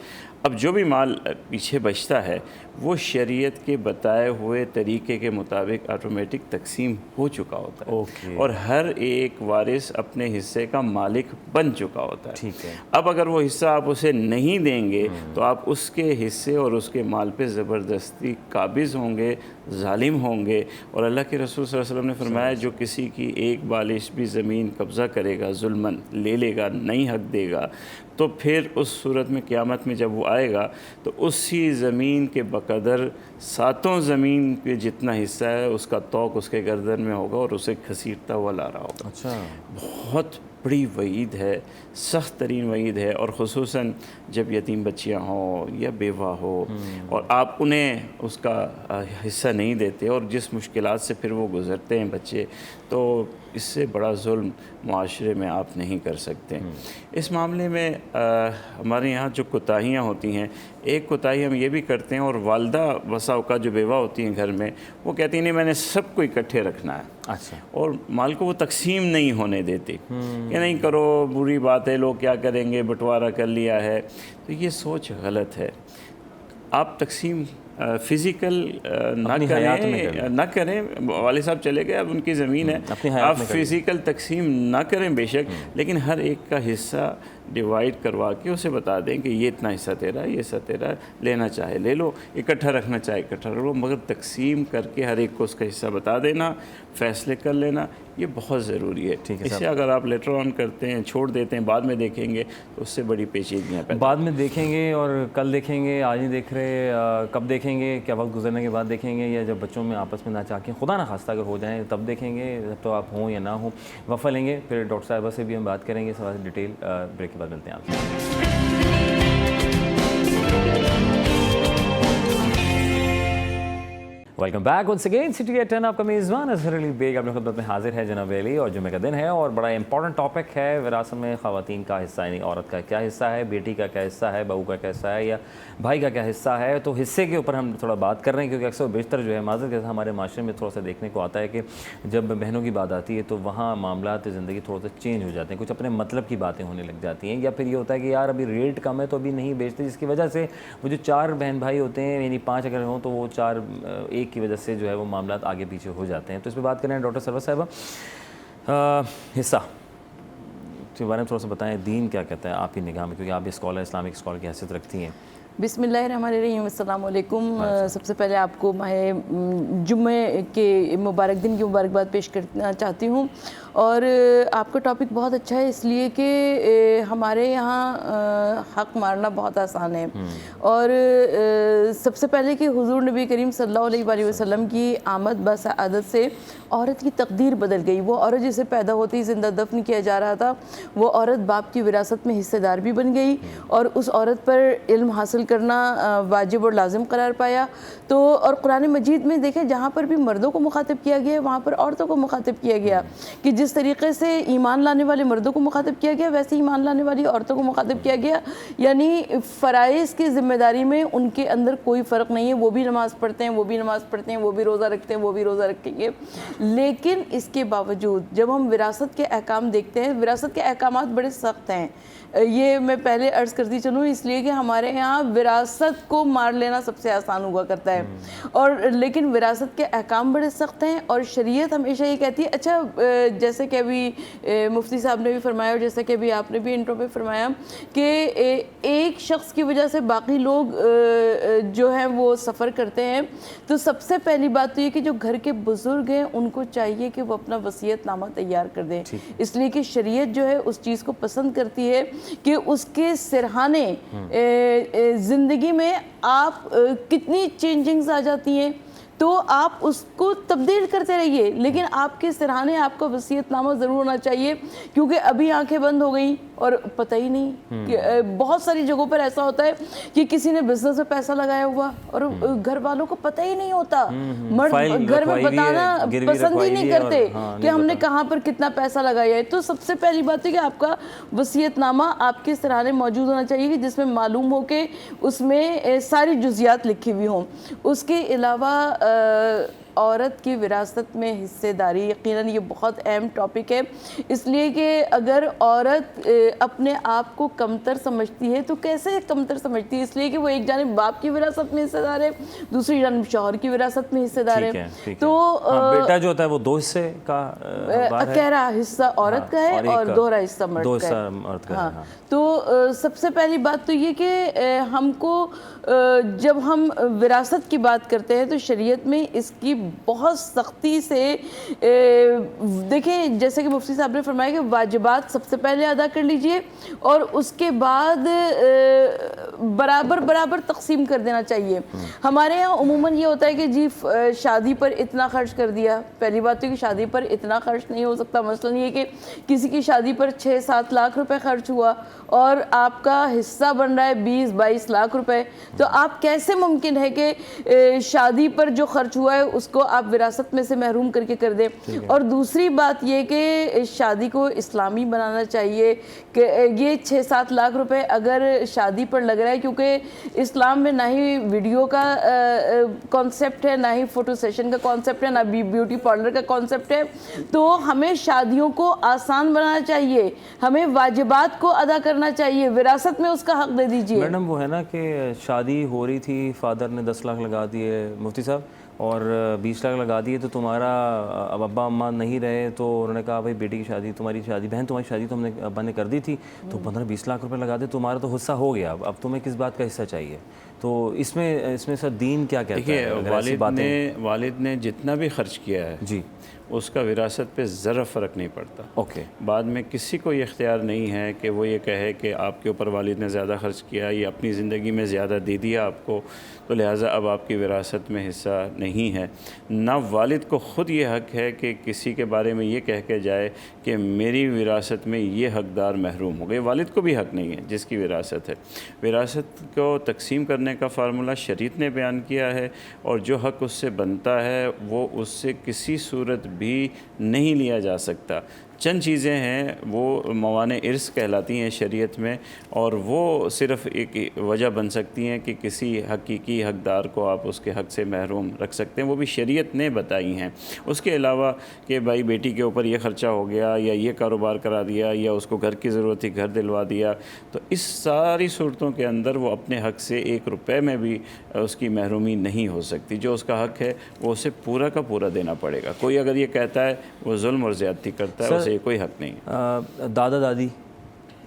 अब जो भी माल पीछे बचता है वो शरीयत के बताए हुए तरीके के मुताबिक ऑटोमेटिक तकसीम हो चुका होता है, और हर एक वारिस अपने हिस्से का मालिक बन चुका होता है। ठीक है। अब अगर वो हिस्सा आप उसे नहीं देंगे तो आप उसके हिस्से और उसके माल पे ज़बरदस्ती काबिज़ होंगे, जालिम होंगे। और अल्लाह के रसूल सल्लल्लाहु अलैहि वसल्लम ने फरमाया, जो किसी की एक बालिश भी ज़मीन कब्ज़ा करेगा, जुल्मन ले लेगा, नहीं हक देगा, तो फिर उस सूरत में क़यामत में जब वो आएगा तो उसी ज़मीन के बकदर 7 ज़मीन पे जितना हिस्सा है उसका तौक उसके गर्दन में होगा और उसे घसीटता हुआ ला रहा होगा। अच्छा। बहुत बड़ी वईद है, सख्त तरीन वईद है, और ख़ुसूसन जब यतीम बच्चियाँ हों या बेवा हो और आप उन्हें उसका हिस्सा नहीं देते, और जिस मुश्किलात से फिर वो गुज़रते हैं बच्चे, तो इससे बड़ा जुल्म मुआशरे में आप नहीं कर सकते। इस मामले में हमारे यहाँ जो कोताहियाँ होती हैं, एक कोताही हम ये भी करते हैं, और वालदा बसा औक़ात जो बेवा होती हैं घर में, वो कहती हैं नहीं मैंने सबको इकट्ठे रखना है। अच्छा। और माल को वो तकसीम नहीं होने देती कि नहीं करो, बुरी बात है, लोग क्या करेंगे, बंटवारा कर लिया है। तो ये सोच गलत है। आप तकसीम फ़िज़िकल ना करें, वाले साहब चले गए, अब उनकी ज़मीन है, आप फ़िज़िकल तकसीम ना करें बेशक, लेकिन हर एक का हिस्सा डिवाइड करवा के उसे बता दें कि ये इतना हिस्सा तेरा, ये हिस्सा तेरा, लेना चाहे ले लो, इकट्ठा रखना चाहे इकट्ठा रख लो, मगर तकसीम करके हर एक को उसका हिस्सा बता देना, फ़ैसले कर लेना ये बहुत ज़रूरी है। ठीक है इसे अगर आप लेटर ऑन करते हैं, छोड़ देते हैं, बाद में देखेंगे तो उससे बड़ी पेचीदगियाँ पैदा। बाद में देखेंगे और कल देखेंगे, आज नहीं देख रहे, कब देखेंगे, क्या वक्त गुजरने के बाद देखेंगे, या जब बच्चों में आपस में ना चाहें, खुदा ना खास्ता अगर हो जाए तब देखेंगे, जब तो आप हों या ना हो। वफ़ा लेंगे, फिर डॉक्टर साहिबा से भी हम बात करेंगे सवाल डिटेल। ब्रेक के बाद मिलते हैं आपसे। Welcome back once again city at 10। आपका मेज़बान अज़हर अली बेग अपने खिदमत में हाजिर है जनाब अली। और जुमे का दिन है और बड़ा इंपॉर्टेंट टॉपिक है विरासत में ख़वातीन का हिस्सा, यानी औरत का क्या हिस्सा है, बेटी का क्या हिस्सा है, बहू का क्या हिस्सा है, या भाई का क्या हिस्सा है। तो हिस्से के ऊपर हम थोड़ा बात कर रहे हैं, क्योंकि अक्सर बेशतर जो है माज़र के हमारे माशरे में थोड़ा सा देखने को आता है कि जब बहनों की बात आती है तो वहाँ मामलात ज़िंदगी थोड़ा सा चेंज हो जाते हैं, कुछ अपने मतलब की बातें होने लग जाती हैं, या फिर ये होता है कि यार अभी रेट कम है तो अभी नहीं बेचते, जिसकी वजह से वो जो 4 बहन भाई होते हैं, यानी 5 अगर हों तो वो 4 एक की वजह से जो है वो मामलात आगे पीछे हो जाते हैं। तो इस पर बात करें डॉक्टर सरवर साहिबा, हिस्सा के बारे में थोड़ा सा बताएं, दीन क्या कहता है आपकी निगाह में, क्योंकि आप भी स्कॉलर, इस्लामिक स्कॉलर की हैसियत रखती हैं। बिस्मिल्लाहिर्रहमानिर्रहीम, अस्सलाम वालेकुम। सबसे पहले आपको माह जुम्मे के मुबारक दिन की मुबारकबाद पेश करना चाहती हूँ। और आपका टॉपिक बहुत अच्छा है, इसलिए कि हमारे यहाँ हक़ मारना बहुत आसान है। और सबसे पहले कि हुज़ूर नबी करीम सल्लल्लाहु अलैहि वसल्लम की आमद बसआदत से औरत की तकदीर बदल गई। वो औरत जिसे पैदा होते ही ज़िंदा दफन किया जा रहा था, वो औरत बाप की विरासत में हिस्सेदार भी बन गई, और उस औरत पर इल्म हासिल करना वाजिब और लाजिम करार पाया। तो और कुरान मजीद में देखें, जहाँ पर भी मर्दों को मुखातिब किया गया वहाँ पर औरतों को मुखातिब किया गया, कि जिस तरीके से ईमान लाने वाले मर्दों को मुखातिब किया गया वैसे ईमान लाने वाली औरतों को मुखातिब किया गया। यानी फ़राइज़ की ज़िम्मेदारी में उनके अंदर कोई फ़र्क नहीं है, वो भी नमाज़ पढ़ते हैं, वो भी नमाज़ पढ़ते हैं, वो भी रोज़ा रखते हैं, वो भी रोज़ा रखेंगे। लेकिन इसके बावजूद जब हम विरासत के अहकाम देखते हैं, विरासत के अहकामात बड़े सख्त हैं। ये मैं पहले अर्ज़ करती चलूँ, इसलिए कि हमारे यहाँ विरासत को मार लेना सबसे आसान हुआ करता है, और लेकिन विरासत के अहकाम बड़े सख्त हैं। और शरीयत हमेशा ये कहती है, अच्छा जैसे कि अभी मुफ्ती साहब ने भी फरमाया और जैसे कि अभी आपने भी इंट्रो में फरमाया कि एक शख्स की वजह से बाकी लोग जो हैं वो सफ़र करते हैं, तो सबसे पहली बात तो ये कि जो घर के बुज़ुर्ग हैं उनको चाहिए कि वो अपना वसीयतनामा तैयार कर दें, इसलिए कि शरीयत जो है उस चीज़ को पसंद करती है कि उसके सिरहाने ज़िंदगी में आप कितनी चेंजिंग्स आ जाती हैं तो आप उसको तब्दील करते रहिए, लेकिन आपके सिरहाने आपका वसीयतनामा ज़रूर होना चाहिए। क्योंकि अभी आंखें बंद हो गई और पता ही नहीं कि बहुत सारी जगहों पर ऐसा होता है कि किसी ने बिजनेस में पैसा लगाया हुआ और घर वालों को पता ही नहीं होता, मर्द घर में बताना पसंद ही नहीं करते कि हमने कहाँ पर कितना पैसा लगाया है। तो सबसे पहली बात है कि आपका वसीयतनामा आपके सिरहाने मौजूद होना चाहिए, कि जिसमें मालूम हो कि उसमें सारी जुज़ियात लिखी हुई हों। उसके अलावा औरत की विरासत में हिस्सेदारी, यकीनन ये बहुत अहम टॉपिक है, इसलिए कि अगर औरत अपने आप को कमतर समझती है तो कैसे कमतर समझती है, इसलिए कि वो एक जानिब बाप की विरासत में हिस्सेदार है, दूसरी जानिब शौहर की विरासत में हिस्सेदार है। तो बेटा जो होता है वो 2 हिस्से का अकेरा हिस्सा औरत का है और दोहरा हिस्सा मर्द का है। तो सबसे पहली बात तो ये कि हमको जब हम विरासत की बात करते हैं तो शरीयत में इसकी बहुत सख्ती से देखें, जैसे कि मुफ्ती साहब ने फरमाया कि वाजिबात सबसे पहले अदा कर लीजिए और उसके बाद बराबर बराबर तकसीम कर देना चाहिए। हमारे यहाँ उमूमन ये होता है कि जी शादी पर इतना खर्च कर दिया। पहली बात तो कि शादी पर इतना खर्च नहीं हो सकता। मसलन ये कि किसी की शादी पर 6-7 लाख रुपए खर्च हुआ और आपका हिस्सा बन रहा है 20-22 लाख रुपए, तो आप कैसे मुमकिन है कि शादी पर जो खर्च हुआ है उसको आप विरासत में से महरूम करके कर दें। और दूसरी बात ये कि शादी को इस्लामी बनाना चाहिए कि ये 6-7 लाख रुपए अगर शादी पर लग रहा है, क्योंकि इस्लाम में ना ही वीडियो का कॉन्सेप्ट है, ना ही फ़ोटो सेशन का कॉन्सेप्ट है, ना ब्यूटी पार्लर का कॉन्सेप्ट है, तो हमें शादियों को आसान बनाना चाहिए, हमें वाजिबात को अदा करना चाहिए, विरासत में उसका हक दे दीजिए। मैडम वो है ना कि शादी हो रही थी, फादर ने 10 लाख लगा दिए मुफ्ती साहब और 20 लाख लगा दिए, तो तुम्हारा अब अब्बा अम्मा नहीं रहे तो उन्होंने कहा भाई बेटी की शादी, तुम्हारी शादी, बहन तुम्हारी शादी तो हमने अब्बा ने कर दी थी, तो 15-20 लाख रुपए लगा दे, तुम्हारा तो हिस्सा हो गया, अब तुम्हें किस बात का हिस्सा चाहिए। तो इसमें सर दीन क्या कहता है? देखिए वालिद ने जितना भी खर्च किया है जी, उसका विरासत पे ज़रा फ़र्क नहीं पड़ता। ओके। बाद में किसी को ये इख्तियार नहीं है कि वो ये कहे कि आपके ऊपर वालिद ने ज़्यादा खर्च किया या अपनी ज़िंदगी में ज़्यादा दे दिया आपको, तो लिहाजा अब आपकी विरासत में हिस्सा नहीं है। ना वालिद को ख़ुद ये हक़ है कि किसी के बारे में ये कह के जाए कि मेरी विरासत में ये हक़दार महरूम हो गए। वालिद को भी हक़ नहीं है जिसकी विरासत है। विरासत को तकसीम करने का फार्मूला शरीयत ने बयान किया है, और जो हक़ उससे बनता है वो उससे किसी सूरत भी नहीं लिया जा सकता। चंद चीज़ें हैं वो मवाने इर्स कहलाती हैं शरीयत में, और वो सिर्फ़ एक वजह बन सकती हैं कि किसी हकीकी हक़दार को आप उसके हक़ से महरूम रख सकते हैं, वो भी शरीयत ने बताई हैं। उसके अलावा कि भाई बेटी के ऊपर ये ख़र्चा हो गया या ये कारोबार करा दिया या उसको घर की ज़रूरत थी घर दिलवा दिया, तो इस सारी सूरतों के अंदर वो अपने हक़ से 1 रुपये में भी उसकी महरूमी नहीं हो सकती। जो उसका हक़ है वो उसे पूरा का पूरा देना पड़ेगा। कोई अगर ये कहता है वो जुल्म और ज़्यादती करता है, उसे कोई हक़ नहीं है। दादा दादी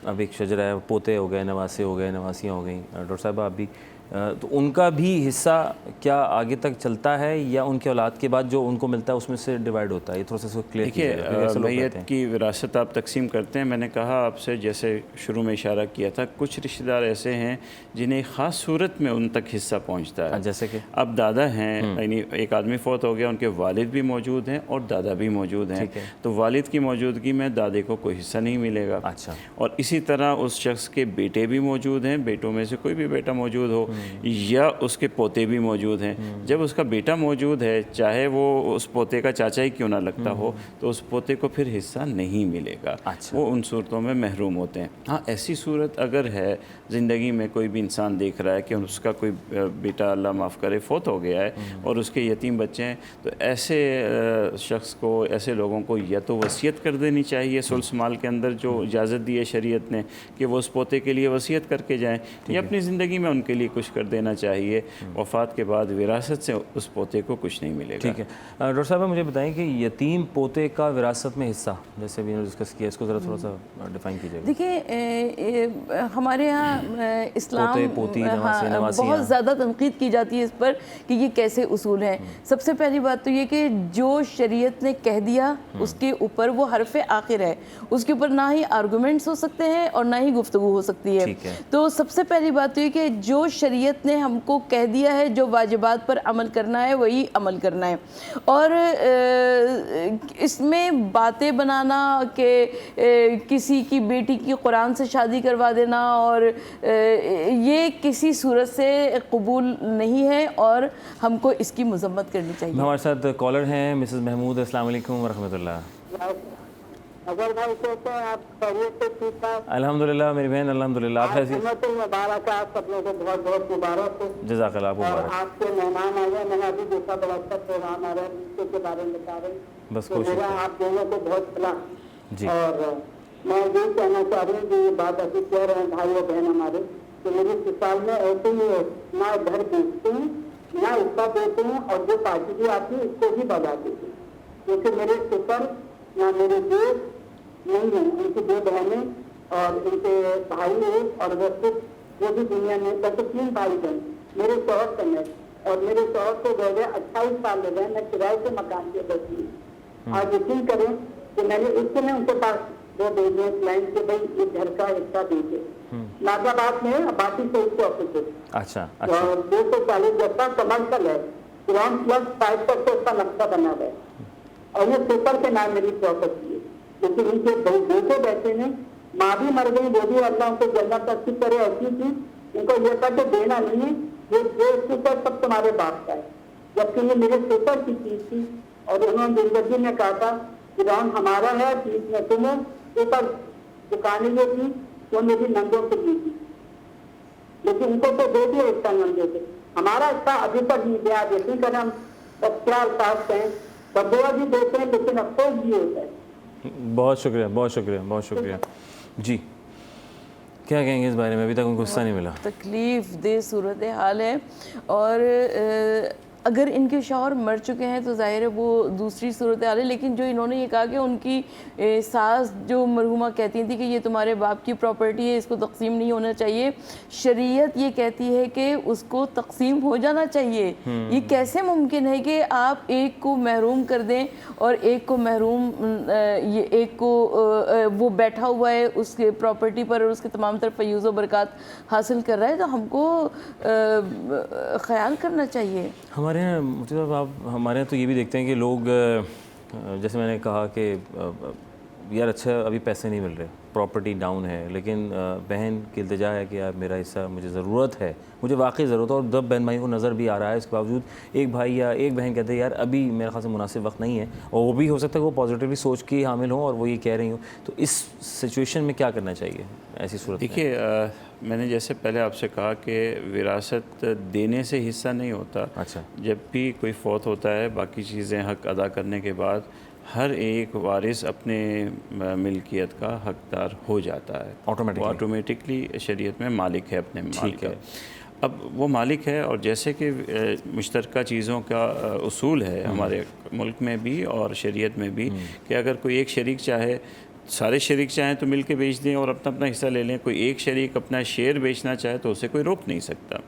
अब एक शजरा है, पोते हो गए, नवासे हो गए, नवासियाँ हो गई, डॉक्टर साहब आप भी, तो उनका भी हिस्सा क्या आगे तक चलता है या उनके औलाद के बाद जो उनको मिलता है उसमें से डिवाइड होता है? ये थोड़ा सा इसको क्लियर देखिए, मैयत की विरासत आप तकसीम करते हैं। मैंने कहा आपसे, जैसे शुरू में इशारा किया था, कुछ रिश्तेदार ऐसे हैं जिन्हें ख़ास सूरत में उन तक हिस्सा पहुंचता है। जैसे कि अब दादा हैं, यानी एक आदमी फौत हो गया, उनके वालिद भी मौजूद हैं और दादा भी मौजूद हैं, तो वालिद की मौजूदगी में दादे को कोई हिस्सा नहीं मिलेगा। अच्छा। और इसी तरह उस शख्स के बेटे भी मौजूद हैं, बेटों में से कोई भी बेटा मौजूद हो, या उसके पोते भी मौजूद हैं। जब उसका बेटा मौजूद है, चाहे वो उस पोते का चाचा ही क्यों ना लगता हो, तो उस पोते को फिर हिस्सा नहीं मिलेगा। अच्छा। वो उन सूरतों में महरूम होते हैं। हाँ, ऐसी सूरत अगर है, ज़िंदगी में कोई भी इंसान देख रहा है कि उसका कोई बेटा, अल्लाह माफ़ करे, फ़ौत हो गया है और उसके यतीम बच्चे हैं, तो ऐसे शख्स को, ऐसे लोगों को या तो वसीयत कर देनी चाहिए सुल्स माल के अंदर, जो इजाज़त दी है शरीयत ने कि वो उस पोते के लिए वसीयत करके जाएँ, या अपनी ज़िंदगी में उनके लिए कुछ कर देना चाहिए। वफ़ात के बाद विरासत से उस पोते को कुछ नहीं मिलेगा। ठीक है। डॉक्टर साहब मुझे बताएं कि यतीम पोते का विरासत में हिस्सा, जैसे भी डिस्कस किया, इसको ज़रा थोड़ा सा डिफाइन कीजिएगा। देखिए, हमारे यहाँ इस्लाम पोते, पोती, नवासी, नवासी बहुत ज़्यादा तनकीद की जाती है इस पर कि ये कैसे उसूल हैं। सबसे पहली बात तो ये कि जो शरीयत ने कह दिया उसके ऊपर वो हरफ आखिर है, उसके ऊपर ना ही आर्गूमेंट्स हो सकते हैं और ना ही गुफ्तगू हो सकती है। तो सबसे पहली बात तो ये कि जो शरीयत ने हमको कह दिया है, जो वाजिबात पर अमल करना है वही अमल करना है। और इसमें बातें बनाना कि किसी की बेटी की कुरान से शादी करवा देना, और ये किसी सूरत से कबूल नहीं है और हमको इसकी मजम्मत करनी चाहिए। हमारे साथ कॉलर हैं मिसेस महमूद। अस्सलाम वालेकुम वरहमतुल्लाह। अगर भाई कहते हैं आप खैरियत से ठीक ठाक? अल्हम्दुलिल्लाह मेरी बहन, अल्हम्दुलिल्लाह। आप कैसी? मुबारक है, आप सब लोगों को बहुत बहुत मुबारक हो। जज़ाकल्लाह, आपको और मुबारक। आपके मेहमान आ गए, मैंने अभी देखा बड़ा अच्छा प्रोग्राम आ रहा है, रिश्ते के बारे में बता रहे हैं। बस तो कोशिश मेरा करें। आप दोनों को बहुत सलाह। जी। और मैं ये कहना चाह रही हूँ कि ये बात अभी कह रहे हैं भाई और बहन हमारे, कि मेरे ससुराल में ऐसे ही है, ना घर बेचते हैं ना उसका देते हैं, और जो पार्टी भी आती है उसको भी बजा देते हैं, क्योंकि मेरे ससुर ना मेरे देश नहीं है, उनकी 2 बहनें और उनके भाई एक, और वैसे वो भी दुनिया में बस 3 भाई बहन मेरे शौहर समेत, और मेरे शौहर को गए 28 साल हो गए, मैं किराए से मकान पे बैठी हूँ। आज यकीन करें कि मैंने इस समय उनके पास 2 भेजे लाइन के, भाई ये घर का हिस्सा दीजिए। नाजाबाद में बाकी से उसको ऑफिस है। अच्छा। और 240 जैसा कमर्शियल है, ग्राउंड प्लस 5% उसका नक्शा बना हुआ है, और ये पेपर के नाम मेरी प्रॉपर्टी है। लेकिन उनके बेटे बैठे ने, माँ भी मर गई, वो भी अल्लाह उनको जन्नत नसीब करे, ऐसी थी। उनको ये था कि देना नहीं है, ये जो पेपर सब तुम्हारे बाप का है, जबकि ये मेरे पेपर की चीज थी। और उन्होंने जिंदगी में कहा था कि ग्राउंड हमारा है, चीज में तुम हो, पेपर दुकानें ये थी वो मेरी नंदों से दी थी, लेकिन उनको तो दे दिया इसका नंदे से, हमारा इसका अभी तक नहीं दिया। यकीन करें हम सब क्या साथ हैं, बदुआ भी देते हैं, लेकिन अफसोस भी होता है। बहुत शुक्रिया, बहुत शुक्रिया, बहुत शुक्रिया। जी, क्या कहेंगे इस बारे में? अभी तक उनको गुस्सा नहीं मिला। तकलीफ दे सूरत हाल है। और अगर इनके शौहर मर चुके हैं तो जाहिर है वो दूसरी सूरत हाल है, लेकिन जो इन्होंने ये कहा कि उनकी सास जो मरहुमा कहती थी कि ये तुम्हारे बाप की प्रॉपर्टी है, इसको तकसीम नहीं होना चाहिए, शरीयत ये कहती है कि उसको तकसीम हो जाना चाहिए। ये कैसे मुमकिन है कि आप एक को महरूम कर दें और एक को महरूम, ये एक को वो बैठा हुआ है उसके प्रॉपर्टी पर और उसके तमाम तरह फयूज़ व बरक़ात हासिल कर रहा है, तो हमको ख्याल करना चाहिए। हमारे यहाँ मुफ्ती साहब, आप हमारे यहाँ तो ये भी देखते हैं कि लोग जैसे मैंने कहा कि यार अच्छा अभी पैसे नहीं मिल रहे, प्रॉपर्टी डाउन है, लेकिन बहन की इल्तिजा है कि यार मेरा हिस्सा मुझे ज़रूरत है, मुझे वाकई ज़रूरत है, और जब बहन भाई को नज़र भी आ रहा है, इसके बावजूद एक भाई या एक बहन कहते हैं यार अभी मेरे ख्याल से मुनासिब वक्त नहीं है, और वो भी हो सकता है वो पॉजिटिवली सोच के हामिल हो और वो ये कह रही हो, तो इस सिचुएशन में क्या करना चाहिए ऐसी सूरत? देखिए, मैंने जैसे पहले आपसे कहा कि विरासत देने से हिस्सा नहीं होता। अच्छा। जब भी कोई फौत होता है, बाकी चीज़ें हक़ अदा करने के बाद हर एक वारिस अपने मिल्कियत का हकदार हो जाता है, ऑटोमेटिकली शरीयत में मालिक है अपने माल का। अब वो मालिक है, और जैसे कि मुश्तरका चीज़ों का उसूल है हमारे मुल्क में भी और शरीयत में भी कि अगर कोई एक शरीक चाहे, सारे शरीक चाहें तो मिल के बेच दें और अपना अपना हिस्सा ले लें, कोई एक शरीक अपना शेयर बेचना चाहे तो उसे कोई रोक नहीं सकता,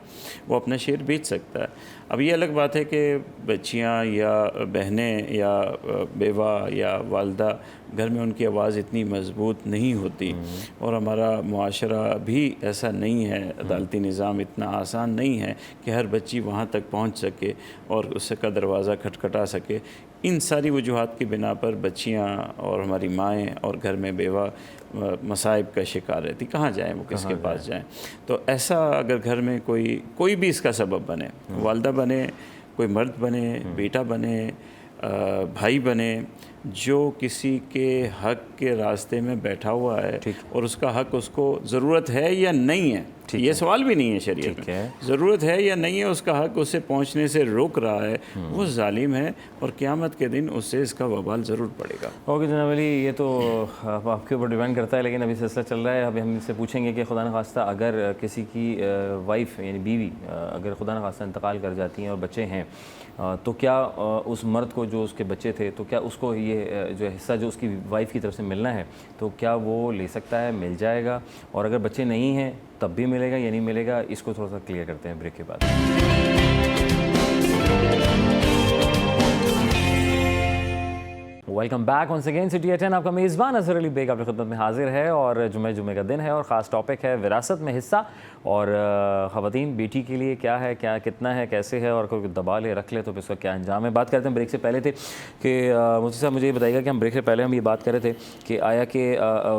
वो अपना शेयर बेच सकता है। अब ये अलग बात है कि बच्चियां या बहनें या बेवा या वालदा घर में उनकी आवाज़ इतनी मजबूत नहीं होती, और हमारा मुआशरा भी ऐसा नहीं है, अदालती निज़ाम इतना आसान नहीं है कि हर बच्ची वहाँ तक पहुँच सके और उसका दरवाज़ा खटखटा सके। इन सारी वजूहात की बिना पर बच्चियाँ और हमारी माएँ और घर में बेवा मसाइब का शिकार रहती, कहाँ जाएँ वो, किसके पास जाएँ? तो ऐसा अगर घर में कोई भी इसका सबब बने, वालदा बने, कोई मर्द बने, बेटा बने, भाई बने, जो किसी के हक के रास्ते में बैठा हुआ है और उसका हक उसको ज़रूरत है या नहीं है, ये सवाल भी नहीं है शरीयत में, ज़रूरत है या नहीं है, उसका हक उसे पहुंचने से रोक रहा है, वो जालिम है और क़यामत के दिन उससे इसका वबाल ज़रूर पड़ेगा। ओके जनाब अली, ये तो आपके ऊपर डिपेंड करता है, लेकिन अभी सिलसिला चल रहा है। अभी हम इससे पूछेंगे कि खुदा न खास्ता अगर किसी की वाइफ यानी बीवी अगर खुदा न खास्ता इंतकाल कर जाती हैं और बच्चे हैं, तो क्या उस मर्द को जो उसके बच्चे थे, तो क्या उसको ये जो हिस्सा जो उसकी वाइफ की तरफ से मिलना है, तो क्या वो ले सकता है, मिल जाएगा? और अगर बच्चे नहीं हैं तब भी मिलेगा या नहीं मिलेगा? इसको थोड़ा सा क्लियर करते हैं ब्रेक के बाद। Welcome back once again city at 10। आपका मेज़बान अज़हर अली बेग आपकी खिदमत में हाजिर है, और जुमे का दिन है और ख़ास टॉपिक है विरासत में हिस्सा, और ख़वातीन बेटी के लिए क्या है, क्या कितना है, कैसे है, और कोई दबा ले रख ले तो इसका क्या अंजाम है। बात करते हैं, ब्रेक से पहले थे कि मुफ्ती साहब मुझे ये बताइएगा कि हम ब्रेक से पहले हम ये बात कर रहे थे कि आया कि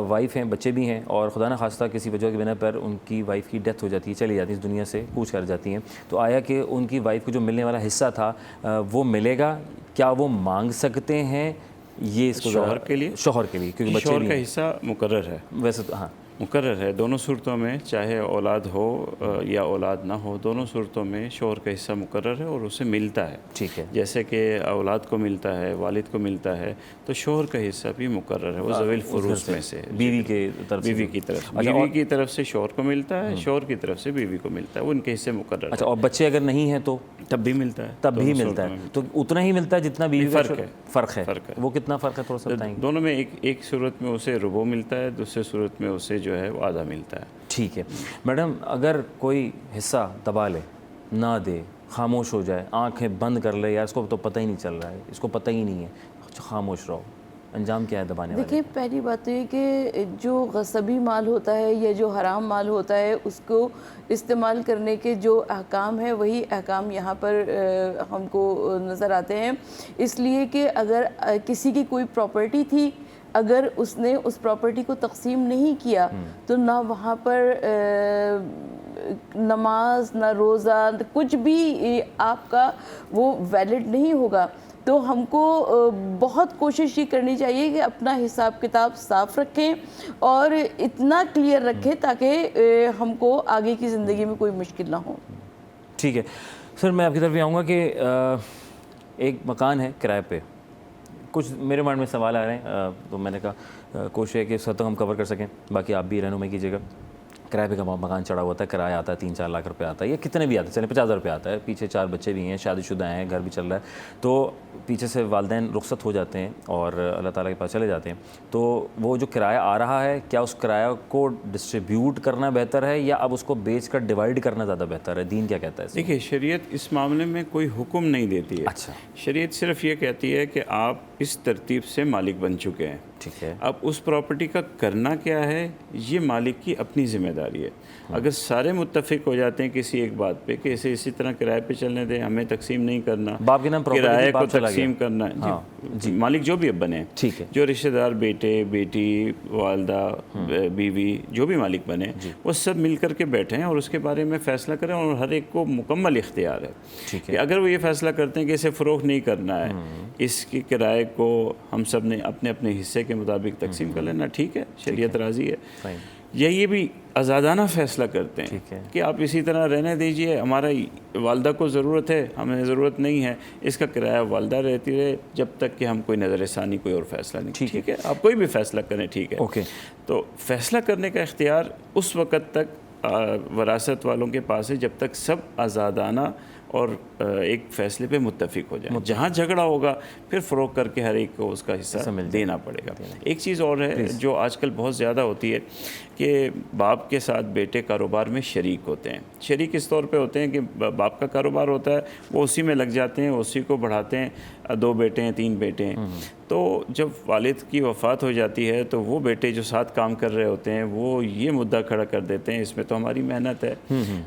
वाइफ हैं, बच्चे भी हैं, और खुदा न खास्ता किसी वजह की बिना पर उनकी वाइफ की डेथ हो जाती है, चली जाती है इस दुनिया से, कूच कर जाती हैं, तो आया कि उनकी वाइफ को जो मिलने वाला हिस्सा था वो मिलेगा? क्या वो मांग सकते हैं ये इसको शौहर के लिए? शौहर के लिए, क्योंकि बच्चे शौहर भी का हैं। हिस्सा मुकर्रर है वैसे तो हाँ मुकर्रर है दोनों सूरतों में, चाहे औलाद हो या औलाद ना हो, दोनों सूरतों में शौहर का हिस्सा मुकर्रर है और उसे मिलता है। ठीक है। जैसे कि औलाद को मिलता है, वालिद को मिलता है, तो शौहर का हिस्सा भी मुकर्रर है, वो ज़वील फुरूस में से बीवी के तरफ से, बीवी की तरफ, बीवी की तरफ से शौहर को मिलता है, शौहर की तरफ से बीवी को मिलता है, वो उनके हिस्से मुकर्रर। अच्छा, और बच्चे अगर नहीं हैं तो तब भी मिलता है, तब भी मिलता है, तो उतना ही मिलता है जितना बीवी का फ़र्क है। वो कितना फ़र्क है थोड़ा सा बताएंगे? दोनों में एक सूरत में उसे रुबो मिलता है, दूसरे सूरत में उसे जो है वो आधा मिलता है। ठीक है मैडम, अगर कोई हिस्सा दबा ले, ना दे, खामोश हो जाए, आंखें बंद कर ले, यार इसको तो पता ही नहीं चल रहा है, इसको पता ही नहीं है, खामोश रहो, अंजाम क्या है दबाने वाले? देखिए, पहली बात तो ये कि जो गसबी माल होता है या जो हराम माल होता है उसको इस्तेमाल करने के जो अहकाम है वही अहकाम यहाँ पर हमको नज़र आते हैं। इसलिए कि अगर किसी की कोई प्रॉपर्टी थी, अगर उसने उस प्रॉपर्टी को तकसीम नहीं किया तो ना वहाँ पर नमाज, ना रोज़ा, कुछ भी आपका वो वैलिड नहीं होगा। तो हमको बहुत कोशिश ये करनी चाहिए कि अपना हिसाब किताब साफ़ रखें और इतना क्लियर रखें ताकि हमको आगे की ज़िंदगी में कोई मुश्किल ना हो। ठीक है सर, मैं आपकी तरफ भी आऊँगा कि एक मकान है किराए पे, कुछ मेरे माइंड में सवाल आ रहे हैं, तो मैंने कहा कोशिश है कि इस हद तक हम कवर कर सकें, बाकी आप भी रहनुमाई कीजिएगा। किराए पे का मकान चढ़ा हुआ था, किराया आता है 3-4 लाख रुपए आता है, या कितने भी आते हैं, चले 50,000 रुपये आता है, पीछे 4 बच्चे भी हैं, शादीशुदा हैं, घर भी चल रहा है, तो पीछे से वालिदैन रुखसत हो जाते हैं और अल्लाह ताला के पास चले जाते हैं, तो वो जो किराया आ रहा है, क्या उस किराया को डिस्ट्रीब्यूट करना बेहतर है या अब उसको बेच कर डिवाइड करना ज़्यादा बेहतर है? दीन क्या कहता है इसमें? देखिए, शरीयत इस मामले में कोई हुक्म नहीं देती है। अच्छा। शरीयत सिर्फ ये कहती है कि आप इस तरतीब से मालिक बन चुके हैं। ठीक है। अब उस प्रॉपर्टी का करना क्या है, ये मालिक की अपनी जिम्मेदारी है। अगर सारे मुत्तफिक हो जाते हैं किसी एक बात पे कि इसे इसी तरह किराए पे चलने दें, हमें तकसीम नहीं करना, बाप के नाम प्रॉपर्टी किराए थी, को बाप चला तकसीम गया। करना, हाँ, जी, मालिक जो भी अब बने, ठीक है। जो रिश्तेदार, बेटे बेटी, वालदा, बीवी, जो भी मालिक बने, वो सब मिल कर के बैठे हैं और उसके बारे में फ़ैसला करें और हर एक को मुकम्मल इख्तियार है। ठीक कि अगर वो ये फ़ैसला करते हैं कि इसे फ़रोख्त नहीं करना है, इसके किराए को हम सब ने अपने अपने हिस्से के मुताबिक तकसीम कर लेना, ठीक है, शरीयत राज़ी है। सही। या ये भी आज़ादाना फ़ैसला करते हैं ठीक है। कि आप इसी तरह रहने दीजिए, हमारा वालदा को ज़रूरत है, हमें ज़रूरत नहीं है, इसका किराया वालदा रहती रहे जब तक कि हम कोई नज़रसानी, कोई और फ़ैसला नहीं। ठीक है, आप कोई भी फ़ैसला करें, ठीक है। ओके। तो फ़ैसला करने का इख्तियार उस वक़्त तक वरासत वालों के पास है जब तक सब आज़ादाना और एक फ़ैसले पे मुत्तफिक हो जाए। जहाँ झगड़ा होगा फिर फ़रोग करके हर एक को उसका हिस्सा देना पड़ेगा। एक चीज़ और है जो आजकल बहुत ज़्यादा होती है कि बाप के साथ बेटे कारोबार में शरीक होते हैं। शरीक इस तौर पे होते हैं कि बाप का कारोबार होता है, वो उसी में लग जाते हैं, उसी को बढ़ाते हैं, 2 बेटे हैं, 3 बेटे हैं। तो जब वालिद की वफ़ात हो जाती है तो वो बेटे जो साथ काम कर रहे होते हैं वो ये मुद्दा खड़ा कर देते हैं, इसमें तो हमारी मेहनत है,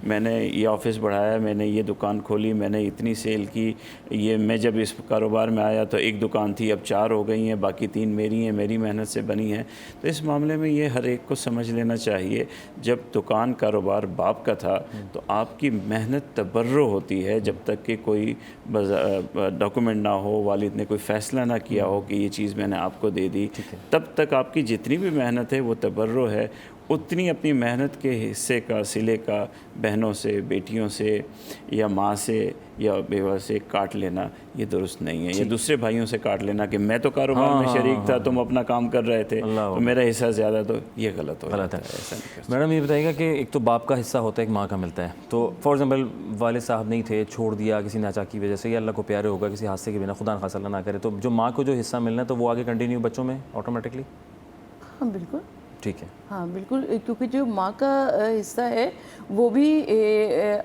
मैंने ये ऑफिस बढ़ाया, मैंने ये दुकान खोली, मैंने इतनी सेल की, ये मैं जब इस कारोबार में आया तो 1 दुकान थी, अब 4 हो गई हैं, बाकी 3 मेरी हैं, मेरी मेहनत से बनी हैं। तो इस मामले में ये हर एक को समझ लेना चाहिए, जब दुकान कारोबार बाप का था तो आपकी मेहनत तबर्रो होती है, जब तक कि कोई डॉक्यूमेंट ना हो, वालिद ने कोई फ़ैसला ना किया हो कि ये चीज़ मैंने आपको दे दी, तब तक आपकी जितनी भी मेहनत है वो तबर्रो है। उतनी अपनी मेहनत के हिस्से का, सिले का बहनों से, बेटियों से या माँ से या बेवा से काट लेना ये दुरुस्त नहीं है। ये दूसरे भाइयों से काट लेना कि मैं तो कारोबार में शरीक था, तुम अपना काम कर रहे थे तो मेरा हिस्सा ज़्यादा, तो ये गलत हो जाता है। ऐसा नहीं कर सकते। मैडम ये बताइएगा कि एक तो बाप का हिस्सा होता है, एक माँ का मिलता है, तो फॉर एग्जाम्पल वालिद साहब नहीं थे, छोड़ दिया किसी नाचाक की वजह से, या अल्लाह को प्यारे होगा किसी हादसे के बिना, खुदा न खासा ना करे, तो जो माँ को जो हिस्सा मिलना है तो वो आगे कंटिन्यू बच्चों में ऑटोमेटिकली? हाँ बिल्कुल, ठीक है। हाँ बिल्कुल, क्योंकि जो माँ का हिस्सा है वो भी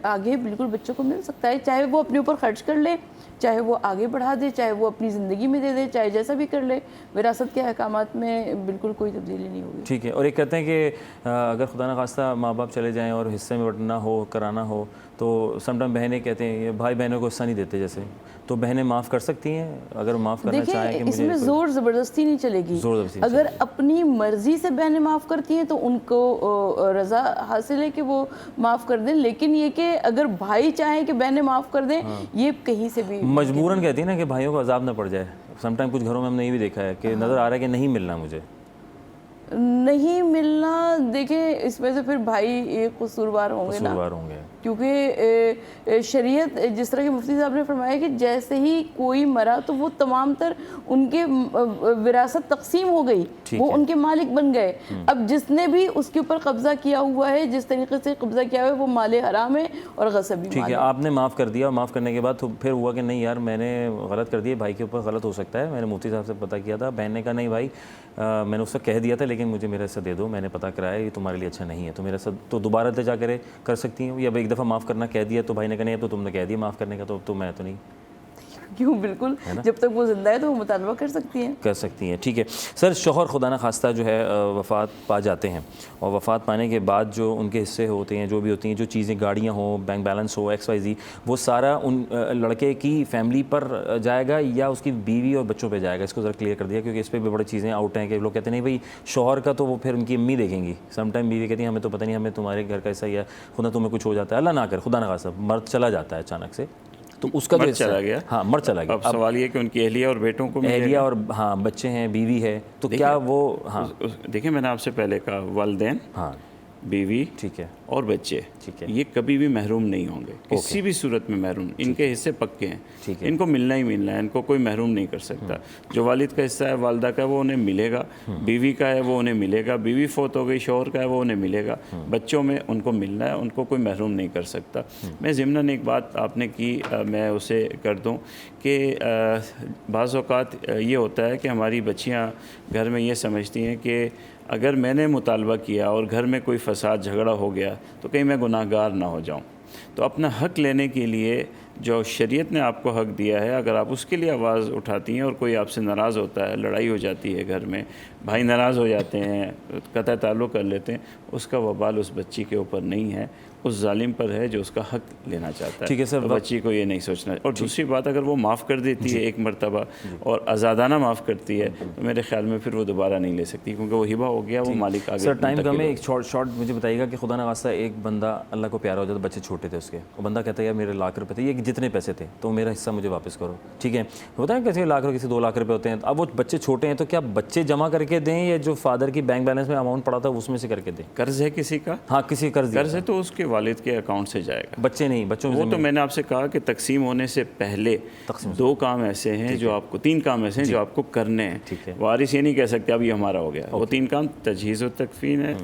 आगे बिल्कुल बच्चों को मिल सकता है, चाहे वो अपने ऊपर खर्च कर ले, चाहे वो आगे बढ़ा दे, चाहे वो अपनी ज़िंदगी में दे दे, चाहे जैसा भी कर ले, विरासत के अहकामात में बिल्कुल कोई तब्दीली नहीं होगी। ठीक है। और एक कहते हैं कि अगर खुदा न खास्ता माँ बाप चले जाएं और हिस्से में बंटना हो, कराना हो, तो समटाइम बहनें कहते हैं ये भाई बहनों को हिस्सा नहीं देते, जैसे तो बहनें माफ़ कर सकती हैं अगर माफ़ करना चाहें कि मुझे? इसमें ज़ोर ज़बरदस्ती नहीं चलेगी। अगर अपनी मर्ज़ी से बहनें माफ़ करती हैं तो उनको रज़ा हासिल है कि वो माफ़ कर दें, लेकिन ये कि अगर भाई चाहें कि बहनें माफ़ कर दें, ये कहीं से भी मजबूरन कहती है ना कि भाइयों को अजाब ना पड़ जाए। समटाइम कुछ घरों में हमने ये भी देखा है कि नज़र आ रहा है कि नहीं मिलना, मुझे नहीं मिलना। देखिए इसमें से फिर भाई एक कसूरवार होंगे ना, क्योंकि शरीयत जिस तरह के मुफ्ती साहब ने फरमाया कि जैसे ही कोई मरा तो वो तमाम तर उनके विरासत तकसीम हो गई, वो उनके मालिक बन गए। अब जिसने भी उसके ऊपर कब्जा किया हुआ है, जिस तरीके से कब्जा किया हुआ है, वो माले हराम है और गसबी। ठीक है, आपने माफ़ कर दिया और माफ़ करने के बाद तो फिर हुआ कि नहीं यार मैंने गलत कर दिया, भाई के ऊपर गलत हो सकता है, मैंने मुफ्ती साहब से पता किया था, बहन ने कहा नहीं भाई मैंने उससे कह दिया था लेकिन मुझे मेरा हिस्सा दे दो, मैंने पता कराया, ये तुम्हारे लिए अच्छा नहीं है, तो मेरा हिस्सा तो दोबारा जा कर सकती हूँ, या एक दफ़ा माफ़ करना कह दिया तो भाई ने कहा नहीं अब तो तुमने कह दिया माफ़ करने का, तो मैं तो नहीं। क्यों, बिल्कुल, जब तक वो जिंदा है तो वो मुतालबा कर सकती हैं। ठीक है सर, शौहर खुदा न खास्ता जो है वफ़ात पा जाते हैं और वफ़ात पाने के बाद जो उनके हिस्से होते हैं, जो भी होती हैं, जो चीज़ें, गाड़ियाँ हो, बैंक बैलेंस हो, XYZ, वो सारा उन लड़के की फैमिली पर जाएगा या उसकी बीवी और बच्चों पर जाएगा? इसको ज़रा क्लियर कर दिया, क्योंकि इस पर भी बड़ी चीज़ें आउट हैं कि लोग कहते हैं नहीं भाई शौहर का तो वो फिर उनकी अम्मी देखेंगी, समटाइम बीवी कहती है हमें तो पता नहीं, हमें तुम्हारे घर का ऐसा ही है, खुदा तुम्हें कुछ हो जाता है, अल्लाह ना कर, खुदा न खास्ता मर्द चला जाता है अचानक से, तो उसका मर्द चला गया। हाँ, मर्द चला गया। अब सवाल ये कि उनकी अहलिया और बेटों को, अहलिया और हाँ बच्चे हैं, बीवी है, तो क्या वो? हाँ देखिए मैंने आपसे पहले कहा वालिदैन, हाँ बीवी ठीक है, और बच्चे, ठीक है। ये कभी भी महरूम नहीं होंगे, किसी भी सूरत में महरूम। इनके हिस्से पक्के हैं, ठीक है। इनको मिलना ही मिलना है, इनको कोई महरूम नहीं कर सकता। जो वालिद का हिस्सा है, वालदा का, वो उन्हें मिलेगा। बीवी का है वो उन्हें मिलेगा, बीवी फोत हो गई, शौहर का है वो उन्हें मिलेगा। बच्चों में उनको मिलना है, उनको कोई महरूम नहीं कर सकता। मैं ज़िम्नन एक बात आपने की, मैं उसे कर दूं कि बाज़ औक़ात ये होता है कि हमारी बच्चियां घर में ये समझती हैं कि अगर मैंने मुतालबा किया और घर में कोई फसाद झगड़ा हो गया तो कहीं मैं गुनाहगार ना हो जाऊं। तो अपना हक़ लेने के लिए जो शरीयत ने आपको हक़ दिया है, अगर आप उसके लिए आवाज़ उठाती हैं और कोई आपसे नाराज़ होता है, लड़ाई हो जाती है घर में, भाई नाराज़ हो जाते हैं, कतई ताल्लुक़ कर लेते हैं, उसका वबाल उस बच्ची के ऊपर नहीं है, उस जालिम पर है जो उसका हक़ लेना चाहता है। ठीक है सर, तो बच्ची को ये नहीं सोचना। और दूसरी बात, अगर वो माफ़ कर देती है एक मरतबा और आज़ादाना माफ़ करती है तो मेरे ख्याल में फिर वो दोबारा नहीं ले सकती, क्योंकि वो हिबा हो गया, वो मालिक आगे। सर टाइम कम है, एक शॉर्ट मुझे बताइएगा कि खुदा न खास्ता एक बंदा अल्लाह को प्यारा हो जाता, बच्चे छोटे थे उसके, वो बंदा कहता है यार मेरे लाख रुपए थे, ये जितने पैसे थे तो मेरा हिस्सा मुझे वापस करो, ठीक है। होता है किसी लाख रुपये, किसी 2 लाख रुपए होते हैं, अब वो बच्चे छोटे हैं तो क्या बच्चे जमा करके दें या जो फादर की बैंक बैलेंस में अमाउंट पड़ा था उसमें से करके दें? कर्ज है किसी का, हाँ किसी कर्ज कर्ज है तो उसके वालिद के अकाउंट से जाएगा, बच्चे नहीं, बच्चों वो तो मैंने आपसे कहा कि तकसीम होने से पहले 2 काम ऐसे हैं जो आपको, 3 काम ऐसे हैं जो आपको करने हैं। ठीक है। वारिस ये नहीं कह सकते अब ये हमारा हो गया। वो 3 काम तजहीज़ व तकफीन है,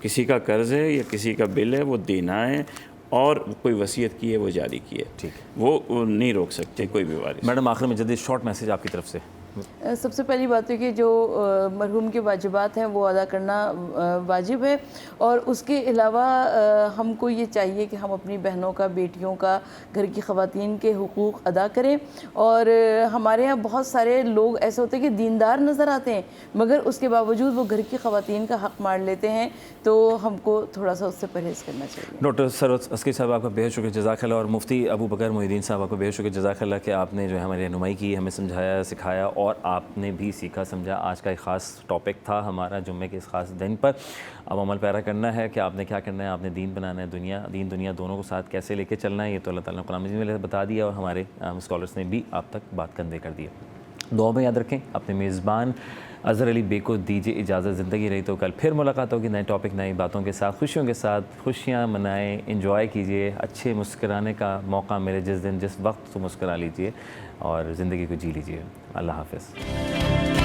किसी का कर्ज है या किसी का बिल है वो देना है, और कोई वसीयत की है वो जारी की है। ठीक, वो नहीं रोक सकते कोई भी वारिस। मैडम आखिर में जल्दी शॉर्ट मैसेज आपकी तरफ से। सबसे पहली बात है कि जो मरहूम के वाजिबात हैं वो अदा करना वाजिब है, और उसके अलावा हमको ये चाहिए कि हम अपनी बहनों का, बेटियों का, घर की ख़वातीन के हुकूक़ अदा करें। और हमारे यहाँ बहुत सारे लोग ऐसे होते हैं कि दीनदार नज़र आते हैं मगर उसके बावजूद वो घर की ख़वातीन का हक़ मार लेते हैं, तो हमको थोड़ा सा उससे परहेज़ करना चाहिए। डॉक्टर सरोज अस्की साहब आपका बेहद शुक्रिया, जज़ाकल्लाह। और मुफ्ती अबू बकर मोहिद्दीन साहब आपको बेहद शुक्रिया, जज़ाकल्लाह कि आपने जो है हमारी रहनुमाई की, हमें समझाया, सिखाया और आपने भी सीखा समझा। आज का एक ख़ास टॉपिक था हमारा जुम्मे के इस ख़ास दिन पर। अब अमल पैरा करना है कि आपने क्या करना है, आपने दीन बनाना है, दीन दुनिया दोनों को साथ कैसे लेके चलना है, ये तो अल्लाह ताला ने कुरान मजीद में बता दिया और हमारे स्कॉलर्स ने भी आप तक बात कंधे कर दिया। दुआ में याद रखें। अपने मेज़बान अज़हर अली बे को दीजिए इजाज़त। ज़िंदगी रही तो कल फिर मुलाकात होगी नए टॉपिक, नई बातों के साथ, खुशियों के साथ। खुशियाँ मनाएं, इंजॉय कीजिए, अच्छे मुस्कुराने का मौका मिले जिस दिन जिस वक्त तो मुस्कुरा लीजिए और ज़िंदगी को जी लीजिए। अल्लाह हाफ़िज़।